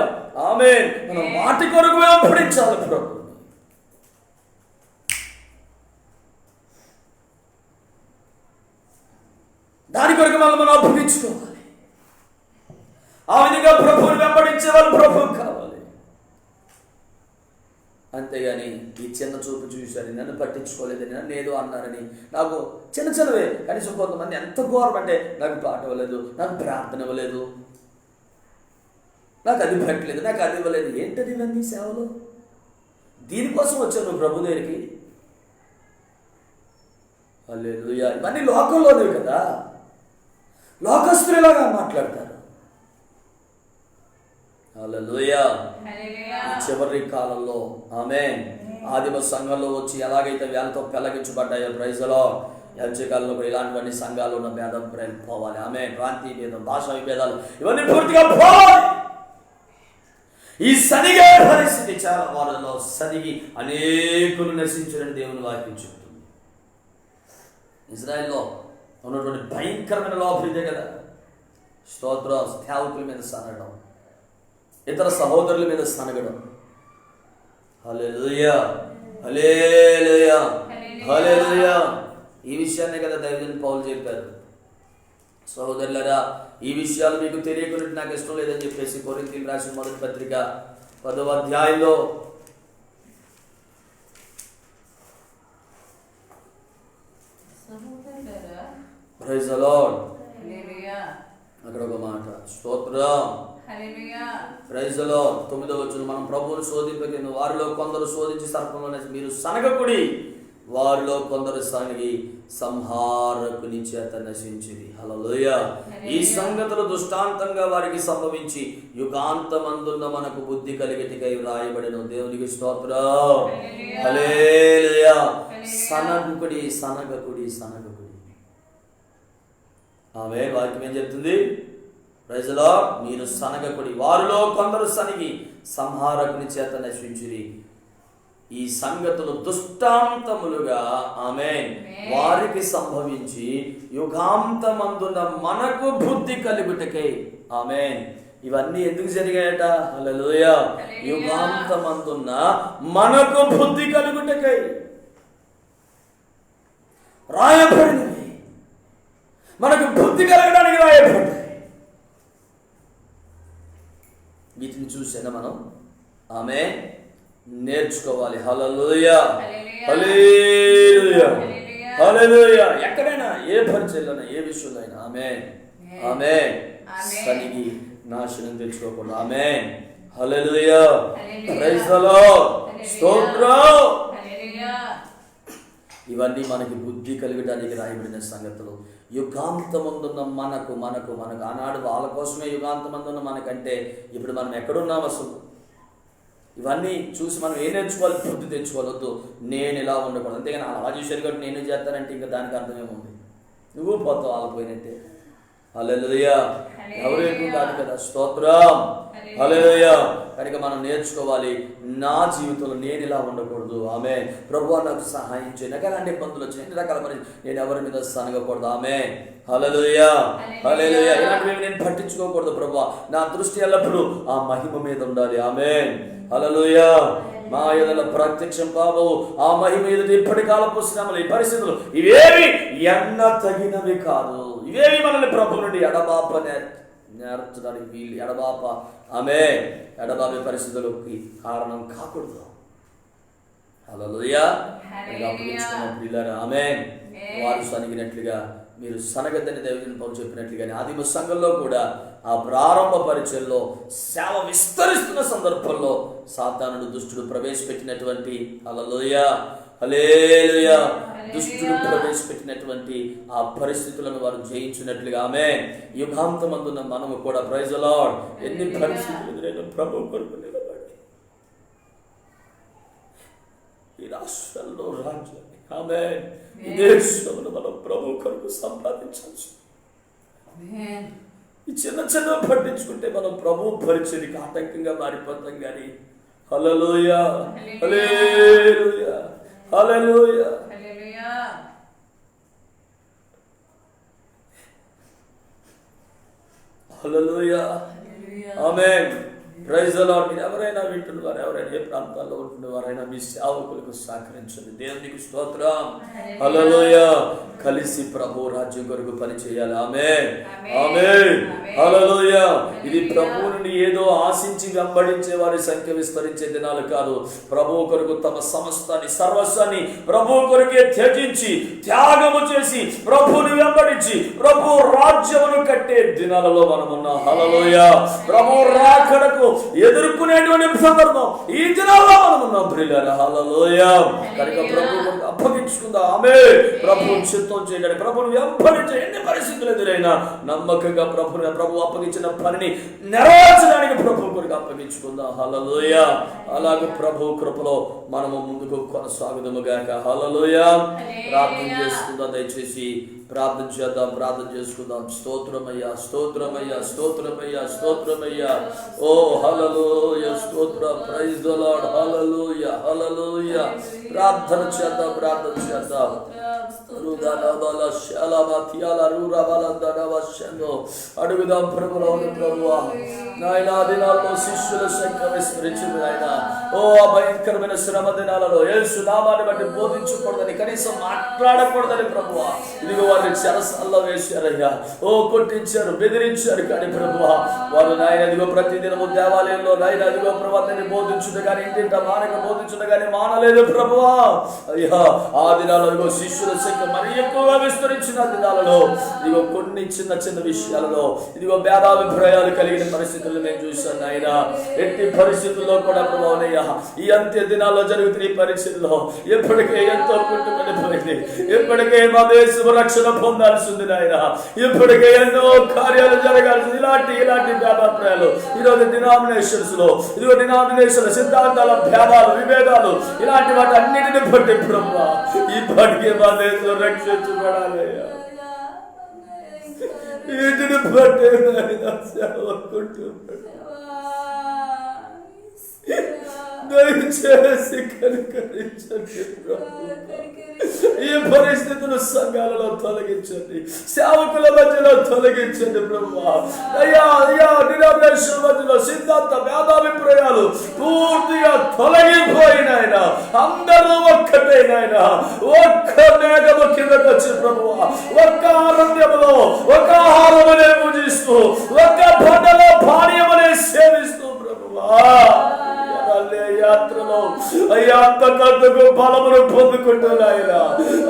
ఆమేన్. మనం వాటి కొరకు వెంబడించాలి ప్రభు. దాని కొరకు మనం అప్పగించుకోవాలి. ఆ విధంగా ప్రభువుని వెంబడించే వాళ్ళు ప్రభువు కావాలి. అంతేగాని ఈ చిన్న చూపు చూశారని, నన్ను పట్టించుకోలేదని, నన్ను ఏదో అన్నారని, నాకు చిన్న చిన్నవే కనీసం కొంతమంది ఎంత ఘోరం అంటే నాకు పాట ఇవ్వలేదు, నాకు ప్రార్థన ఇవ్వలేదు, నాకు అది పెట్టలేదు, నాకు అది ఇవ్వలేదు. ఏంటది ఇవన్నీ సేవలు? దీనికోసం వచ్చాను నువ్వు ప్రభు దగ్గరికి? హల్లెలూయా. ఇవన్నీ లోకంలోనివి కదా, లోకస్తులాగా మాట్లాడతారు. హల్లెలూయా. చివరి కాలంలో ఆమేన్ ఆదిమ సంఘంలో వచ్చి ఎలాగైతే వేలతో పెళ్లగించబడ్డాయో ప్రైజ్ ది లార్డ్, కాలంలో కూడా ఇలాంటివన్నీ సంఘాలు ఉన్న భేదాభిప్రాయాలు పోవాలి. ఆమేన్. ప్రాంతీయ భేదం, భాషా విభేదాలు ఇవన్నీ పూర్తిగా పోవాలి. ఈ సనిగే పరిస్థితి చాలా వారిలో సనిగి అనేకులు నశించారని దేవుని వాక్యం చెప్తుంది. ఇజ్రాయెల్లో ఉన్నటువంటి భయంకరమైన లోపం ఇదే కదా. స్తోత్రం. సేవకుల మీద సనగడం, ఇతర సహోదరుల మీద సనగడం. హల్లెలూయా హల్లెలూయా హల్లెలూయా. ఈ విషయాన్ని కదా దైవజనుడు పౌలు చెప్పారు, సహోదరులారా ఈ విషయాలు మీకు తెలియకుండా నాకు ఇష్టం లేదని చెప్పేసి కొరింథీయులకు రాసిన మొదటి పత్రిక 10వ అధ్యాయంలో ప్రైజ్ ది లార్డ్ అక్కడ ఒక మాట. స్తోత్రం. Praise the lord. 9వ వచనం, మనం ప్రభువును శోధింపగిన వారిలో కొందరు శోధించి సర్పంలో మీరు సనగకుడి, వారిలో కొందరు సనగి సంహారకుని చేత నశించింది. హల్లెలూయా. ఈ సంగతులు దృష్టాంతంగా వారికి సంభవించి యుగాంతమందున్న మనకు బుద్ధి కలిగిటికై వ్రాయబడిన. దేవునికి స్తోత్రం. హల్లెలూయా. సనగుకుడి సనగకుడి సనగకుడి. ఆమె వాక్యం ఏం చెప్తుంది? Praise the lord. మీరు సనగకుడి, వారిలో కొందరు సనిగి సంహారకుని చేత నశించిరి. ఈ సంగతులు దృష్టాంతములుగా ఆమేన్ వారికి సంభవించి యుగాంతమందున మనకు బుద్ధి కలుగుటకై. ఆమేన్. ఇవన్నీ ఎందుకు జరిగాయట? హల్లెలూయా. యుగాంతమందున మనకు బుద్ధి కలుగుటకై రాయబడినవి, మనకు బుద్ధి కలగడానికి రాయబడ్డాయి. వీటిని చూసేనా మనం ఆమేన్ నేర్చుకోవాలి. హల్లెలూయా హల్లెలూయా హల్లెలూయా. ఎక్కడైనా ఏ పరిచయంలోనైనా ఏ విషయంలో అయినా ఆమేన్ ఆమేన్ సనిగి నాశనం తెచ్చుకోకుండా ఆమేన్ హల్లెలూయా. Praise the Lord. స్తోత్రం. ఇవన్నీ మనకి బుద్ధి కలగడానికి రాయబడిన సంగతులు. యుగాంతమందున్న మనకు మనకు మనకు ఆనాడు వాళ్ళ కోసమే యుగాంతమందున్న మనకంటే ఇప్పుడు మనం ఎక్కడున్నాం అసలు? ఇవన్నీ చూసి మనం ఏం నేర్చుకోవాలి? బుద్ధి తెచ్చుకోవద్దు. నేను ఇలా ఉండకూడదు. అంతేగాని అలా చూసారు కాబట్టి నేను చేస్తానంటే ఇంకా దానికి అర్థమేముంది? నువ్వు పోతావు వాళ్ళ పోయినట్టే. హల్లెలూయా. ఎవరు ఎక్కువ కాదు కదా. స్తోత్రం. హల్లెలూయా. కనుక మనం నేర్చుకోవాలి, నా జీవితంలో నేను ఇలా ఉండకూడదు. ఆమె ప్రభువా నాకు సహాయం చేయి, నాకు ఎలాంటి ఇబ్బందులు వచ్చాయి, ఎన్ని రకాల పని, నేను ఎవరి మీద సనగకూడదు. ఆమె హల్లెలూయా హల్లెలూయా. ఇలాంటివి నేను పట్టించుకోకూడదు ప్రభువా. నా దృష్టి ఎల్లప్పుడూ ఆ మహిమ మీద ఉండాలి. ఆమె హల్లెలూయా. మా ఎదుట ప్రత్యక్షం కాబోవు ఆ మహిమ ఎదుట ఇప్పటి కాలపు శ్రమలు, ఈ పరిస్థితులు ఇవేవి ఎన్న తగినవి కాదు. ఇవేవి మనల్ని ప్రభు నుండి ఎడబాప నేర్చడానికి వీళ్ళు ఎడబాప ఆమె ఎడబాపే పరిస్థితులకి కారణం కాకూడదు. హల్లెలూయా. పిల్లలు ఆమేన్. వారు సనిగినట్లుగా మీరు సనగద్దని దైవజనుడు పౌలు చెప్పినట్లుగానే ఆదిమ సంఘంలో కూడా ఆ ప్రారంభ పరిచయంలో సేవ విస్తరిస్తున్న సందర్భంలో సాతానుడు దుష్టుడు ప్రవేశపెట్టినటువంటి హల్లెలూయా హల్లెలూయా దుష్టుడు ప్రవేశపెట్టినటువంటి ఆ పరిస్థితులను వారు జయించినట్లుగా ఆమేన్. యుగాంతమందున మనము కూడా ప్రైజ్ ది లార్డ్ ఎన్ని పరిస్థితులు ఎదురైనా ప్రభు కొరకు నిలబడి ఈ రాష్ట్రంలో రాజ్యాన్ని ఆమేన్ ఈ దేశంలో మనం ప్రభు కొరకు సంపాదించాల్సి ఈ చిన్న చిన్న పట్టించుకుంటే మనం ప్రభు పరిచర్యకి ఆటంకంగా మారిపోతాం కానీ హల్లెలూయా హల్లెలూయా హల్లెలూయా హల్లెలూయా ఆమేన్. Praise the lord. మీరు ఎవరైనా వింటున్నవారు, ఎవరైనా ఏ ప్రాంతాల్లో ఉంటున్నవారైనా మీ సేవకులకు సహకరించండి. దేవునికి స్తోత్రం. హల్లెలూయా. కలిసి ప్రభు రాజ్యం కొరకు పని చేయాలి. ఆమేన్ ఆమేన్ హల్లెలూయా. ఇది ప్రభువుని ఏదో ఆశించి వెంబడించే వారి సంఖ్య విస్తరించే దినాలు కాదు. ప్రభు కొరకు తమ సమస్తాన్ని సర్వస్వాన్ని ప్రభు కొరకే త్యజించి త్యాగము చేసి ప్రభువుని వెంబడించి ప్రభు రాజ్యమును కట్టే దినాలలో మనం ఉన్నాం. హల్లెలూయా. ప్రభు రాకడకు ఎదుర్కొనేటువంటి సందర్భం ఈ దినాల్లో మనం ఉన్నాం ప్రియులారా. హల్లెలూయా. కనుక ప్రభు అప్పగించుకుందాం. ఆమేన్. ప్రభు చిత్తం చేయడానికి ప్రభువును వెంబడించే ఎన్ని పరిస్థితులు ఎదురైనా నమ్మకంగా ప్రభు అప్పగించిన పనిని నెరవేర్చడానికి ప్రభు కొరకు అప్పగించుకుందాం. హల్లెలూయా. అలాగే ప్రభు కృపలో మనము ముందుకు కొనసాగుదాము గాక. హల్లెలూయా. ప్రార్థన చేసుకుందాం. దయచేసి ప్రార్థన చేద్దాం. ప్రార్థన చేసుకుందాం. స్తోత్రమయ్యా స్తోత్రమయ్యా స్తోత్రమయ్యా స్తోత్రమయ్యా. ఓ హల్లెలూయా స్తోత్రం. Praise the Lord. హల్లెలూయా హల్లెలూయా. ప్రార్థన చేద్దాం. ప్రార్థన చేద్దాం. అడుగుదాం ప్రభువును. ప్రభువా నాయనా దినాల్లో శిష్యుల సంఖ్య విస్తరించింది ఆయన. ఓ భయంకరమైన శ్రమ దినాలలో యేసు నామాన్ని బట్టి బోధించకూడదని కనీసం మాట్లాడకూడదని ప్రభువా ఇదిగో వారిని చెరసాల్లో వేశారయ్యా. ఓ కొట్టించారు, బెదిరించారు. కానీ ప్రభువా వారు నాయన ఇదిగో ప్రతిదినము దేవాలయంలో నాయన ఇదిగో ప్రవర్తనని బోధించుట కానీ ఇంటింట మానక బోధించుట కానీ మానలేదు ప్రభువా. అయ్యా ఆ దినాల్లో ఇదిగో శిష్యుల సంఖ్య మరి ఎక్కువగా విస్తరించిన దినాలలో ఇదిగో కొన్ని చిన్న చిన్న విషయాలలో ఇదిగో భేదాభిప్రాయాలు కలిగిన పరిస్థితులు నేను చూశాను ఆయన. ఎట్టి పరిస్థితుల్లో కూడా ప్రభావనయ్యా ఈ అంత్య దినాల్లో జరుగుతున్న ఈ పరిస్థితుల్లో ఎప్పటికే ఎంతో కుటుంబమైంది. ఎప్పటికే మా దేశం రక్షణ పొందాల్సింది నాయన. ఇప్పటికే ఎన్నో కార్యాలు జరగాల్సింది. ఇలాంటి భేదాభిప్రాయాలు ఈరోజు డినామినేషన్స్ లో ఇదిగో డినామినేషన్ సిద్ధాంతాల భేదాలు విభేదాలు ఇలాంటి వాటి అన్నిటిని బట్టి ప్రభువా ఇప్పటికే మా దేశం రక్షించబడాలయ్యా. వీటిని బట్టే దయచేసి కనికరించండి ప్రభు. ఈ పరిస్థితులు సంఘాలలో తొలగించండి, సేవకుల మధ్యలో తొలగించండి ప్రభు. అయ్యా అయ్యా డినామినేషన్ మధ్యలో సిద్ధాంత భేదాభిప్రాయాలు పూర్తిగా తొలగిపోయినాయన. అందరూ ఒక్కటేనాయన. ఒక్క మేఘము కిందకు వచ్చి ప్రభు ఒక్క ఆనందములో ఒక ఆహారమునే పూజిస్తూ ఒక్క పంటలో పానీయమునే సేవిస్తూ ప్రభువా యాత్రలో అయ్యా అంతకంతకు బలమును పొందుకుంటున్నా ఆయన.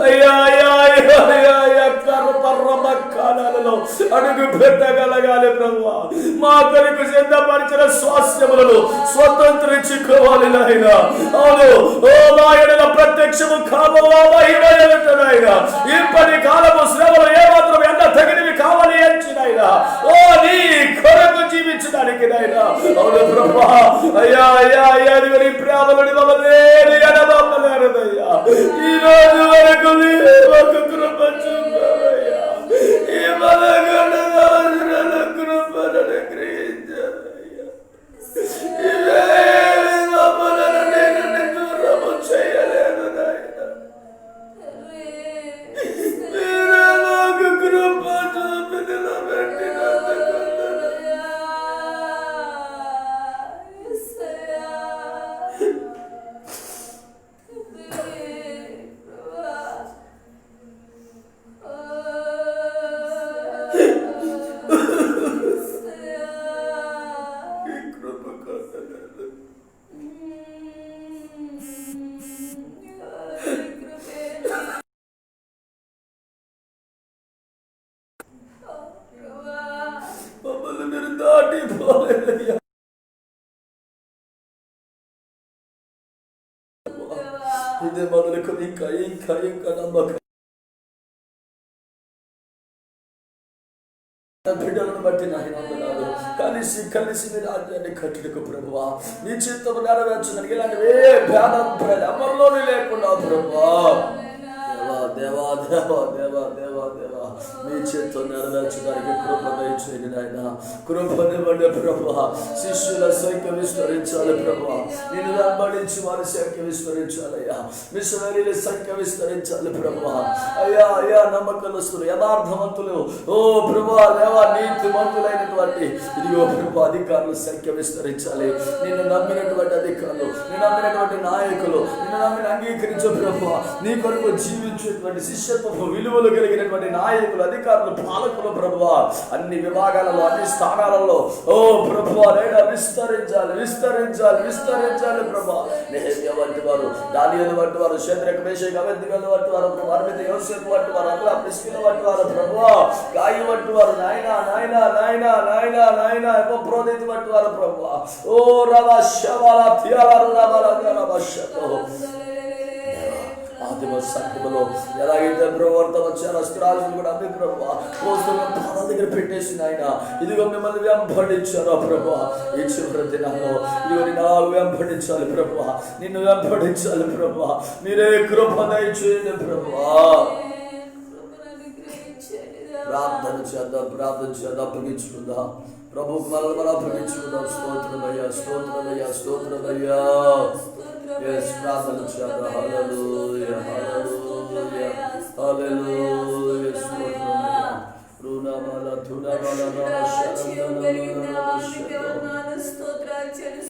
అయ్యా అయ్యా అయ్యా అయ్యా అయ్యా కర్మ కాలాలలో అడుగు పెట్టగలగాలి ప్రభువా. మా కొరకు సిద్ధపరిచిన స్వాస్థ్యములను స్వతంత్రించుకోవాలి నాయన. అవును ఓ నాయన ప్రత్యక్షము కాబోవా మహిమ నాయన. ఇప్పటి కాలము శ్రమలు ఏమాత్రం ఎంత తగినవి కావాలి ఎంచినాయన. ఓ నీ కొరకు జీవించడానికి నాయన. అవును ప్రభువా అయ్యా అయ్యా అయ్యా నీ ప్రేమలని మమ్మల్ని ఎడబాపలేరదయ్యా. ఈ రోజు వరకు ఒక కృప చూపవయ్యా. ఈ మనగడ కృపను గ్రహించవయ్యా. ఇవే మమ్మల్ని నేను దూరము చేయలేదు నాయన. మీరే నాకు కృప చూపి నిలబెట్టినందుకు మమ్మల్ని మీరు దాటిపోలేదయ్యా. ఇదే మొదలుకొని ఇంకా ఇంకా ఇంకా నమ్మకం బిడ్డలను బట్టి నాయన వందనాలు. కలిసి కలిసి మీ రాజ్యాన్ని కట్టుటకు ప్రభువా, నీ చిత్తము నెరవేర్చడానికి ఇలాంటివే భేదం ఎవరిలోనే లేకుండా ప్రభువా, దేవా దేవా దేవా దేవా దేవా మీ చిత్తం నెరవేర్చడానికి కృప దయచేయండి నాయన. కృపనివ్వండి ప్రభువా. శిష్యుల సంఖ్య విస్తరించాలి ప్రభువా, నిన్ను వెంబడించి వారి సంఖ్య విస్తరించాలయ్యా. మిషనరీల సంఖ్య విస్తరించాలి ప్రభువా. అయ్యా అయ్యా నమ్మకస్తులు, యథార్థవంతులు, ఓ ప్రభువా దేవా నీతిమంతులైనటువంటి ఇదిగో ప్రభు అధికారుల సంఖ్య విస్తరించాలి. నిన్ను నమ్మినటువంటి అధికారులు, నిన్ను నమ్మినటువంటి నాయకులు, నిన్ను నమ్మిన అంగీకరించే ప్రభువా, నీ కొరకు జీవించేటువంటి శిష్యత్వపు విలువలు కలిగినటువంటి నాయకులు, అధికారులు, పాలకులు ప్రభువా, అన్ని విభాగాలలో అన్ని స్థానాలలో ఓ ప్రభువా నేడా విస్తరించాలి విస్తరించాలి విస్తరించాలి ప్రభువా. నెహెమ్యా వంటి వారు, దానియేలు వంటి వారు, షద్రక్ మేషక్ అబేద్నెగోల వంటి వారు, అర్మీయ యోసేపు వంటి వారు, అబ్రా ప్రిస్కిల వంటి వారు ప్రభువా, గాయి వంటి వారు నాయనా నాయనా నాయనా నాయనా నాయనా ఎపఫ్రోదితు వంటి వారు ప్రభువా, ఓ రబా షవాలా తియాలా రబా రబా షతో ఆదిమ సంఘములో ఎలాగైతే ప్రవర్త వచ్చారో అస్త్రాలను కూడా అమ్మి ప్రభువా పోస్తున్న పాదాల దగ్గర పెట్టేసి నాయన ఇదిగో మిమ్మల్ని వెంబడించారు ప్రభువా. ఈ చివరి దినాల్లో ఇదిగో నిన్ను వెంబడించాలి ప్రభువా, నిన్ను వెంబడించాలి ప్రభువా. మీరే కృప దయచేయండి ప్రభువా. ప్రార్థన చేద్దాం, ప్రార్థన చేద్దాం, అప్పగించుకుందాం ప్రభువుకు మనం అప్పగించుకుందాం. స్తోత్రమయ్యా స్తోత్రమయ్యా స్తోత్రమయ్యా. ప్రార్థన చేద్దాం. హల్లెలూయా.